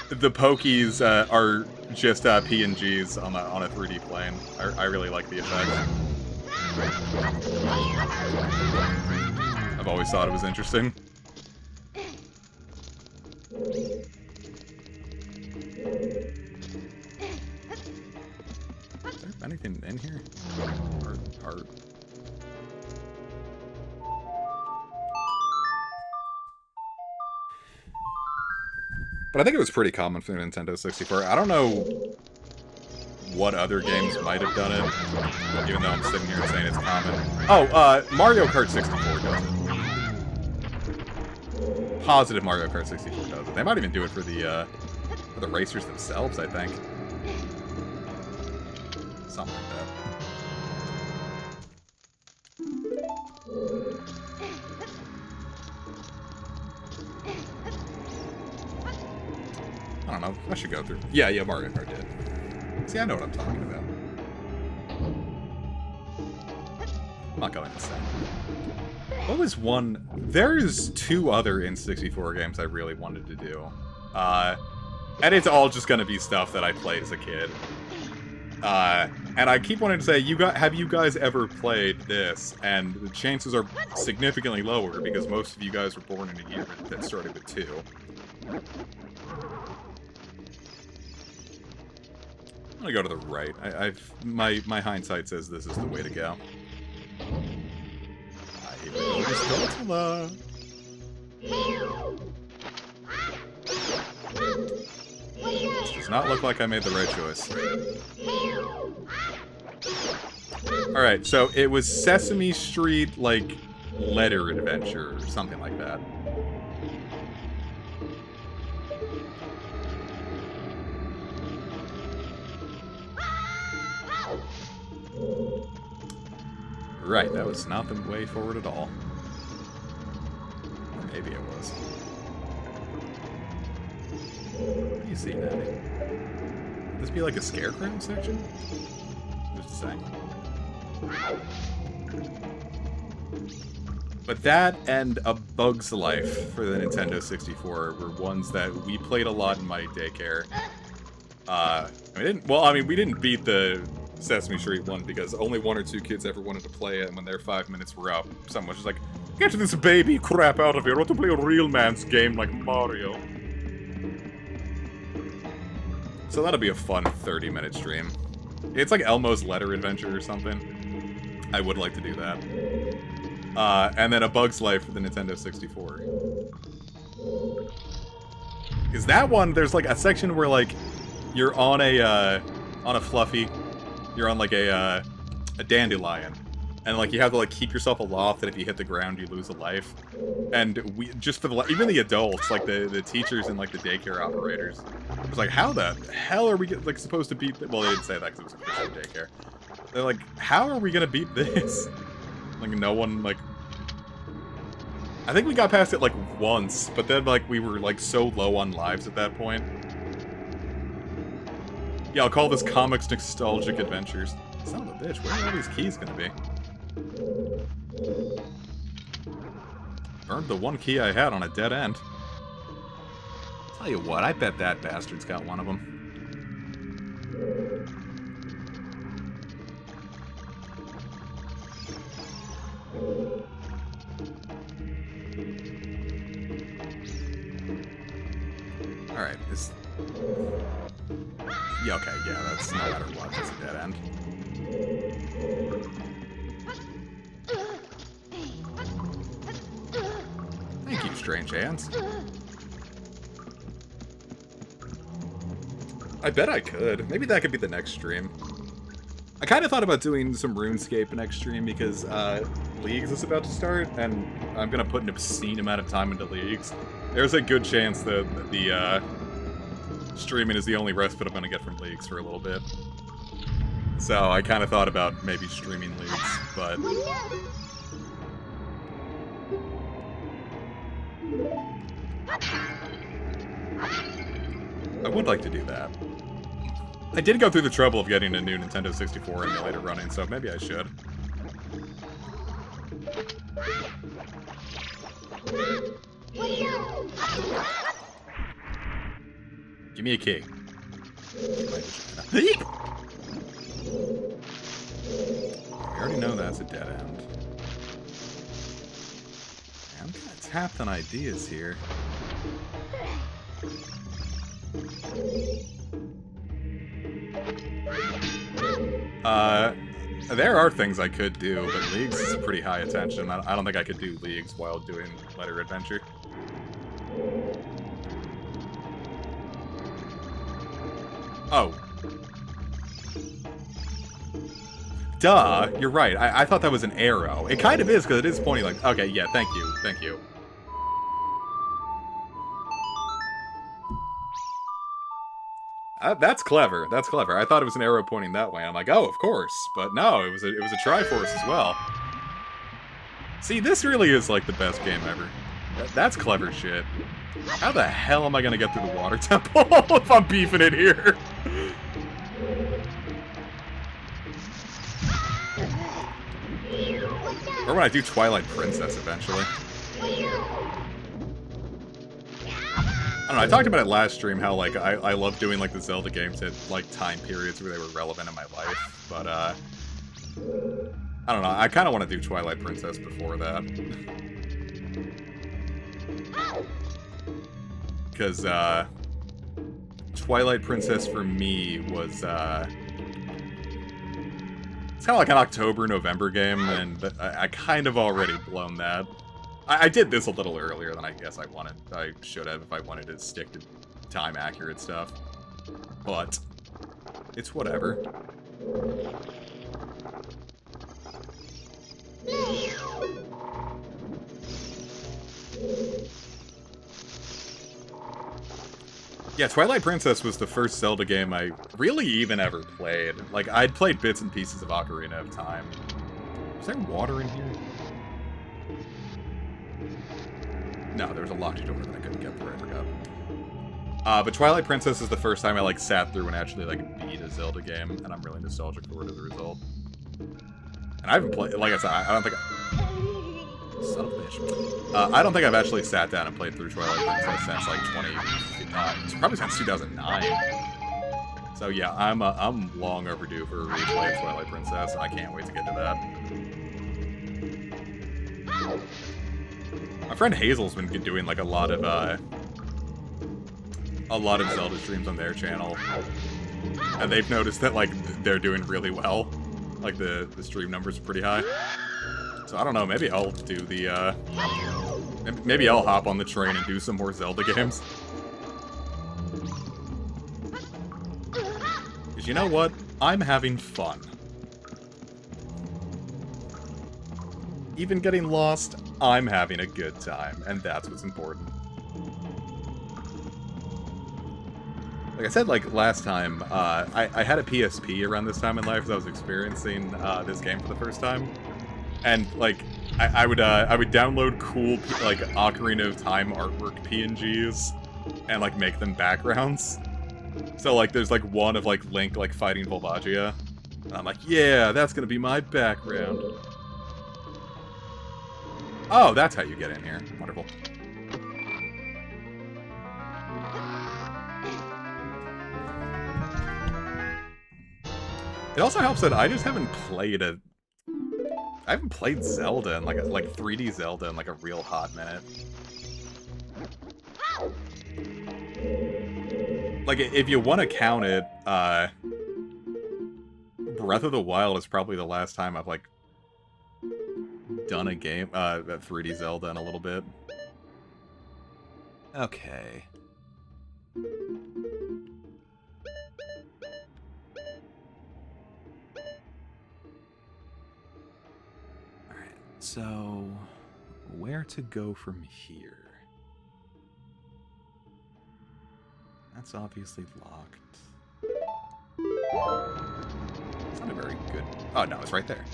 The Pokies are just PNGs on a 3D plane. I really like the effect. I've always thought it was interesting. Is there anything in here? Or but I think it was pretty common for the Nintendo 64. I don't know what other games might have done it, even though I'm sitting here saying it's common. Oh, Mario Kart 64 does it. Positive Mario Kart 64 does it. They might even do it for the racers themselves, I think. Something like that. I don't know. I should go through. Yeah, Mario Kart did. See, I know what I'm talking about. I'm not going insane. What was one? There's two other N64 games I really wanted to do. And it's all just gonna be stuff that I played as a kid. And I keep wanting to say, have you guys ever played this? And the chances are significantly lower because most of you guys were born in a year that started with 2. I'm gonna go to the right. My hindsight says this is the way to go. Here we go, Miss Godzilla. This does not look like I made the right choice. Alright, so it was Sesame Street, like, letter adventure, or something like that. Right, that was not the way forward at all. Or maybe it was. What do you see, Natty? Would this be like a scarecrow section? Just saying. But that and A Bug's Life for the Nintendo 64 were ones that we played a lot in my daycare. We didn't beat the Sesame Street one because only 1 or 2 kids ever wanted to play it, and when their 5 minutes were up, someone was just like, "Get this baby crap out of here! I want to play a real man's game like Mario." So that'll be a fun 30-minute stream. It's like Elmo's Letter Adventure or something. I would like to do that. And then A Bug's Life for the Nintendo 64. Is that one? There's like a section where like you're on a fluffy. You're on like a dandelion, and like you have to like keep yourself aloft, and if you hit the ground, you lose a life. And we just for the even the adults, like the teachers and like the daycare operators, was like, how the hell are we like supposed to beat? Well, they didn't say that because it was a Christian daycare. They're like, how are we gonna beat this? Like no one like. I think we got past it like once, but then like we were like so low on lives at that point. Yeah, I'll call this Comics Nostalgic Adventures. Son of a bitch, where are all these keys gonna be? Burned the one key I had on a dead end. Tell you what, I bet that bastard's got one of them. Alright, this... Yeah, okay, yeah, that's no matter what, that's a dead end. Thank you, strange hands. I bet I could. Maybe that could be the next stream. I kind of thought about doing some RuneScape next stream because Leagues is about to start, and I'm going to put an obscene amount of time into Leagues. There's a good chance that the streaming is the only respite I'm going to get from Leagues for a little bit. So I kind of thought about maybe streaming Leagues, but... I would like to do that. I did go through the trouble of getting a new Nintendo 64 emulator running, so maybe I should. Give me a key. We already know that's a dead end. I'm kind of tapped on ideas here. There are things I could do, but Leagues is pretty high attention. I don't think I could do Leagues while doing Letter Adventure. Oh. Duh, you're right. I thought that was an arrow. It kind of is, because it is pointing like... Okay, yeah, thank you, thank you. That's clever. That's clever. I thought it was an arrow pointing that way. I'm like, oh, of course. But no, it was a Triforce as well. See, this really is like the best game ever. That's clever shit. How the hell am I gonna get through the water temple if I'm beefing it here? Or when I do Twilight Princess eventually. I don't know, I talked about it last stream, how, like, I love doing, like, the Zelda games at, like, time periods where they were relevant in my life, but, I don't know, I kind of want to do Twilight Princess before that. Because, Twilight Princess for me was, it's kind of like an October-November game, and I kind of already blown that. I did this a little earlier than I guess I should have if I wanted to stick to time-accurate stuff. But, it's whatever. Yeah, Twilight Princess was the first Zelda game I really even ever played. Like, I'd played bits and pieces of Ocarina of Time. Is there water in here? No, there was a locked door that I couldn't get through, I forgot. But Twilight Princess is the first time I, like, sat through and actually, like, beat a Zelda game, and I'm really nostalgic for it as a result. And I haven't played, like I said, I don't think son of a bitch. I don't think I've actually sat down and played through Twilight Princess since, like, probably since 2009. So yeah, I'm long overdue for a replay of Twilight Princess. I can't wait to get to that. My friend Hazel's been doing like a lot of Zelda streams on their channel, and they've noticed that like they're doing really well. Like the stream numbers are pretty high. So I don't know, maybe I'll do the maybe I'll hop on the train and do some more Zelda games. Because you know what? I'm having fun. Even getting lost, I'm having a good time, and that's what's important. Like I said, like last time, I had a PSP around this time in life as I was experiencing this game for the first time, and like I would download cool like Ocarina of Time artwork PNGs and like make them backgrounds. So like there's like one of like Link like fighting Volvagia, and I'm like, yeah, that's gonna be my background. Oh, that's how you get in here. Wonderful. It also helps that I just haven't played Zelda in like 3D Zelda in like a real hot minute. Like if you want to count it, Breath of the Wild is probably the last time I've like done a game, 3D Zelda in a little bit. Okay. Alright, so where to go from here? That's obviously locked. It's not a very good... Oh, no, it's right there.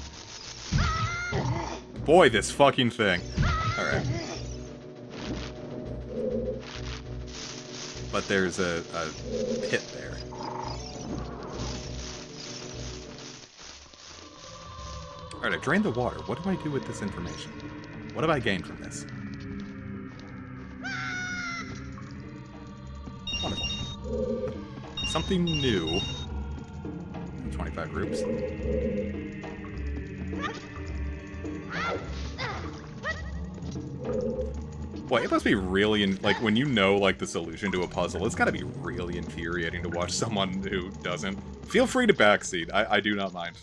Boy, this fucking thing. Alright. But there's a pit there. Alright, I drained the water. What do I do with this information? What have I gained from this? Wonderful. Something new. 25 groups. Boy, it must be really, like, when you know, like, the solution to a puzzle, it's gotta be really infuriating to watch someone who doesn't. Feel free to backseat. I do not mind.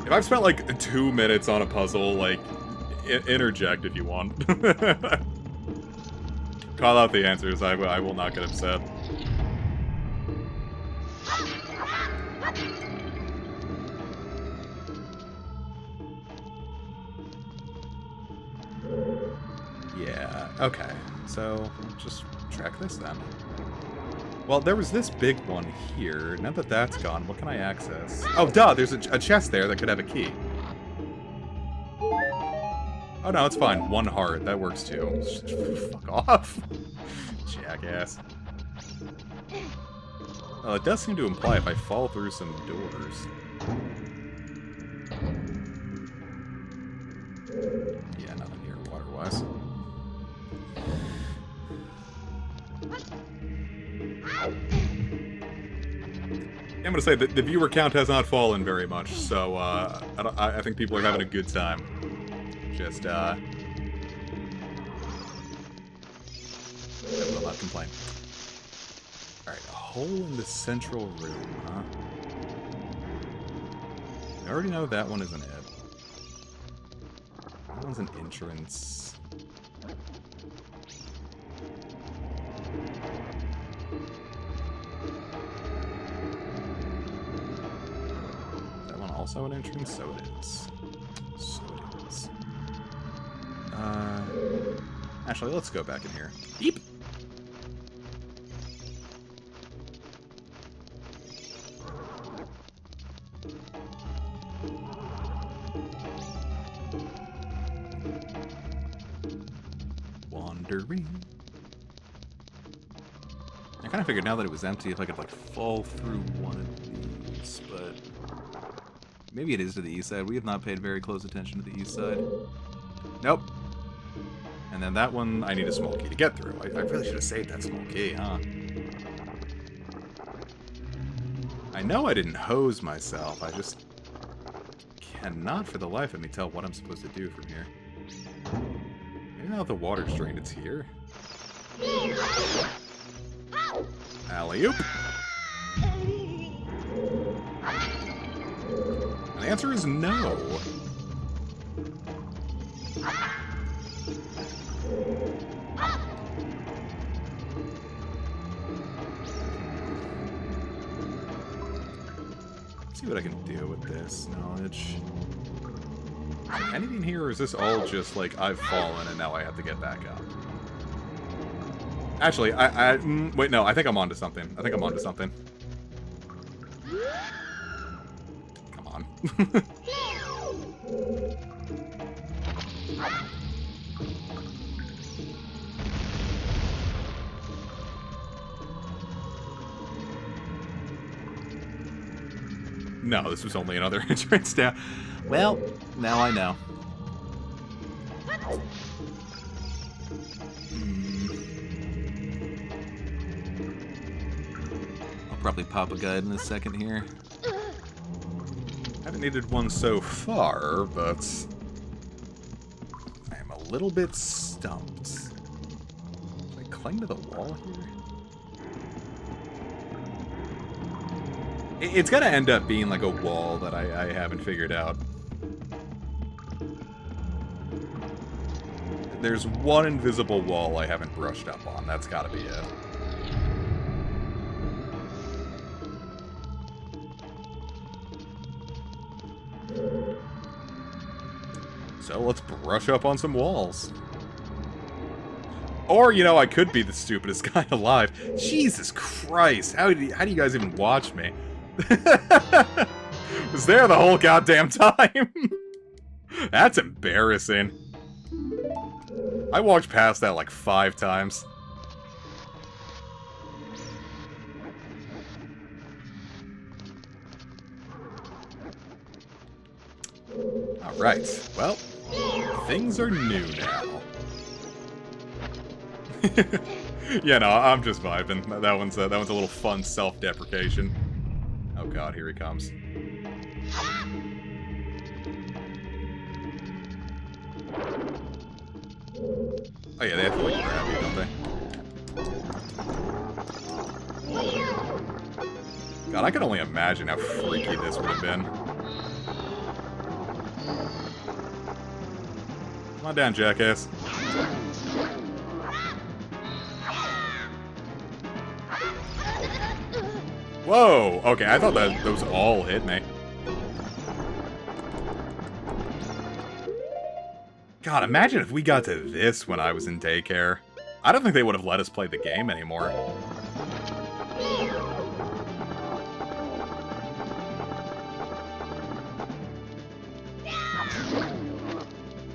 If I've spent, like, 2 minutes on a puzzle, like, interject if you want. Call out the answers. I will not get upset. Yeah, okay. So, just track this then. Well, there was this big one here. Now that that's gone, what can I access? Oh, duh! There's a chest there that could have a key. Oh, no, it's fine. 1 heart. That works, too. Fuck off. Jackass. Well, it does seem to imply if I fall through some doors. Yeah, nothing here water-wise. I'm gonna say that the viewer count has not fallen very much, so I think people are having a good time. Just I will not complain. Alright, a hole in the central room, huh? I already know that one isn't it. That one's an entrance. That one also an entrance? So it is. So it is. Actually, let's go back in here. Beep! Wandering. I kind of figured now that it was empty if I could, like, fall through one of these, but... Maybe it is to the east side. We have not paid very close attention to the east side. Nope. And then that one, I need a small key to get through. I really should have saved that small key, huh? I know I didn't hose myself. I just cannot for the life of me tell what I'm supposed to do from here. Maybe now the water's drained, it's here. Alley-oop. And the answer is no. See what I can do with this knowledge. Is there anything here, or is this all just like I've fallen and now I have to get back up? Actually, wait, no, I think I'm onto something. Come on. No, this was only another entrance down. Well, now I know. I'll probably pop a guide in a second here. Haven't needed one so far, but I am a little bit stumped. Should I cling to the wall here? It's gonna end up being like a wall that I haven't figured out. There's one invisible wall I haven't brushed up on. That's gotta be it. So let's brush up on some walls. Or, you know, I could be the stupidest guy alive. Jesus Christ, how do you guys even watch me? Was there the whole goddamn time? That's embarrassing. I walked past that like 5 times. Alright, well, things are new now. Yeah, no, I'm just vibing. That one's a little fun self-deprecation. Oh god, here he comes. Oh yeah, they have to like grab you, don't they? God, I can only imagine how freaky this would have been. Come on down, jackass. Whoa! Okay, I thought that those all hit me. God, imagine if we got to this when I was in daycare. I don't think they would have let us play the game anymore.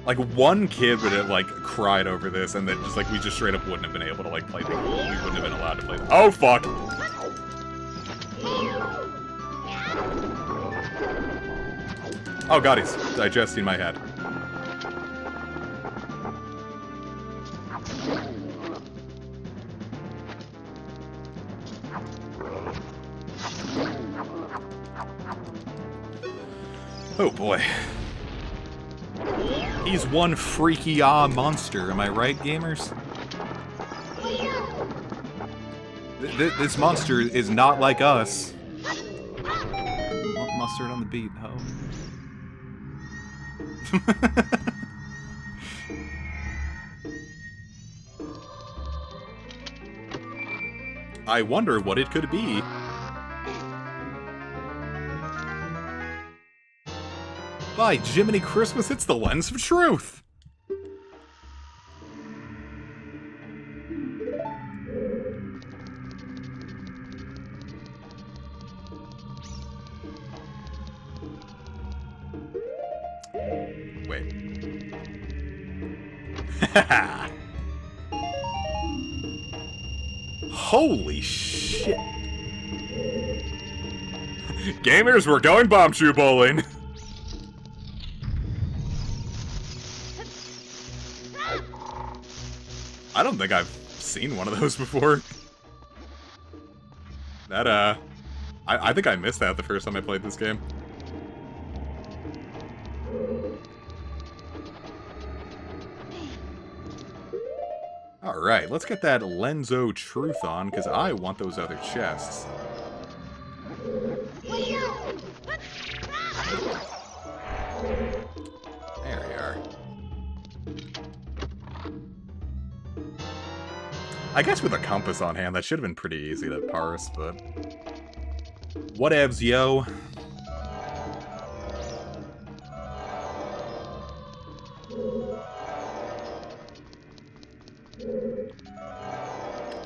Like, one kid would have, like, cried over this, and then just, like, we just straight up wouldn't have been able to, like, play the game. We wouldn't have been allowed to play the— Oh, fuck! Oh god, he's digesting my head. Oh boy. He's one freaky monster, am I right, gamers? This monster is not like us. Mustard on the beat, ho. I wonder what it could be. By Jiminy Christmas, it's the Lens of Truth! Wait. Holy shit. Gamers, we're going bomb shoe bowling! I don't think I've seen one of those before. That, I think I missed that the first time I played this game. Alright, let's get that Lenzo Truth on, because I want those other chests. There we are. I guess with a compass on hand, that should have been pretty easy to parse, but... Whatevs, yo.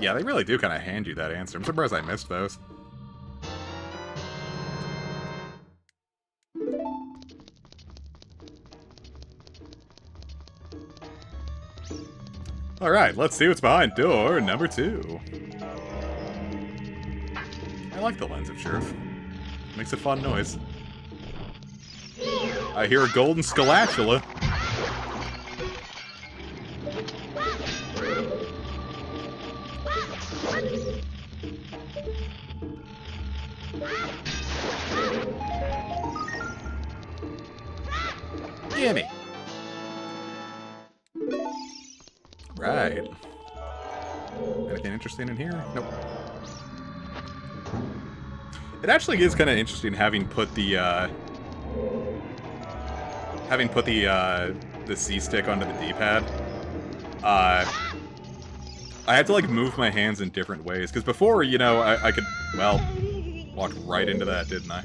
Yeah, they really do kind of hand you that answer. I'm surprised I missed those. Alright, let's see what's behind door number 2. I like the lens of truth. Makes a fun noise. I hear a golden scalatula. Gimme. Right. Anything interesting in here? Nope. It actually is kind of interesting having put the C stick onto the D-pad. I had to like move my hands in different ways because before, you know, I could, well, walked right into that, didn't I?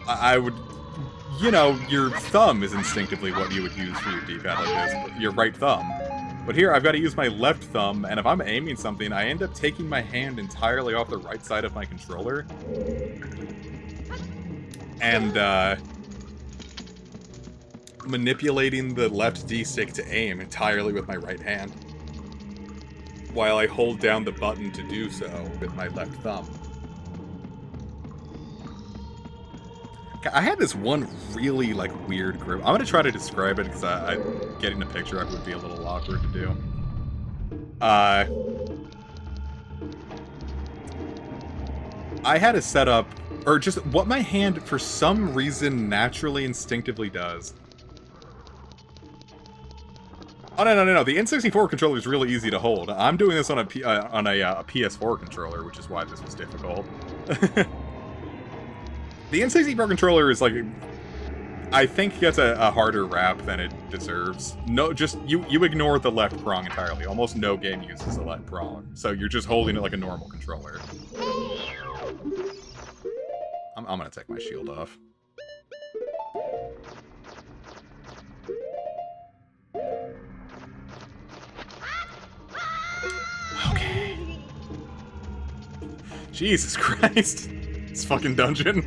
I would, you know, your thumb is instinctively what you would use for your D-pad like this, your right thumb. But here, I've got to use my left thumb, and if I'm aiming something, I end up taking my hand entirely off the right side of my controller. And, manipulating the left D-stick to aim entirely with my right hand, while I hold down the button to do so with my left thumb. I had this one really, like, weird grip. I'm gonna try to describe it, because getting a picture of it would be a little awkward to do. I had a setup, or just what my hand, for some reason, naturally, instinctively does. Oh, no. The N64 controller is really easy to hold. I'm doing this on a PS4 controller, which is why this was difficult. The N64 controller is, like, I think gets a harder rap than it deserves. No, just, you ignore the left prong entirely. Almost no game uses the left prong. So you're just holding it like a normal controller. I'm gonna take my shield off. Okay. Jesus Christ. This fucking dungeon.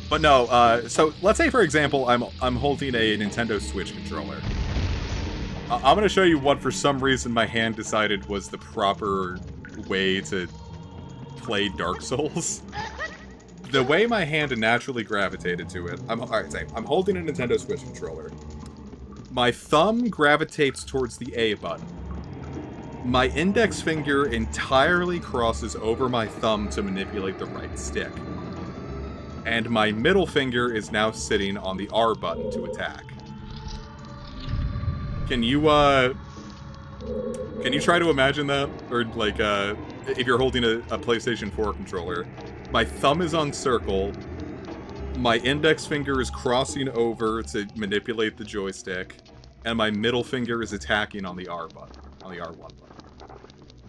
But no, so let's say, for example, I'm holding a Nintendo Switch controller. I'm gonna show you what, for some reason, my hand decided was the proper way to play Dark Souls. The way my hand naturally gravitated to it, alright, I'm holding a Nintendo Switch controller. My thumb gravitates towards the A button. My index finger entirely crosses over my thumb to manipulate the right stick. And my middle finger is now sitting on the R button to attack. Can you try to imagine that? Or, like, if you're holding a PlayStation 4 controller, my thumb is on circle, my index finger is crossing over to manipulate the joystick, and my middle finger is attacking on the R button, on the R1 button.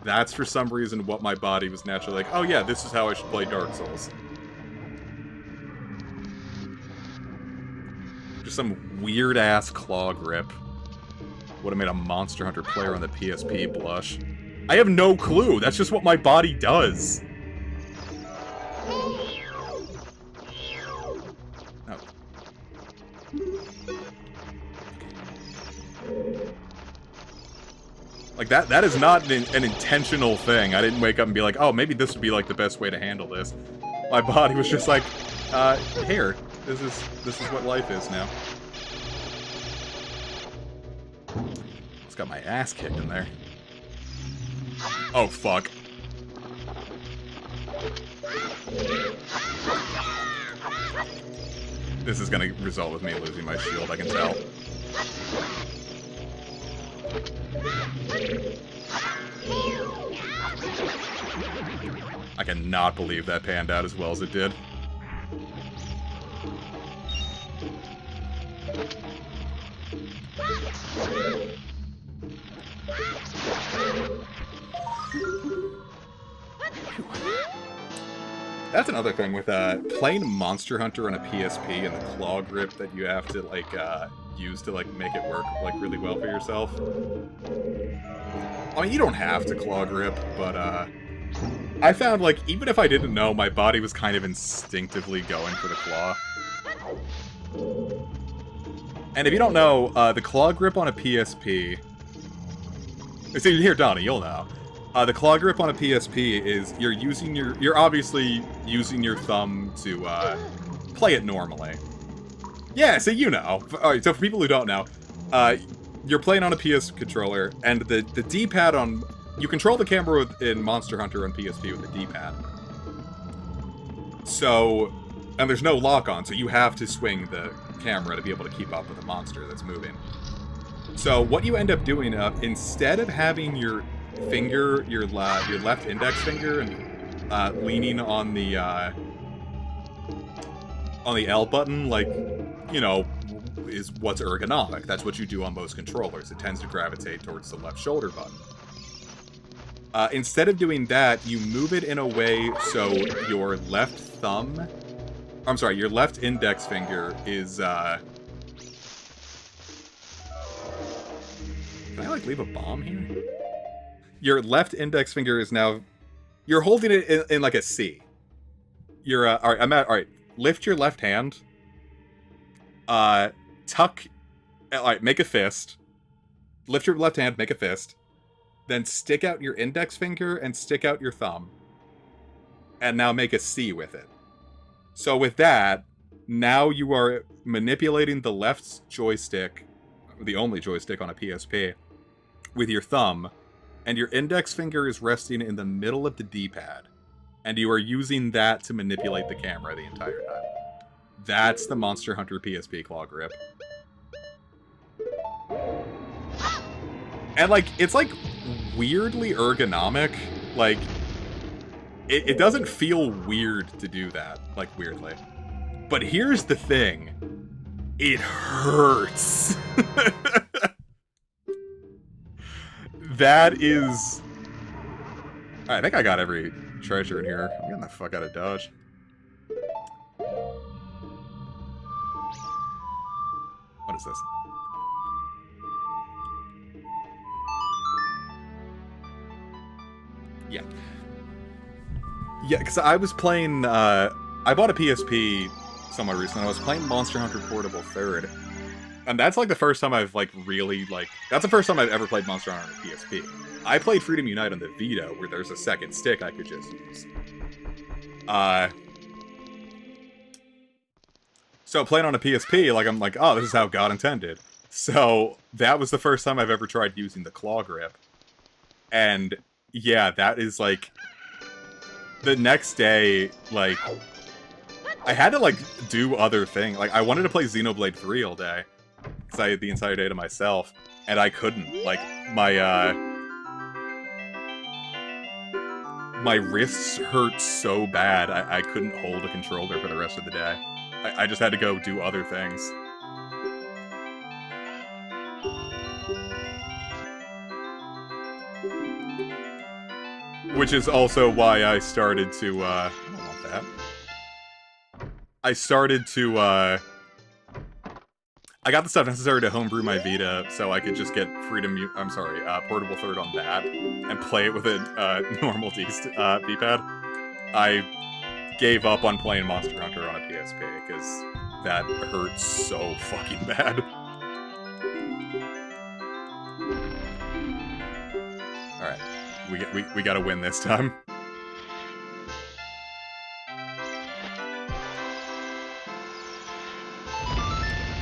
That's, for some reason, what my body was naturally like, oh yeah, this is how I should play Dark Souls. Just some weird-ass claw grip. Would have made a Monster Hunter player on the PSP blush. I have no clue. That's just what my body does. Oh. Like, that is not an intentional thing. I didn't wake up and be like, oh, maybe this would be, like, the best way to handle this. My body was just like, here. This is what life is now. Just got my ass kicked in there. Oh, fuck. This is gonna result with me losing my shield, I can tell. I cannot believe that panned out as well as it did. That's another thing with playing Monster Hunter on a PSP and the claw grip that you have to like use to like make it work like really well for yourself. I mean, you don't have to claw grip, but I found like even if I didn't know, my body was kind of instinctively going for the claw. And if you don't know, the claw grip on a PSP. See, here, Donnie, you'll know. The claw grip on a PSP is you're obviously using your thumb to play it normally. Yeah, so you know. Alright, so for people who don't know, you're playing on a PS controller, and the D-pad on... You control the camera in Monster Hunter on PSP with the D-pad. So... And there's no lock-on, so you have to swing the camera to be able to keep up with the monster that's moving. So what you end up doing, instead of having your finger, your left index finger, and leaning on the L button, like, you know, is what's ergonomic. That's what you do on most controllers. It tends to gravitate towards the left shoulder button. Instead of doing that, you move it in a way so your left thumb... I'm sorry, your left index finger is, Can I, like, leave a bomb here? Your left index finger is now... You're holding it in like, a C. You're, alright, alright. Lift your left hand. Tuck... Alright, make a fist. Lift your left hand, make a fist. Then stick out your index finger and stick out your thumb. And now make a C with it. So with that, now you are manipulating the left joystick, the only joystick on a PSP, with your thumb, and your index finger is resting in the middle of the D-pad, and you are using that to manipulate the camera the entire time. That's the Monster Hunter PSP claw grip. And, like, it's, like, weirdly ergonomic. Like, it doesn't feel weird to do that, like, weirdly. But here's the thing. It hurts. That is... I think I got every treasure in here. I'm getting the fuck out of Dodge. What is this? Yeah. Yeah, because I was playing, I bought a PSP somewhat recently. I was playing Monster Hunter Portable 3rd. And that's, like, the first time I've, like, really, like... That's the first time I've ever played Monster Hunter on a PSP. I played Freedom Unite on the Vita, where there's a second stick I could just use. So playing on a PSP, like, I'm like, oh, this is how God intended. So that was the first time I've ever tried using the claw grip. And, yeah, that is, like... The next day, like, I had to, like, do other things. Like, I wanted to play Xenoblade 3 all day, because I had the entire day to myself, and I couldn't. Like, my wrists hurt so bad, I couldn't hold a controller for the rest of the day. I just had to go do other things. Which is also why I started to, I don't want that. I started to, I got the stuff necessary to homebrew my Vita, so I could just get Portable 3rd on that, and play it with a, normal D-pad. I gave up on playing Monster Hunter on a PSP, because that hurts so fucking bad. Alright. We gotta win this time.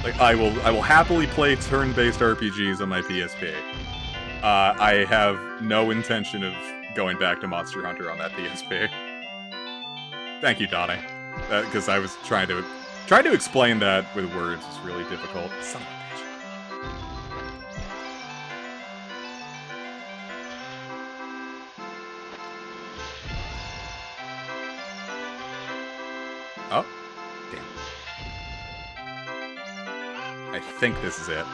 Like, I will happily play turn-based RPGs on my PSP. I have no intention of going back to Monster Hunter on that PSP. Thank you, Donnie. Because I was trying to explain that with words is really difficult. Son of a bitch. Oh, damn. I think this is it.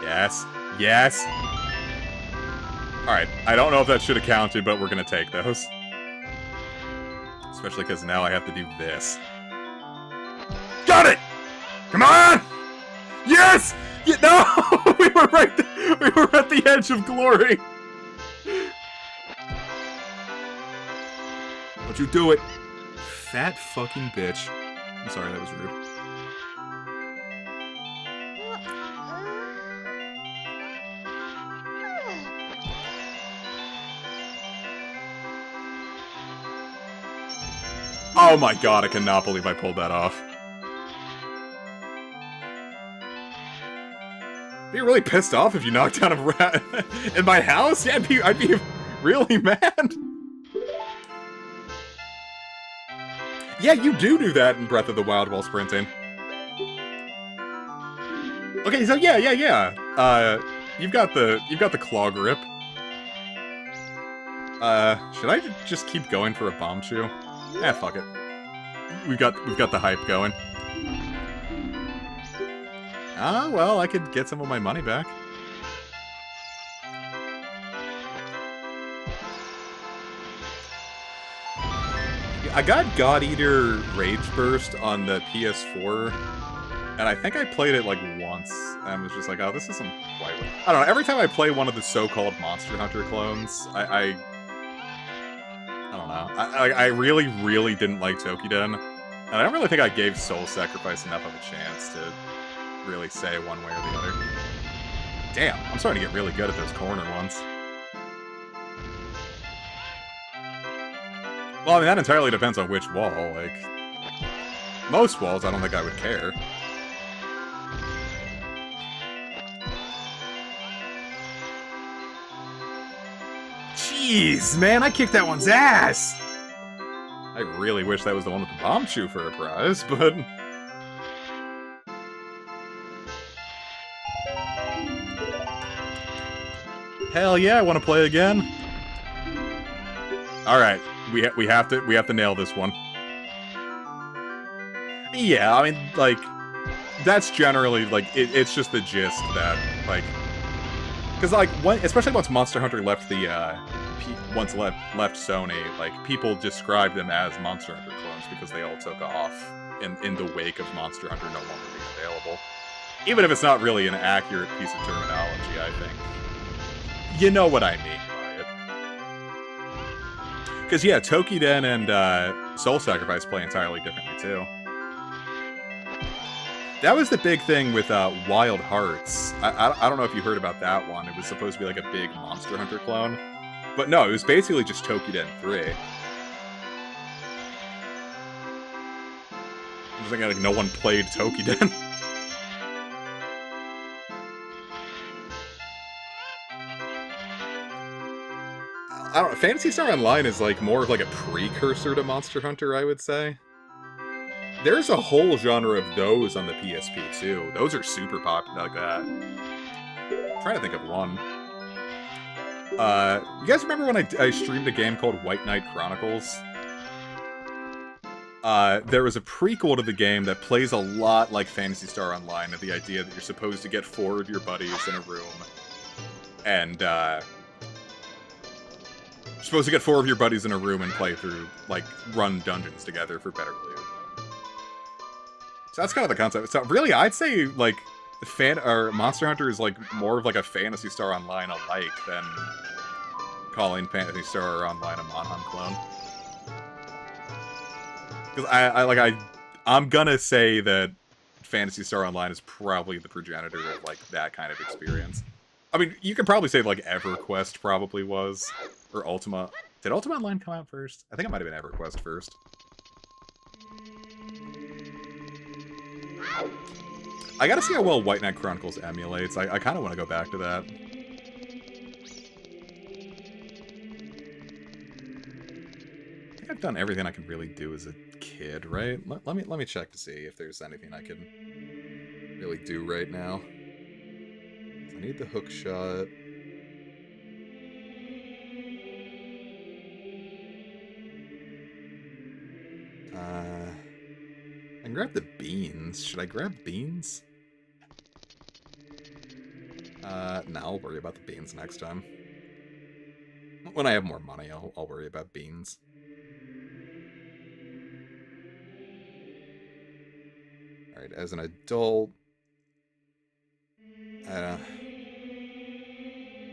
Yes. Yes! Alright, I don't know if that should have counted, but we're gonna take those. Especially because now I have to do this. Got it! Come on! Yes! Yeah, no! We were right there. We were at the edge of glory! Don't you do it! Fat fucking bitch. I'm sorry, that was rude. Oh my god, I cannot believe I pulled that off. Be really pissed off if you knocked down a rat in my house? Yeah, I'd be really mad. Yeah, you do that in Breath of the Wild while sprinting. Okay, so yeah. You've got the claw grip. Should I just keep going for a bomb chew? Fuck it. We've got the hype going. Ah, well, I could get some of my money back. I got God Eater Rage Burst on the PS4, and I think I played it like once, and was just like, oh, this isn't quite... I don't know, every time I play one of the so-called Monster Hunter clones, I don't know. I really, really didn't like Tokiden, and I don't really think I gave Soul Sacrifice enough of a chance to really say one way or the other. Damn, I'm starting to get really good at those corner ones. Well, I mean, that entirely depends on which wall, like... Most walls, I don't think I would care. Jeez, man, I kicked that one's ass! I really wish that was the one with the bomb chew for a prize, but... Hell yeah, I want to play again. Alright, we have to nail this one. Yeah, I mean, like, that's generally, like, it's just the gist that, like... Because, like, especially once Monster Hunter left the, left Sony, like, people described them as Monster Hunter clones because they all took off in the wake of Monster Hunter no longer being available. Even if it's not really an accurate piece of terminology, I think. You know what I mean by it. Because, yeah, Tokiden and Soul Sacrifice play entirely differently, too. That was the big thing with Wild Hearts. I don't know if you heard about that one. It was supposed to be like a big Monster Hunter clone. But no, it was basically just Tokiden 3. I'm just thinking, like, no one played Tokiden. I don't know, Phantasy Star Online is like more of like a precursor to Monster Hunter, I would say. There's a whole genre of those on the PSP too. Those are super popular like that. I'm trying to think of one. You guys remember when I streamed a game called White Knight Chronicles? There was a prequel to the game that plays a lot like Phantasy Star Online, and the idea that you're supposed to get 4 of your buddies in a room, and you're supposed to get 4 of your buddies in a room and play through, like, run dungeons together for better loot. So that's kind of the concept. So really, I'd say, like, Monster Hunter is, like, more of, like, a Phantasy Star Online alike than calling Phantasy Star Online a Monhun clone. Because I'm gonna say that Phantasy Star Online is probably the progenitor of, like, that kind of experience. I mean, you could probably say, like, EverQuest probably was. Or Ultima. Did Ultima Online come out first? I think it might have been EverQuest first. I gotta see how well White Knight Chronicles emulates. I kind of want to go back to that. I think I've done everything I could really do as a kid, right? Let me check to see if there's anything I can really do right now. I need the hook shot. I can grab the beans. Should I grab beans? No, I'll worry about the beans next time. When I have more money, I'll worry about beans. Alright, as an adult... I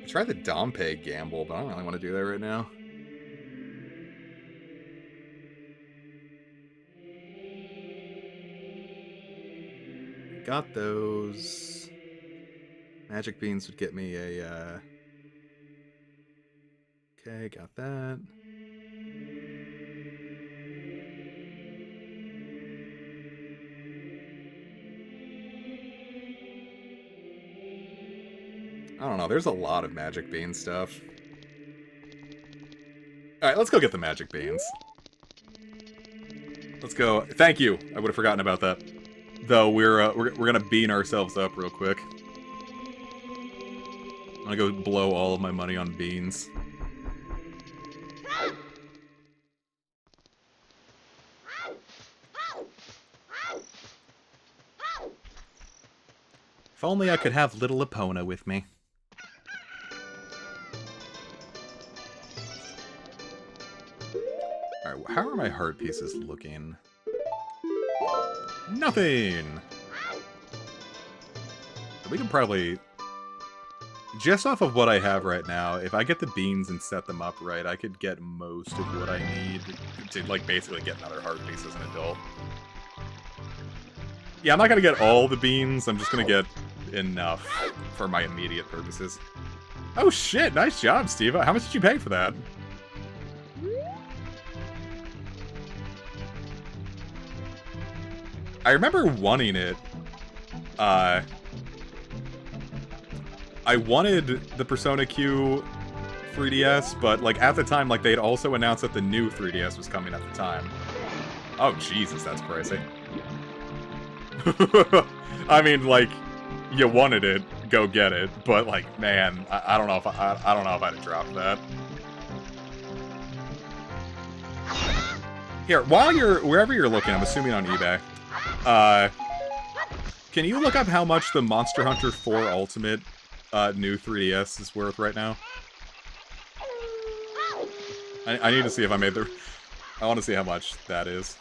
tried the Dompe gamble, but I don't really want to do that right now. Got those. Magic beans would get me a, Okay, got that. I don't know, there's a lot of magic bean stuff. Alright, let's go get the magic beans. Let's go. Thank you. I would have forgotten about that. Though we're gonna bean ourselves up real quick. I'm gonna go blow all of my money on beans. If only I could have little Epona with me. Alright, how are my heart pieces looking? Nothing! We can probably... Just off of what I have right now, if I get the beans and set them up right, I could get most of what I need to, like, basically get another heart piece as an adult. Yeah, I'm not gonna get all the beans, I'm just gonna get enough for my immediate purposes. Oh shit, nice job, Steve. How much did you pay for that? I remember wanting it. I wanted the Persona Q 3DS, but like at the time, like they'd also announced that the new 3DS was coming at the time. Oh Jesus, that's pricey. I mean, like, you wanted it, go get it. But like, man, I don't know if I don't know if I'd have dropped that. Here, while you're wherever you're looking, I'm assuming on eBay. Can you look up how much the Monster Hunter 4 Ultimate new 3DS is worth right now? I need to see if I made the... I want to see how much that is.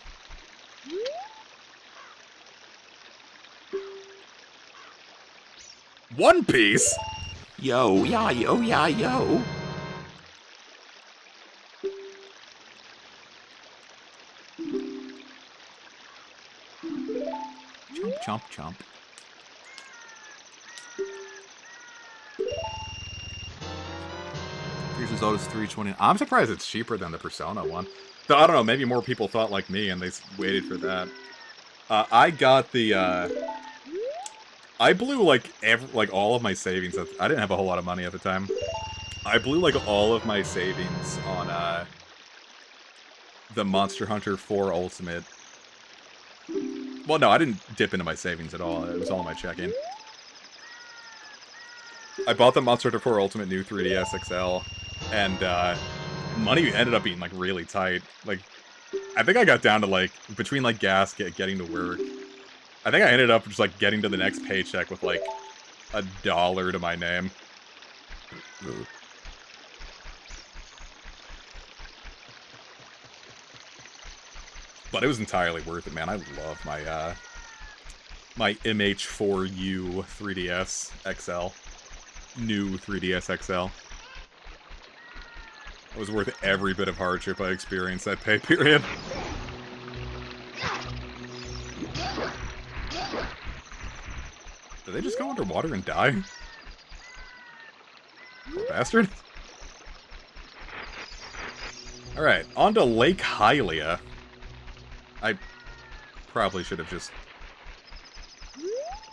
One Piece? Yo, yeah, yo, yeah, yo. Chomp, chomp, chomp. Here's Zelda's 320. I'm surprised it's cheaper than the Persona one. So, I don't know, maybe more people thought like me and they waited for that. I got the, I blew, like, all of my savings. I didn't have a whole lot of money at the time. I blew, like, all of my savings on, the Monster Hunter 4 Ultimate. Well, no, I didn't dip into my savings at all. It was all my check-in. I bought the Monster Hunter 4 Ultimate new 3DS XL, and, money ended up being, like, really tight. Like, I think I got down to, like, between, like, gas, getting to work. I think I ended up just, like, getting to the next paycheck with, like, $1 to my name. But it was entirely worth it, man. I love my, my MH4U 3DS XL. New 3DS XL. It was worth every bit of hardship I experienced that pay period. Did they just go underwater and die? Poor bastard. Alright, on to Lake Hylia. I probably should have just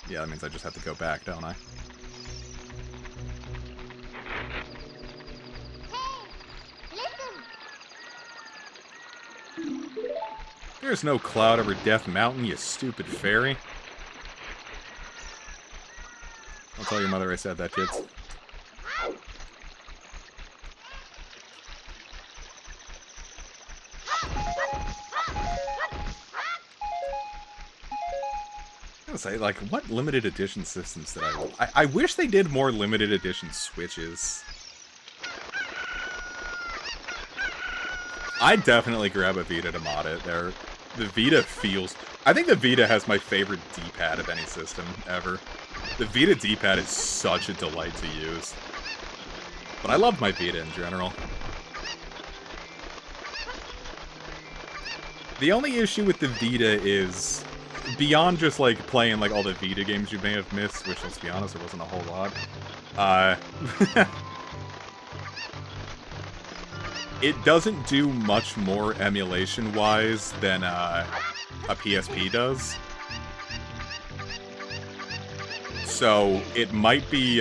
Yeah, that means I just have to go back, don't I? There's no cloud over Death Mountain, you stupid fairy. I'll tell your mother I said that, kids. I was say, like, what limited edition systems did I wish they did more limited edition Switches. I'd definitely grab a Vita to mod it there. The Vita feels... I think the Vita has my favorite D-pad of any system ever. The Vita D-pad is such a delight to use. But I love my Vita in general. The only issue with the Vita is, beyond just, like, playing, like, all the Vita games you may have missed, which, let's be honest, there wasn't a whole lot, it doesn't do much more emulation-wise than, a PSP does. So, it might be,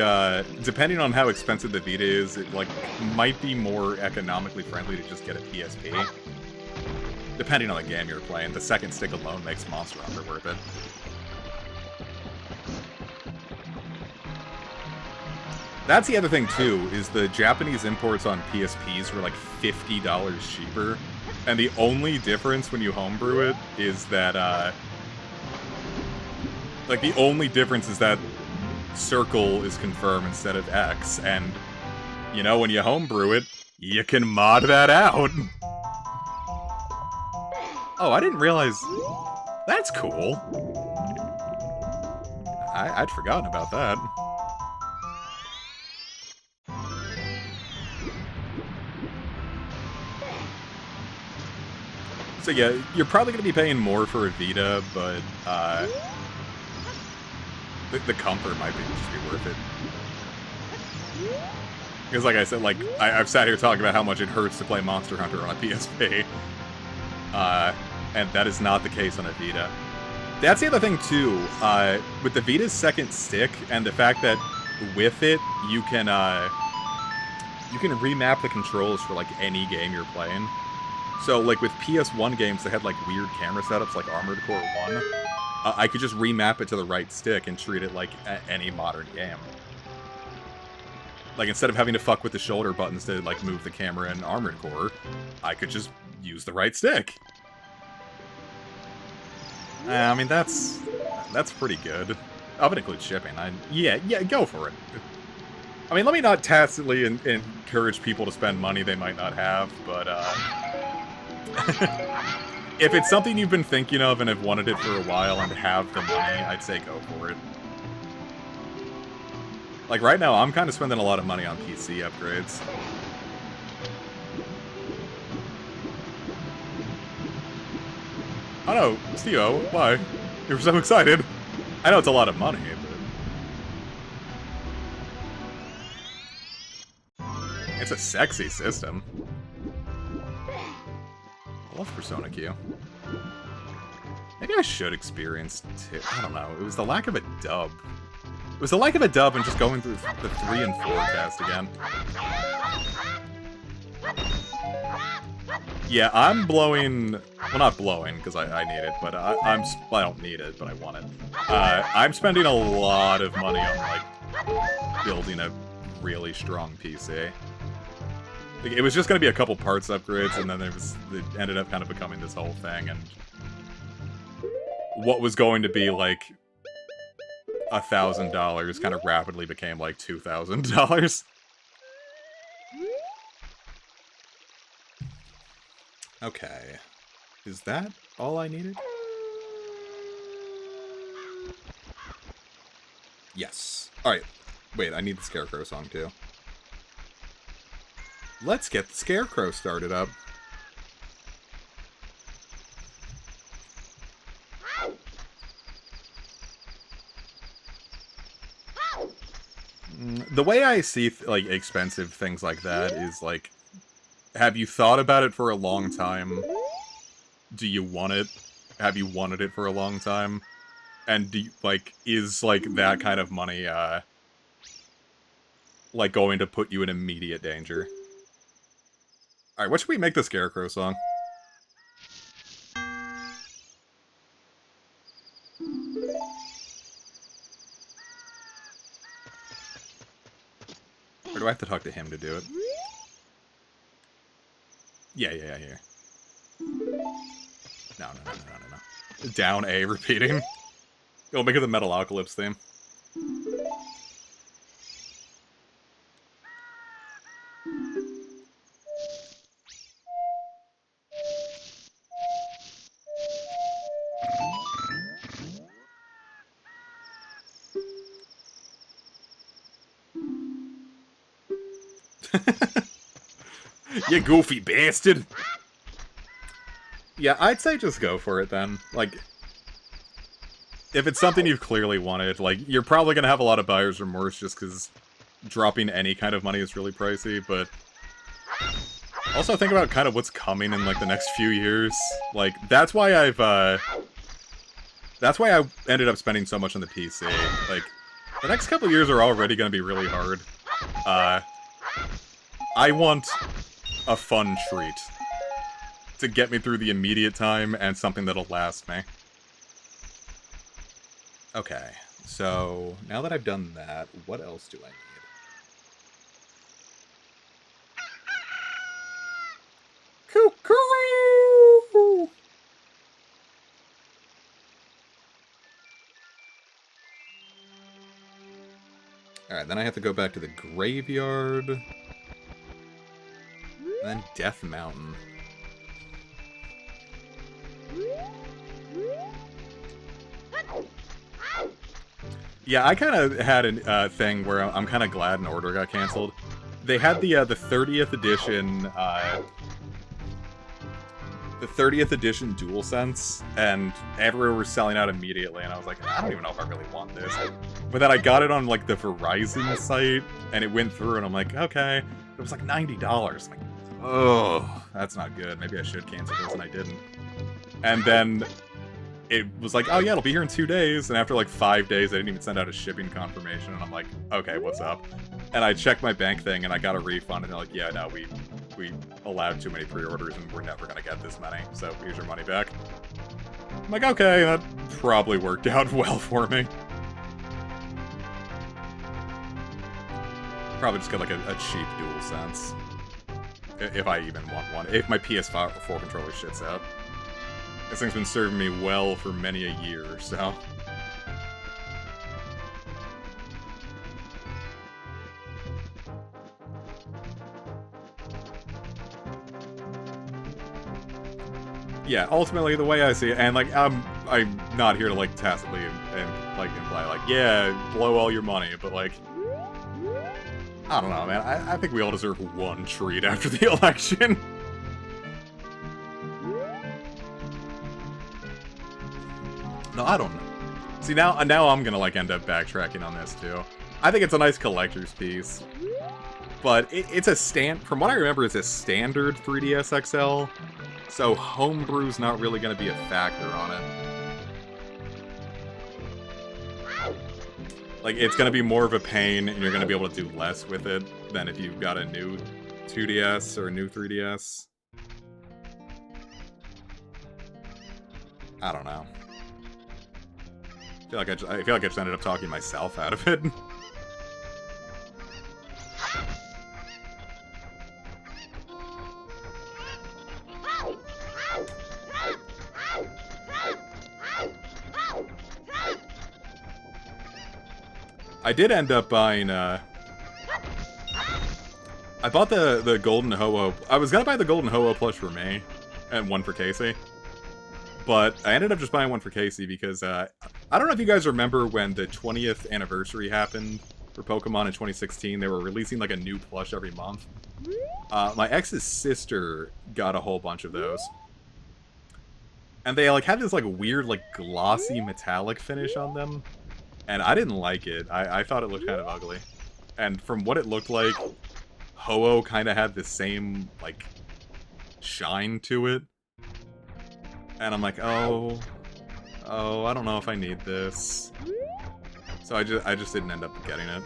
depending on how expensive the Vita is, it, like, might be more economically friendly to just get a PSP. Depending on the game you're playing, the second stick alone makes Monster Hunter worth it. That's the other thing, too, is the Japanese imports on PSPs were like $50 cheaper. And the only difference when you homebrew it is that, like, the only difference is that circle is confirmed instead of X, and, you know, when you homebrew it, you can mod that out. Oh, I didn't realize... That's cool. I'd forgotten about that. So yeah, you're probably going to be paying more for a Vita, but the comfort might just be worth it. Because like I said, like, I've sat here talking about how much it hurts to play Monster Hunter on a PSP. And that is not the case on a Vita. That's the other thing, too. With the Vita's second stick, and the fact that with it, you can remap the controls for, like, any game you're playing. So, like, with PS1 games that had, like, weird camera setups, like Armored Core 1, I could just remap it to the right stick and treat it like any modern game. Like, instead of having to fuck with the shoulder buttons to, like, move the camera in Armored Core, I could just use the right stick. I mean, that's pretty good. I'll include shipping. Yeah, go for it. I mean, let me not tacitly encourage people to spend money they might not have, but, if it's something you've been thinking of and have wanted it for a while and have the money, I'd say go for it. Like, right now, I'm kind of spending a lot of money on PC upgrades. Oh no, Steve-O, why? You were so excited. I know it's a lot of money, but... It's a sexy system. I love Persona Q. Maybe I should experience two. I don't know. It was the lack of a dub. It was the lack of a dub and just going through the 3 and 4 cast again. Yeah, I'm blowing... Well, not blowing, because I need it, but I don't need it, but I want it. I'm spending a lot of money on, like, building a really strong PC. Like, it was just going to be a couple parts upgrades, and then it ended up kind of becoming this whole thing, and... What was going to be, like, $1,000 kind of rapidly became, like, $2,000. Okay. Is that all I needed? Yes. Alright. Wait, I need the Scarecrow song, too. Let's get the Scarecrow started up. The way I see, like, expensive things like that is, like, have you thought about it for a long time? Do you want it? Have you wanted it for a long time? And, like, is, like, that kind of money, like, going to put you in immediate danger? Alright, what should we make the Scarecrow song? Or do I have to talk to him to do it? Yeah, here. No. Down A repeating. Go make it the Metalocalypse theme. You goofy bastard! Yeah, I'd say just go for it then. Like, if it's something you've clearly wanted, like, you're probably gonna have a lot of buyer's remorse just because dropping any kind of money is really pricey, but also think about kind of what's coming in, like, the next few years. Like, that's why I ended up spending so much on the PC. Like, the next couple years are already gonna be really hard. I want a fun treat to get me through the immediate time and something that'll last me. Okay, so now that I've done that, what else do I need? Cuckoo! Alright, then I have to go back to the graveyard. And then Death Mountain. Yeah, I kind of had a thing where I'm kind of glad an order got canceled. They had the 30th edition, the 30th edition DualSense, and everyone was selling out immediately, and I was like, I don't even know if I really want this. But then I got it on, like, the Verizon site, and it went through, and I'm like, okay. It was like $90. I'm like, oh, that's not good. Maybe I should cancel this, and I didn't. And then it was like, oh yeah, it'll be here in 2 days, and after like 5 days, they didn't even send out a shipping confirmation, and I'm like, okay, what's up? And I checked my bank thing, and I got a refund, and they're like, yeah, no, we allowed too many pre-orders, and we're never gonna get this many, so here's your money back. I'm like, okay, that probably worked out well for me. Probably just get like a cheap DualSense. If I even want one. If my PS4 controller shits out. This thing's been serving me well for many a year, so... Yeah, ultimately, the way I see it, and, like, I'm not here to, like, tacitly and like, imply, like, yeah, blow all your money, but, like... I don't know, man. I think we all deserve one treat after the election. No, I don't know. See, now I'm gonna, like, end up backtracking on this, too. I think it's a nice collector's piece. But it's a from what I remember, it's a standard 3DS XL. So homebrew's not really gonna be a factor on it. Like, it's gonna be more of a pain, and you're gonna be able to do less with it than if you've got a new 2DS or a new 3DS. I don't know. I feel like I just ended up talking myself out of it. I did end up buying, I bought the Golden Ho-Oh. I was gonna buy the Golden Ho-Oh plush for me, and one for Casey. But I ended up just buying one for Casey because, I don't know if you guys remember when the 20th anniversary happened for Pokemon in 2016. They were releasing, like, a new plush every month. My ex's sister got a whole bunch of those. And they, like, had this, like, weird, like, glossy metallic finish on them. And I didn't like it. I thought it looked kind of ugly. And from what it looked like, Ho-Oh kind of had the same, like, shine to it. And I'm like, oh, Oh, I don't know if I need this. So I just didn't end up getting it.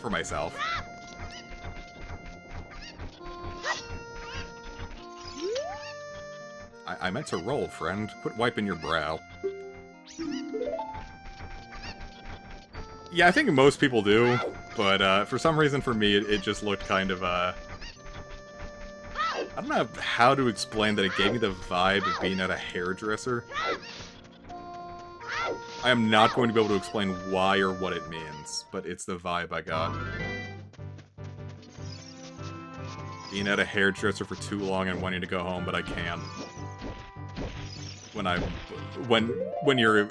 For myself. I meant to roll, friend. Quit wiping your brow. Yeah, I think most people do, but for some reason for me, it just looked kind of, I don't know how to explain that it gave me the vibe of being at a hairdresser. I am not going to be able to explain why or what it means, but it's the vibe I got. Being at a hairdresser for too long and wanting to go home, but I can't. When you're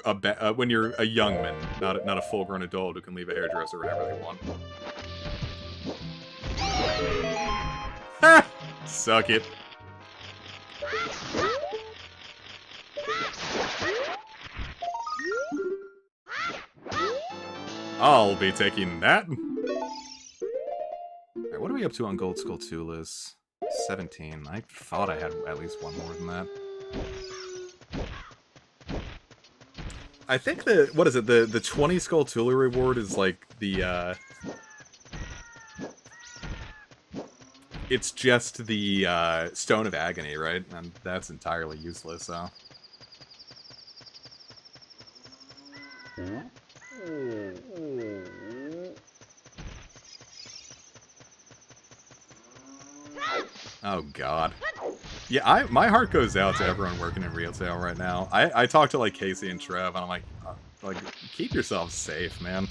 a young man, not a full-grown adult who can leave a hairdresser whenever they want. Ha! Suck it. I'll be taking that. Alright, what are we up to on Gold Skull 2, Liz? 17. I thought I had at least one more than that. I think that, what is it, the 20 Skull Tula reward is like the, it's just the, Stone of Agony, right? And that's entirely useless, so. Oh god. Yeah, my heart goes out to everyone working in retail right now. I talk to like Casey and Trev, and I'm like, keep yourselves safe, man.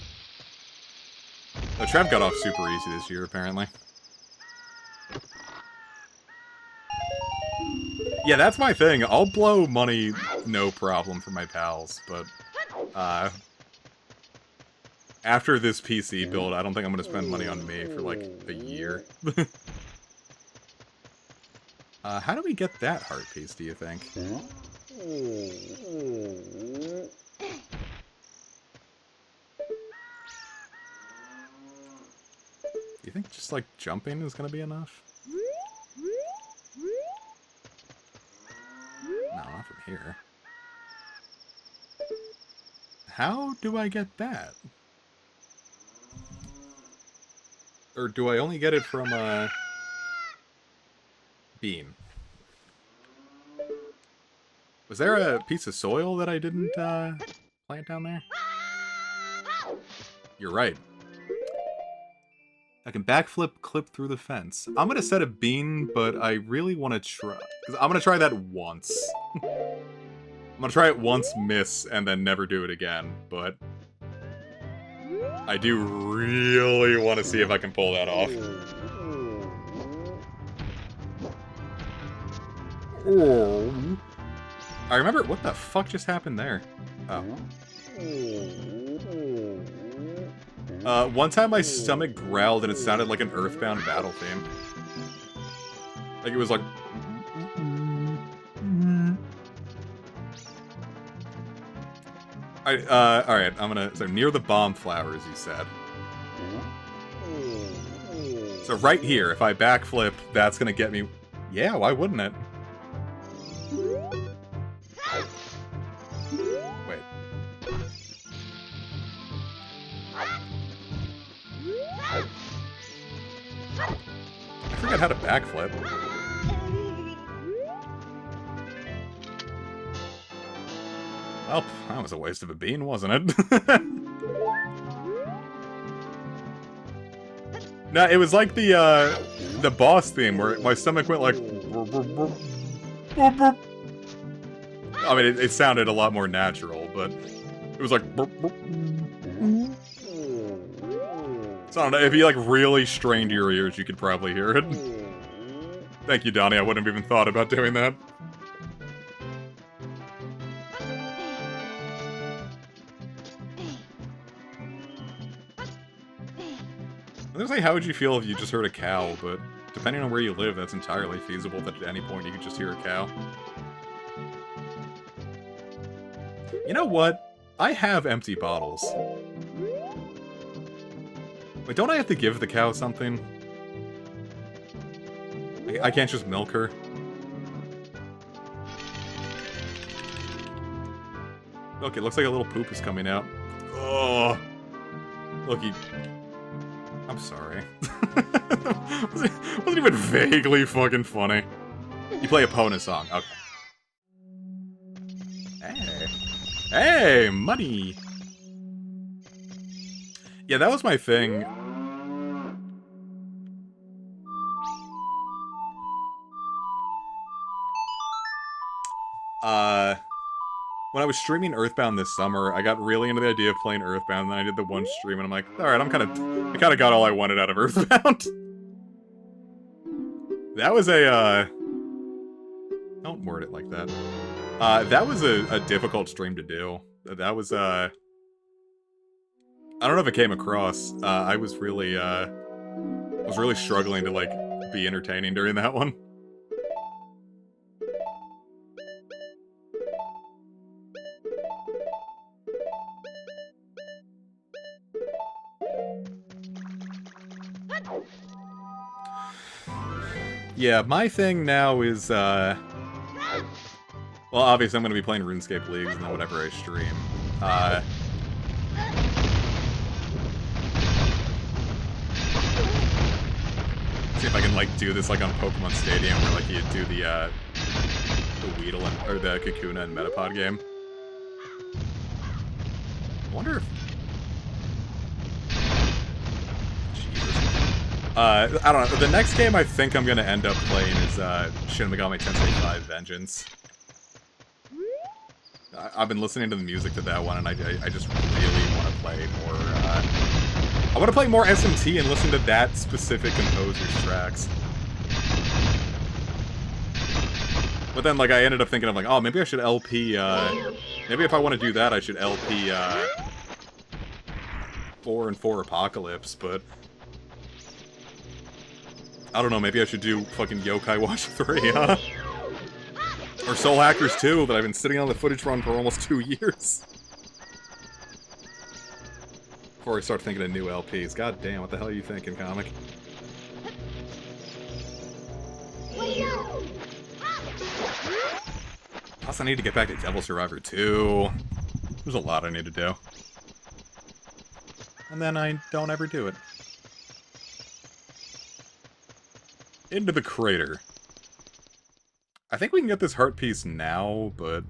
Oh, Trev got off super easy this year, apparently. Yeah, that's my thing. I'll blow money, no problem, for my pals, but after this PC build, I don't think I'm gonna spend money on me for like a year. How do we get that heart piece, do you think? Do you think just, like, jumping is gonna be enough? No, not from here. How do I get that? Or do I only get it from, Bean? Was there a piece of soil that I didn't, plant down there? You're right. I can backflip, clip through the fence. I'm gonna set a bean, but I really want to try... Because I'm gonna try that once. I'm gonna try it once, miss, and then never do it again, but... I do really want to see if I can pull that off. Oh. I remember... What the fuck just happened there? Oh. One time my stomach growled and it sounded like an Earthbound battle theme. Like it was like... Alright, I'm gonna... So, near the bomb flowers, you said. So right here, if I backflip, that's gonna get me... Yeah, why wouldn't it? Wait. I forgot how to backflip. Well, that was a waste of a bean, wasn't it? No, it was like the boss theme where my stomach went like... I mean, it sounded a lot more natural, but it was like... So I don't know, if you like really strained your ears, you could probably hear it. Thank you, Donnie, I wouldn't have even thought about doing that. I was gonna say, how would you feel if you just heard a cow, but depending on where you live, that's entirely feasible that at any point you could just hear a cow. You know what? I have empty bottles. Wait, don't I have to give the cow something? I can't just milk her. Okay, looks like a little poop is coming out. Oh, look, I'm sorry. wasn't even vaguely fucking funny. You play a Pona song. Okay. Hey. Hey, money. Yeah, that was my thing. When I was streaming Earthbound this summer, I got really into the idea of playing Earthbound, and then I did the one stream, and I'm like, alright, I kind of got all I wanted out of Earthbound. That was a, don't word it like that. That was a difficult stream to do. That was, I don't know if it came across. I was really struggling to, like, be entertaining during that one. Yeah, my thing now is, well, obviously I'm gonna be playing RuneScape Leagues and then whatever I stream. See if I can, like, do this, like, on Pokemon Stadium, where, like, you do the Weedle or the Kakuna and Metapod game. I wonder if... I don't know. The next game I think I'm gonna end up playing is Shin Megami Tensei 5 Vengeance. I've been listening to the music to that one, and I just really want to play more. I want to play more SMT and listen to that specific composer's tracks. But then, like, I ended up thinking, I'm like, oh, maybe I should LP. Maybe if I want to do that, I should LP 4 and 4 Apocalypse, but. I don't know, maybe I should do fucking Yokai Watch 3, huh? Or Soul Hackers 2, that I've been sitting on the footage run for almost 2 years. Before I start thinking of new LPs. God damn, what the hell are you thinking, comic? Plus, I need to get back to Devil Survivor 2. There's a lot I need to do. And then I don't ever do it. Into the crater. I think we can get this heart piece now, but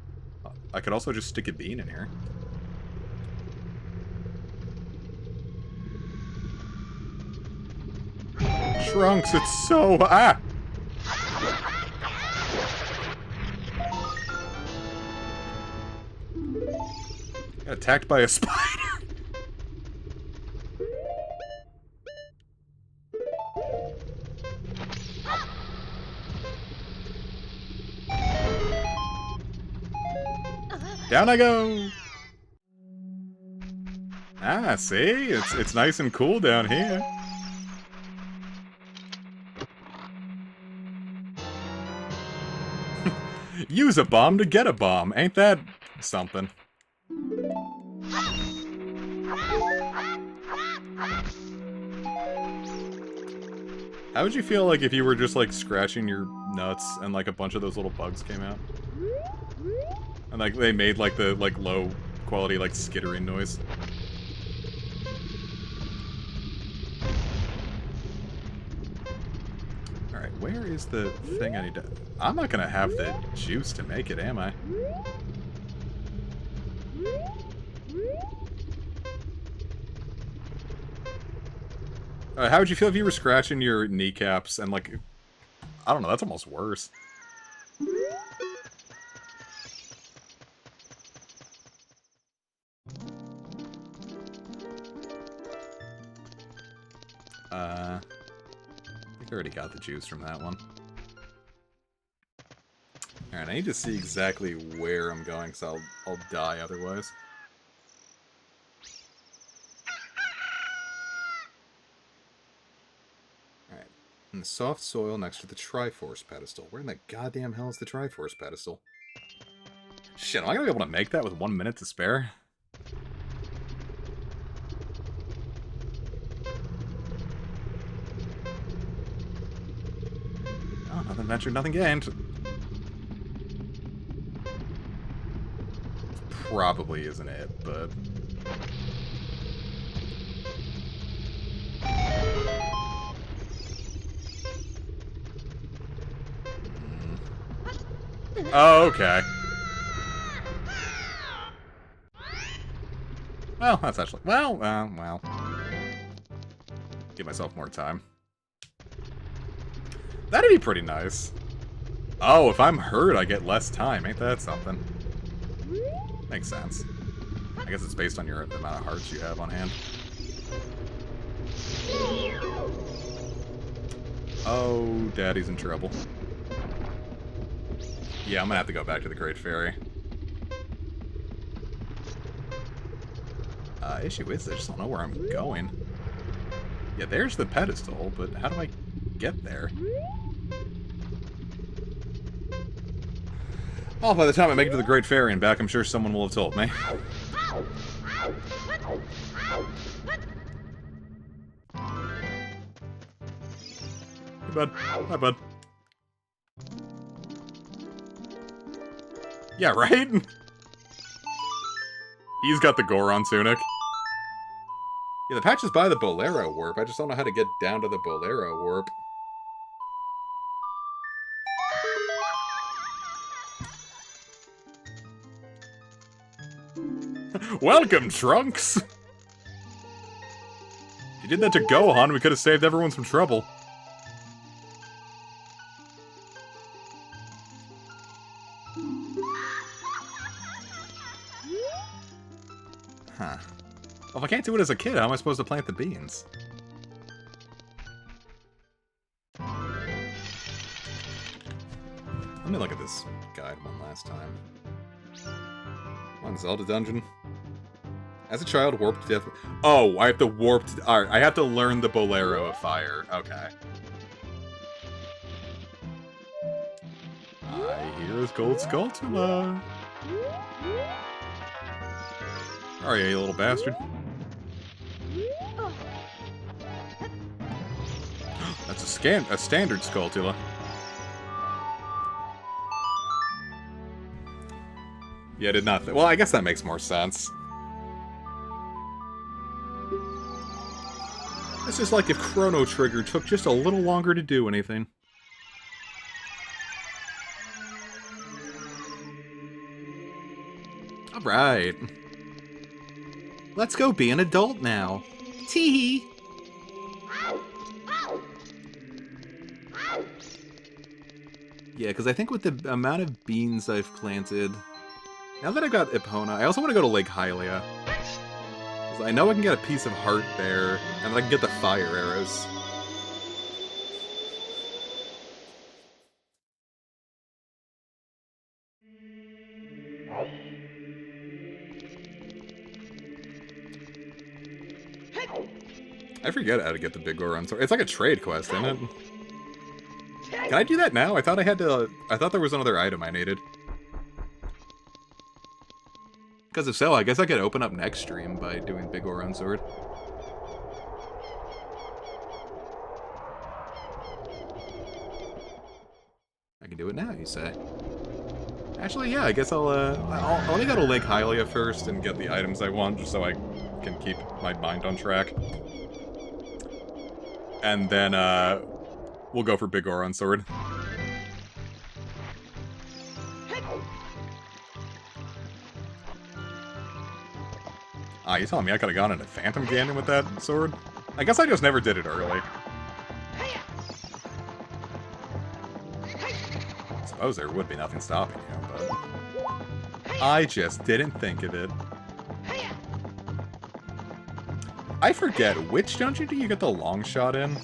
I could also just stick a bean in here. Trunks, it's so... Ah! Got attacked by a spider. Down I go! Ah, see? It's nice and cool down here. Use a bomb to get a bomb. Ain't that something? How would you feel like if you were just like scratching your nuts and like a bunch of those little bugs came out? And like they made like the like low quality like skittering noise. Alright, where is the thing I need to... I'm not gonna have the juice to make it, am I? How would you feel if you were scratching your kneecaps and like... I don't know, that's almost worse. I think I already got the juice from that one. Alright, I need to see exactly where I'm going, so I'll die otherwise. Alright, in the soft soil next to the Triforce pedestal. Where in the goddamn hell is the Triforce pedestal? Shit, am I gonna be able to make that with 1 minute to spare? Oh, nothing ventured, nothing gained. probably isn't it, but... Oh, okay. Well, that's actually... Well. Give myself more time. That'd be pretty nice. Oh, if I'm hurt, I get less time. Ain't that something? Makes sense. I guess it's based on the amount of hearts you have on hand. Oh, Daddy's in trouble. Yeah, I'm gonna have to go back to the Great Fairy. Issue is, I just don't know where I'm going. Yeah, there's the pedestal, but how do I get there? Well, by the time I make it to the Great Fairy and back, I'm sure someone will have told me. Hey, bud. Hi, bud. Yeah, right? He's got the Goron tunic. Yeah, the patch is by the Bolero warp. I just don't know how to get down to the Bolero warp. Welcome, Trunks! If you did that to Gohan, we could have saved everyone some trouble. Huh. Well, if I can't do it as a kid, how am I supposed to plant the beans? Let me look at this guide one last time. Come on, Zelda dungeon. As a child, warped death. Oh, I have to warp. Alright, I have to learn the Bolero of Fire. Okay. I hear his gold Skulltula. Alright, you little bastard. That's a standard Skulltula. Yeah, I did not. Well, I guess that makes more sense. This is like if Chrono Trigger took just a little longer to do anything. Alright. Let's go be an adult now. Tee-hee! Yeah, because I think with the amount of beans I've planted... Now that I've got Epona, I also want to go to Lake Hylia. Because I know I can get a piece of heart there, and I can get the fire arrows. I forget how to get the big Goron sword. It's like a trade quest, isn't it? Can I do that now? I thought I had to... I thought there was another item I needed. Because if so, I guess I could open up next stream by doing Big Goron Sword. I can do it now, you say? Actually, yeah, I guess I'll let me go to Lake Hylia first and get the items I want, just so I can keep my mind on track. And then, we'll go for Big Goron Sword. Ah, you telling me I could've gone into Phantom Ganon with that sword? I guess I just never did it early. I suppose there would be nothing stopping you, but... I just didn't think of it. I forget, which dungeon do you get the long shot in?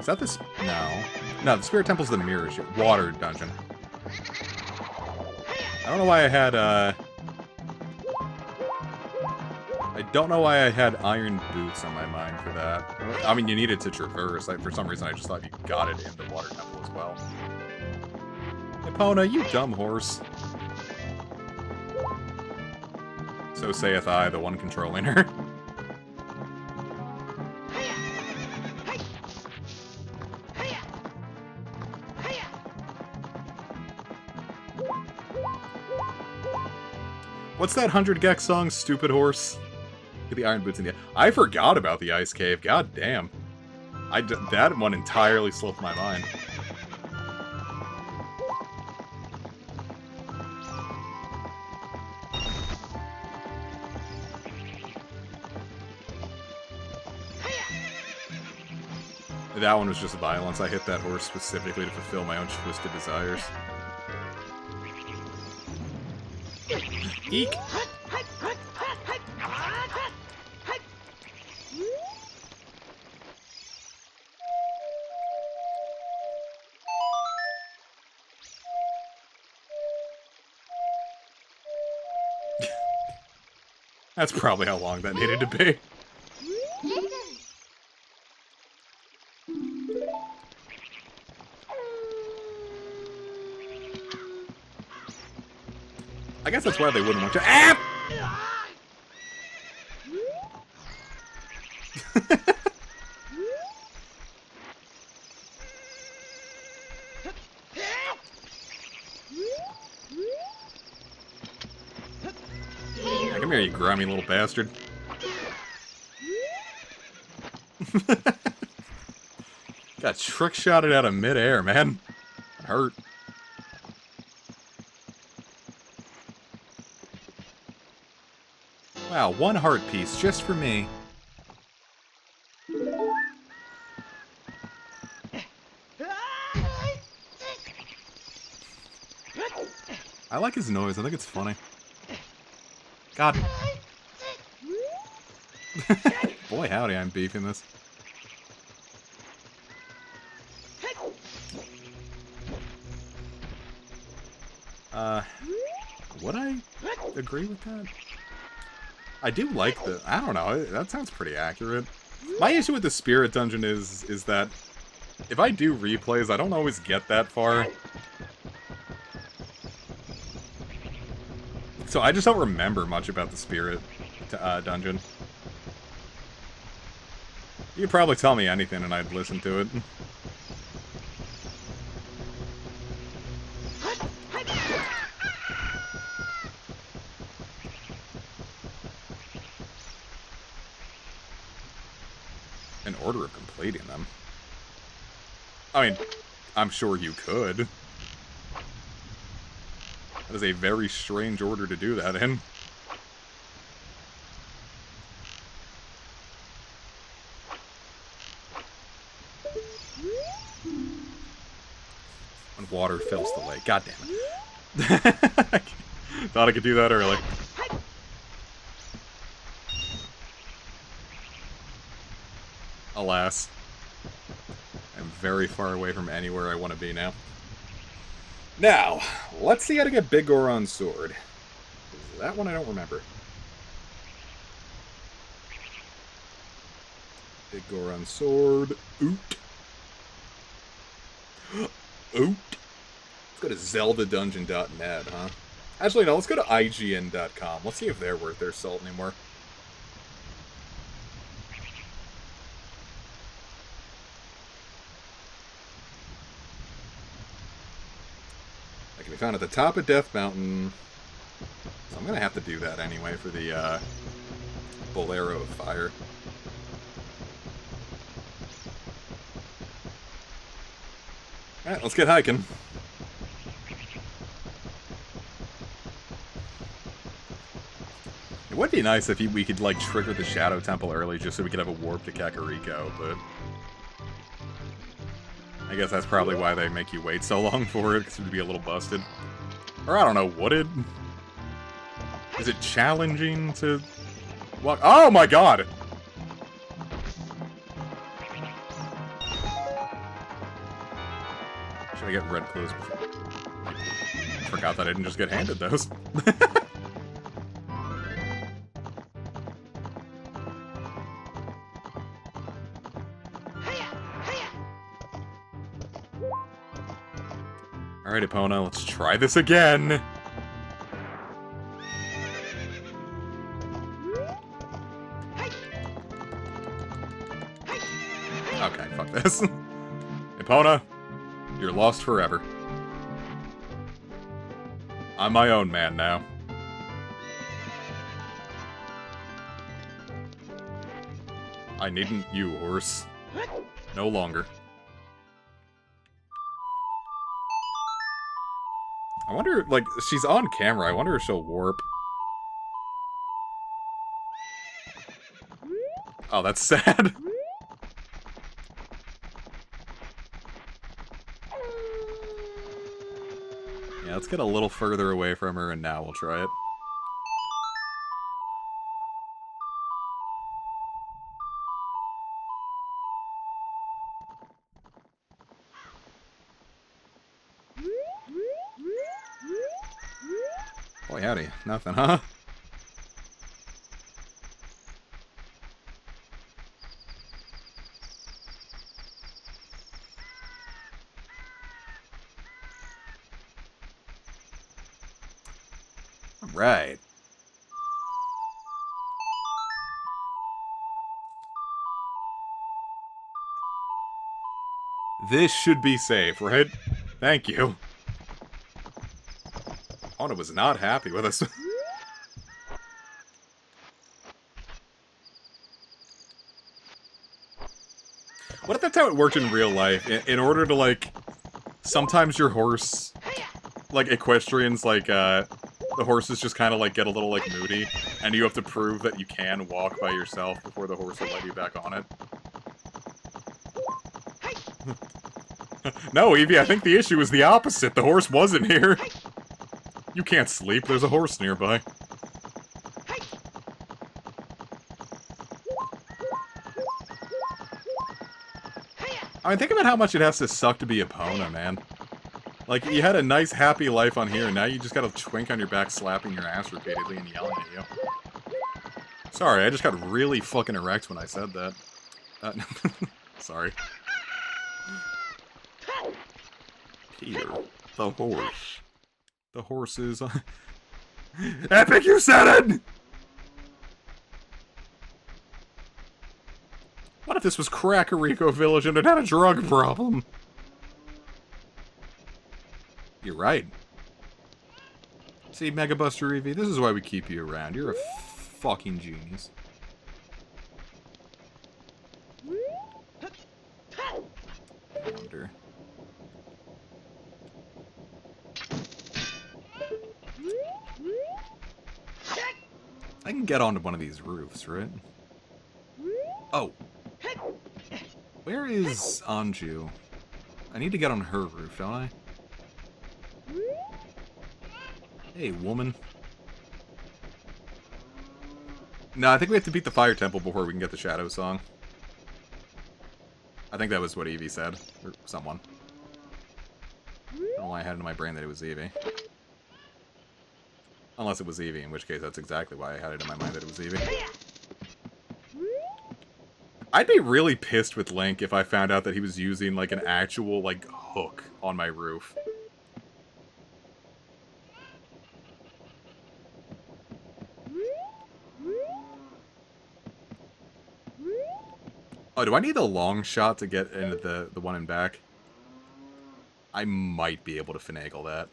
Is that this? No. No, the Spirit Temple's the Mirrors, water dungeon. I don't know why I had, I don't know why I had iron boots on my mind for that. I mean, you needed to traverse. For some reason, I just thought you got it in the water temple as well. Epona, you dumb horse. So saith I, the one controlling her. What's that 100 Gex song, Stupid Horse? Get the iron boots in the... I forgot about the ice cave. God damn. That one entirely slipped my mind. That one was just violence. I hit that horse specifically to fulfill my own twisted desires. Eek! That's probably how long that needed to be. I guess that's why they wouldn't want you. Ah! Yeah, come here, you grimy little bastard. Got trick shotted out of midair, man. It hurt. Wow, one heart piece just for me. I like his noise. I think it's funny. God. Boy, howdy, I'm beefing this. Would I agree with that? I do like the... I don't know, that sounds pretty accurate. My issue with the Spirit Dungeon is that if I do replays, I don't always get that far. So I just don't remember much about the Spirit Dungeon. You could probably tell me anything and I'd listen to it. An order of completing them. I mean, I'm sure you could. That is a very strange order to do that in. When water fills the lake. God damn it. Thought I could do that early. Alas. I'm very far away from anywhere I want to be now. Now, let's see how to get Big Goron's sword. That one I don't remember. Big Goron's sword. Oot. Oot. Let's go to zeldadungeon.net, huh? Actually, no, let's go to IGN.com. Let's see if they're worth their salt anymore. They can be found at the top of Death Mountain. So I'm going to have to do that anyway for the Bolero of Fire. Alright, let's get hiking. It would be nice if we could, like, trigger the Shadow Temple early just so we could have a warp to Kakariko, but... I guess that's probably why they make you wait so long for it, because it would be a little busted. Or I don't know, would it? Is it challenging to walk? Oh my god! Should I get red clothes before? I forgot that I didn't just get handed those. Alright, Epona, let's try this again! Okay, fuck this. Epona, you're lost forever. I'm my own man now. I needn't you, horse. No longer. I wonder, like, she's on camera. I wonder if she'll warp. Oh, that's sad. Yeah, let's get a little further away from her, and now we'll try it. Boy, howdy. Nothing, huh? Right. This should be safe, right? Thank you. Anna was not happy with us. What if that's how it worked in real life? In order to, like, sometimes your horse, like, equestrians, like, the horses just kind of, like, get a little, like, moody, and you have to prove that you can walk by yourself before the horse will let you back on it. No, Evie, I think the issue is the opposite. The horse wasn't here. You can't sleep. There's a horse nearby. I mean, think about how much it has to suck to be Epona, man. Like, you had a nice, happy life on here, and now you just got a twink on your back slapping your ass repeatedly and yelling at you. Sorry, I just got really fucking erect when I said that. Sorry. Peter, the horse. The horse is... Epic, you said it! What if this was Crackerico Village and it had a drug problem? You're right. See, Mega Buster Eevee, this is why we keep you around. You're a fucking genius. Wonder. I can get onto one of these roofs, right? Oh. Where is Anju? I need to get on her roof, don't I? Hey, woman. No, I think we have to beat the Fire Temple before we can get the Shadow Song. I think that was what Eevee said. Or someone. I don't know why I had it in my brain that it was Eevee. Unless it was Eevee, in which case that's exactly why I had it in my mind that it was Eevee. I'd be really pissed with Link if I found out that he was using, like, an actual, like, hook on my roof. Oh, do I need a long shot to get into the one in back? I might be able to finagle that.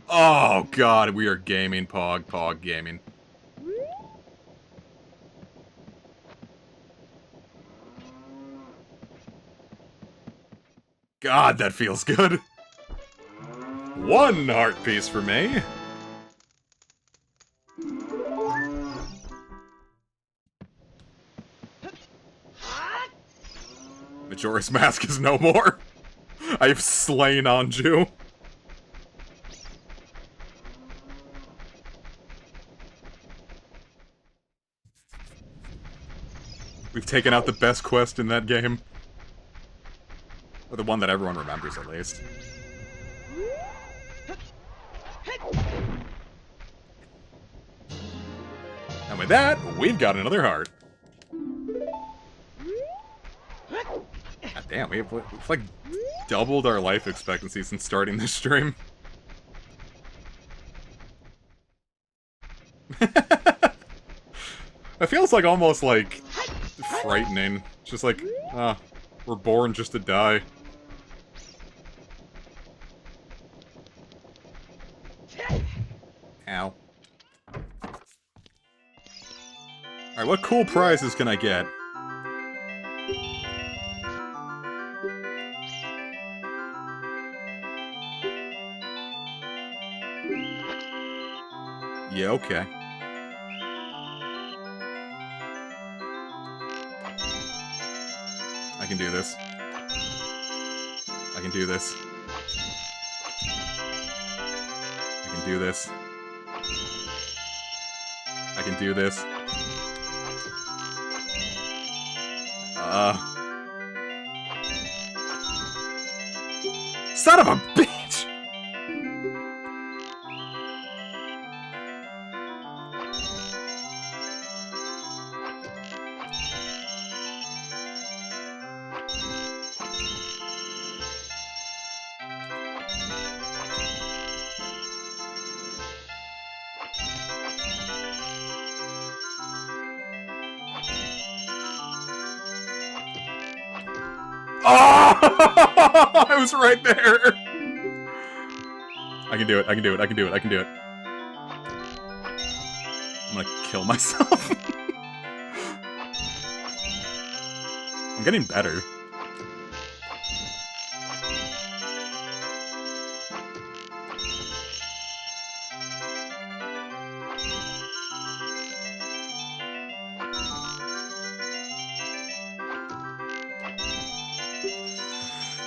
Oh, God, we are gaming, Pog gaming. God, that feels good. One heart piece for me. Majora's Mask is no more. I have slain Anju. We've taken out the best quest in that game. Or the one that everyone remembers, at least. And with that, we've got another heart. God damn, we've like doubled our life expectancy since starting this stream. It feels like almost like frightening. Just like, we're born just to die. Ow. Alright, what cool prizes can I get? Yeah, okay. I can do this. I can do this. I can do this. I can do this. Son of a bitch! Oh! I was right there! I can do it, I can do it, I can do it, I can do it. I'm gonna kill myself. I'm getting better.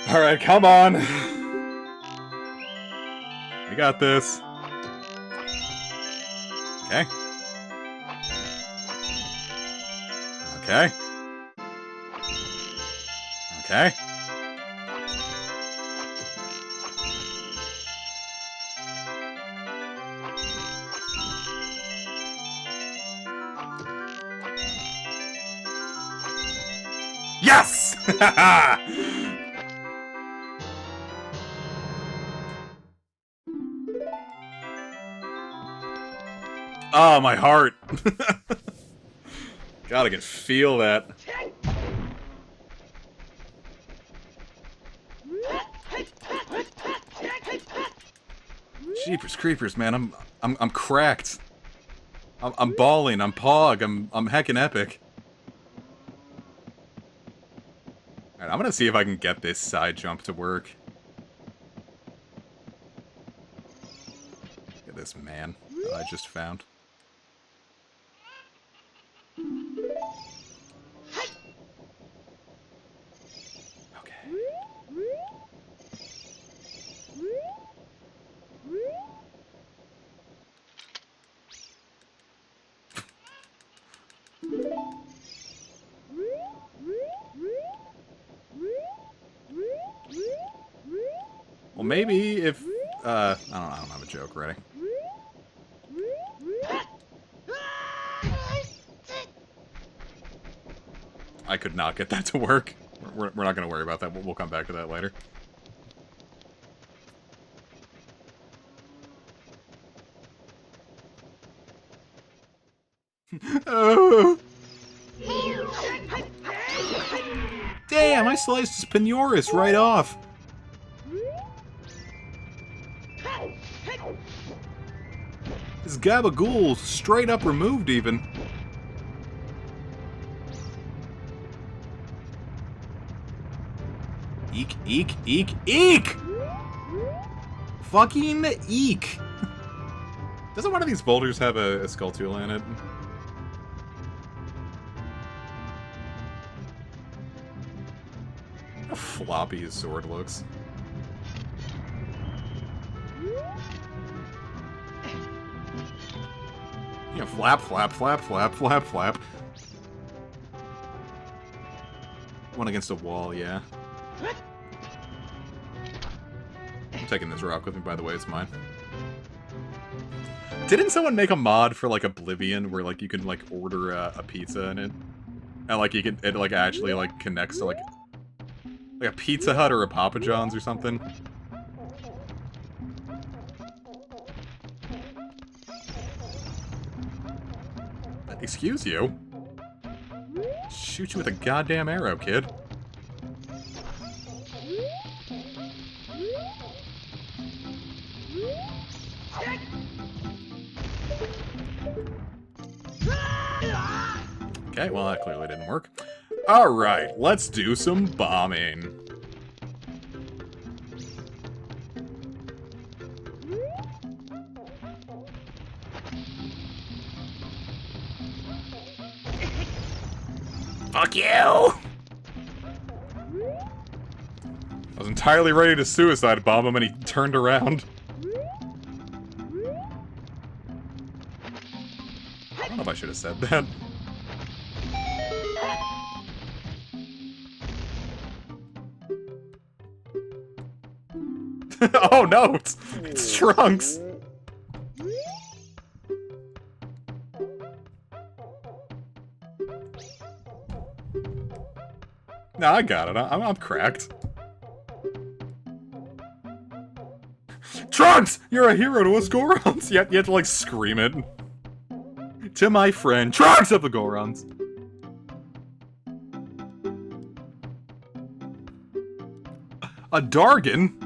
Alright, come on. We got this. Okay. Okay. Okay. Yes! Oh, my heart. God, I can feel that. Jeepers creepers, man. I'm cracked. I'm bawling. I'm pog. I'm heckin' epic. Alright, I'm gonna see if I can get this side jump to work. Look at this man that I just found. Well, maybe if, I don't have a joke ready. I could not get that to work. We're not going to worry about that. We'll come back to that later. Oh. Damn, I sliced his penoris right off. His gabagool straight up removed even. Eek, eek, eek, eek! Fucking eek! Doesn't one of these boulders have a skull tool in it? How floppy his sword looks. You know, flap, flap, flap, flap, flap, flap. One against a wall, yeah. I'm taking this rock with me, by the way, it's mine. Didn't someone make a mod for, like, Oblivion, where, like, you can, like, order a pizza in it? And, like, it, like, actually, like, connects to, like a Pizza Hut or a Papa John's or something? Excuse you? Shoot you with a goddamn arrow, kid. Okay, well, that clearly didn't work. Alright, let's do some bombing. Fuck you! I was entirely ready to suicide bomb him and he turned around. I don't know if I should have said that. Oh no, it's Trunks! No, I got it. I'm cracked. Trunks! You're a hero to us Gorons! You have to, like, scream it. To my friend, Trunks of the Gorons! A Dargon?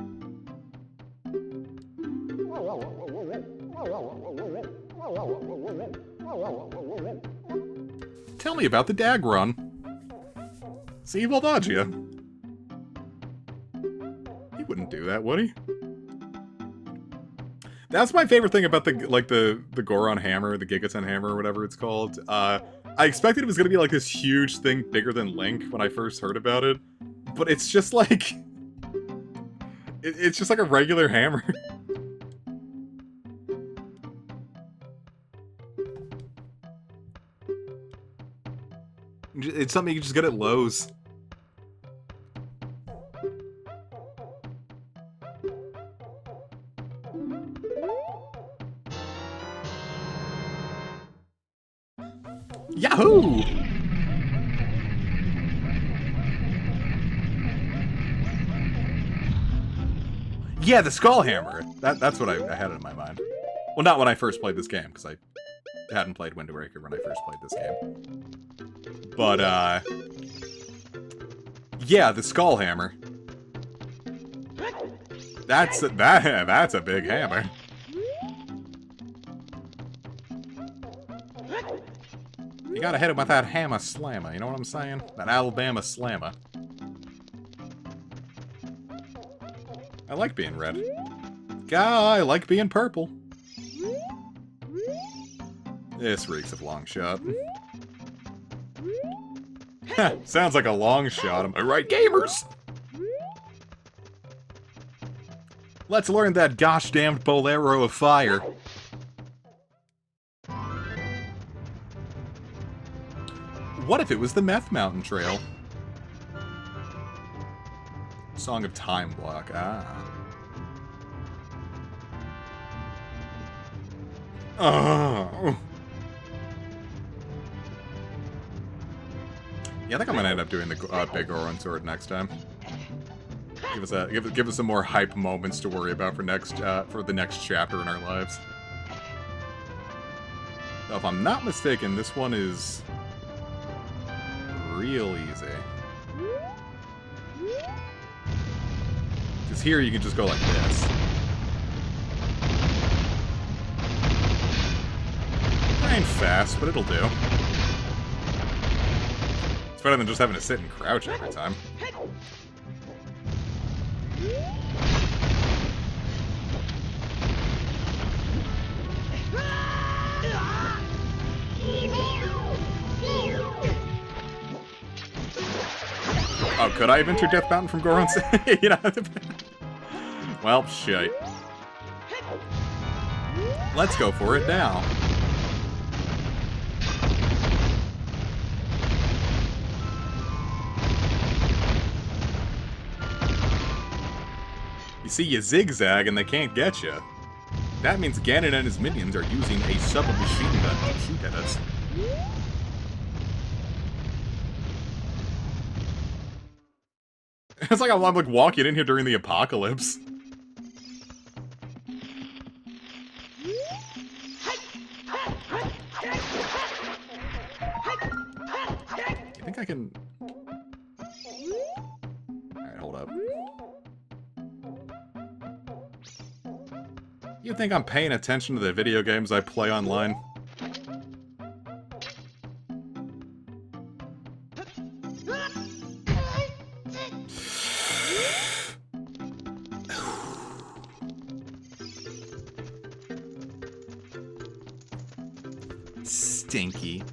Tell me about the Dagron. See, he'll dodge you. He wouldn't do that, would he? That's my favorite thing about the Goron hammer, the Gigaton hammer, or whatever it's called. I expected it was gonna be like this huge thing bigger than Link when I first heard about it, but it's just like it's just like a regular hammer. It's something you can just get at Lowe's. Yahoo! Yeah, the Skull Hammer. That's what I had it in my mind. Well, not when I first played this game, because I hadn't played Wind Waker when I first played this game. But, yeah, the Skull Hammer. That's a big hammer. You gotta hit him with that hammer slammer, you know what I'm saying? That Alabama slammer. I like being red. God, I like being purple. This reeks of long shot. Sounds like a long shot, am I right, gamers? Let's learn that gosh damned bolero of fire. What if it was the Meth Mountain Trail? Song of Time Block, Oh. Yeah, I think I'm gonna end up doing the Big Goron Sword next time. Give us some more hype moments to worry about for the next chapter in our lives. So if I'm not mistaken, this one is real easy. Because here you can just go like this. It ain't fast, but it'll do. It's better than just having to sit and crouch every time. Oh, could I have entered Death Mountain from Goron's? You know. Well, shit. Let's go for it now. You see, you zigzag and they can't get you. That means Ganon and his minions are using a submachine gun to shoot at us. It's like I'm like walking in here during the apocalypse. You think I can... Alright, hold up. You think I'm paying attention to the video games I play online? stinky.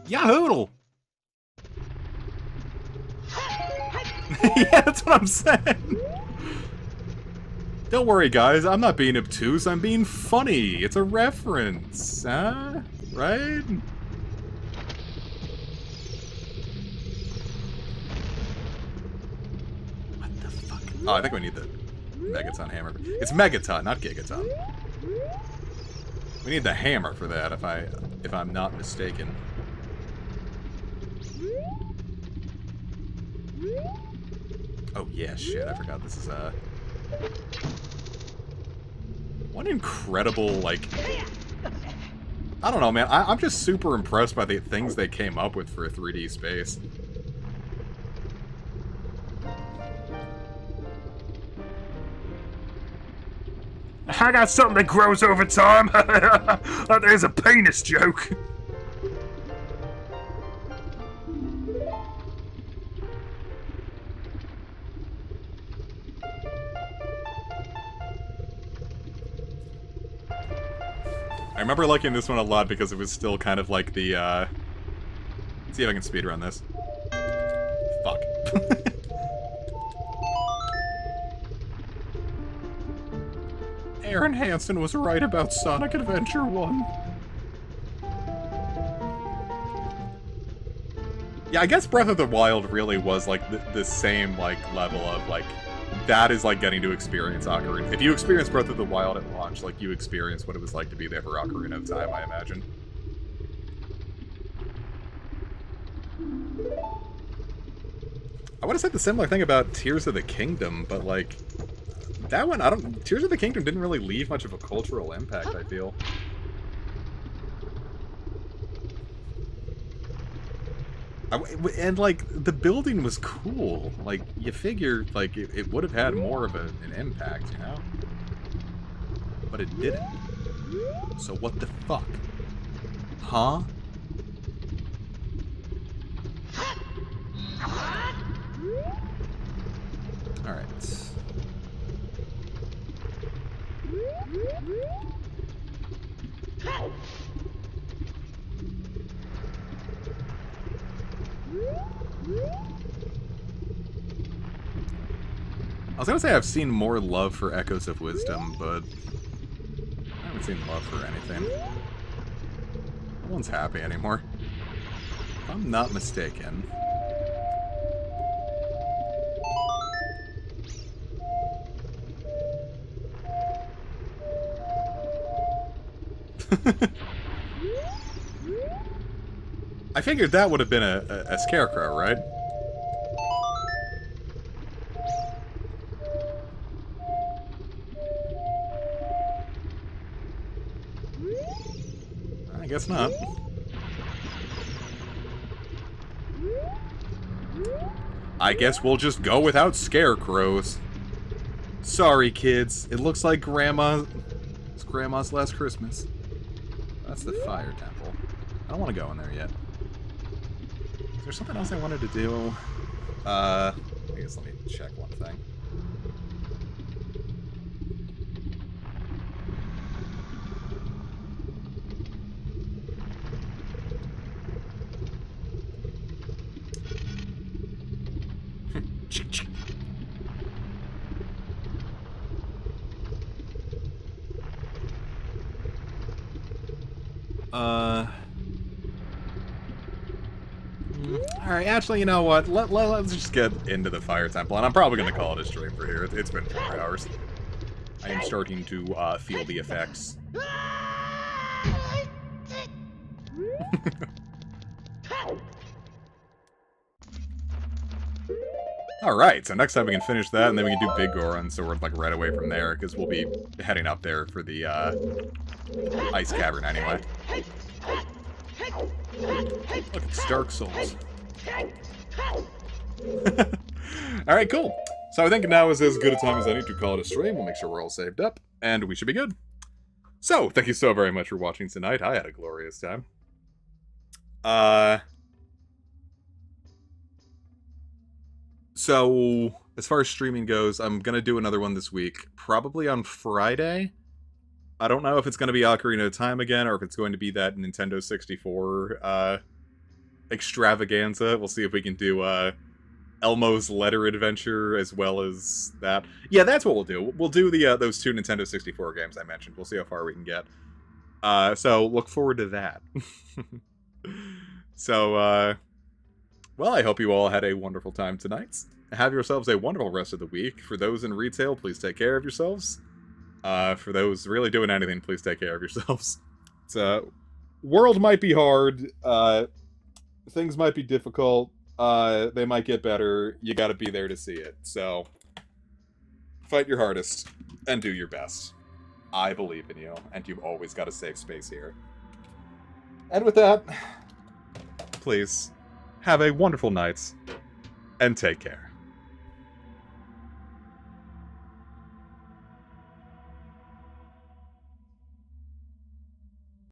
Yahoodle! Yeah, that's what I'm saying. Don't worry, guys. I'm not being obtuse. I'm being funny. It's a reference. Huh? Right? What the fuck? Oh, I think we need the Megaton hammer. It's Megaton, not Gigaton. We need the hammer for that, if I'm not mistaken. Oh yeah, shit, I forgot this is one incredible, like, I don't know, man, I'm just super impressed by the things they came up with for a 3D space. I got something that grows over time. There's a penis joke. I remember liking this one a lot because it was still kind of like the, let's see if I can speedrun this. Fuck. Aaron Hansen was right about Sonic Adventure 1. Yeah, I guess Breath of the Wild really was, like, the same, like, level of, like, that is like getting to experience Ocarina. If you experience Breath of the Wild at launch, like, you experience what it was like to be there for Ocarina of Time, I imagine. I would have said the similar thing about Tears of the Kingdom, but, like, that one, Tears of the Kingdom didn't really leave much of a cultural impact, I feel. And, like, the building was cool. Like, you figure, like, it would have had more of an impact, you know? But it didn't. So what the fuck? Huh? Alright. I was gonna say I've seen more love for Echoes of Wisdom, but I haven't seen love for anything. No one's happy anymore. If I'm not mistaken. I figured that would have been a scarecrow, right? I guess not. I guess we'll just go without scarecrows. Sorry, kids. It looks like it's Grandma's last Christmas. That's the fire temple. I don't want to go in there yet. Is there something else I wanted to do? I guess let me check one thing. Alright, actually, you know what? Let's just get into the fire temple, and I'm probably going to call it a stream for here. It's been 4 hours. I am starting to feel the effects. Alright, so next time we can finish that, and then we can do Big Goron, so we're like right away from there, because we'll be heading up there for the Ice Cavern anyway. Look, it's Dark Souls. Alright, cool. So I think now is as good a time as any to call it a stream. We'll make sure we're all saved up, and we should be good. So, thank you so very much for watching tonight. I had a glorious time. So, as far as streaming goes, I'm going to do another one this week, probably on Friday. I don't know if it's going to be Ocarina of Time again, or if it's going to be that Nintendo 64 extravaganza. We'll see if we can do Elmo's Letter Adventure as well as that. Yeah, that's what we'll do. We'll do the those 2 Nintendo 64 games I mentioned. We'll see how far we can get. So, look forward to that. So, well, I hope you all had a wonderful time tonight. Have yourselves a wonderful rest of the week. For those in retail, please take care of yourselves. For those really doing anything, please take care of yourselves. World might be hard. Things might be difficult. They might get better. You gotta be there to see it. So, fight your hardest and do your best. I believe in you, and you've always got a safe space here. And with that, please, have a wonderful night, and take care.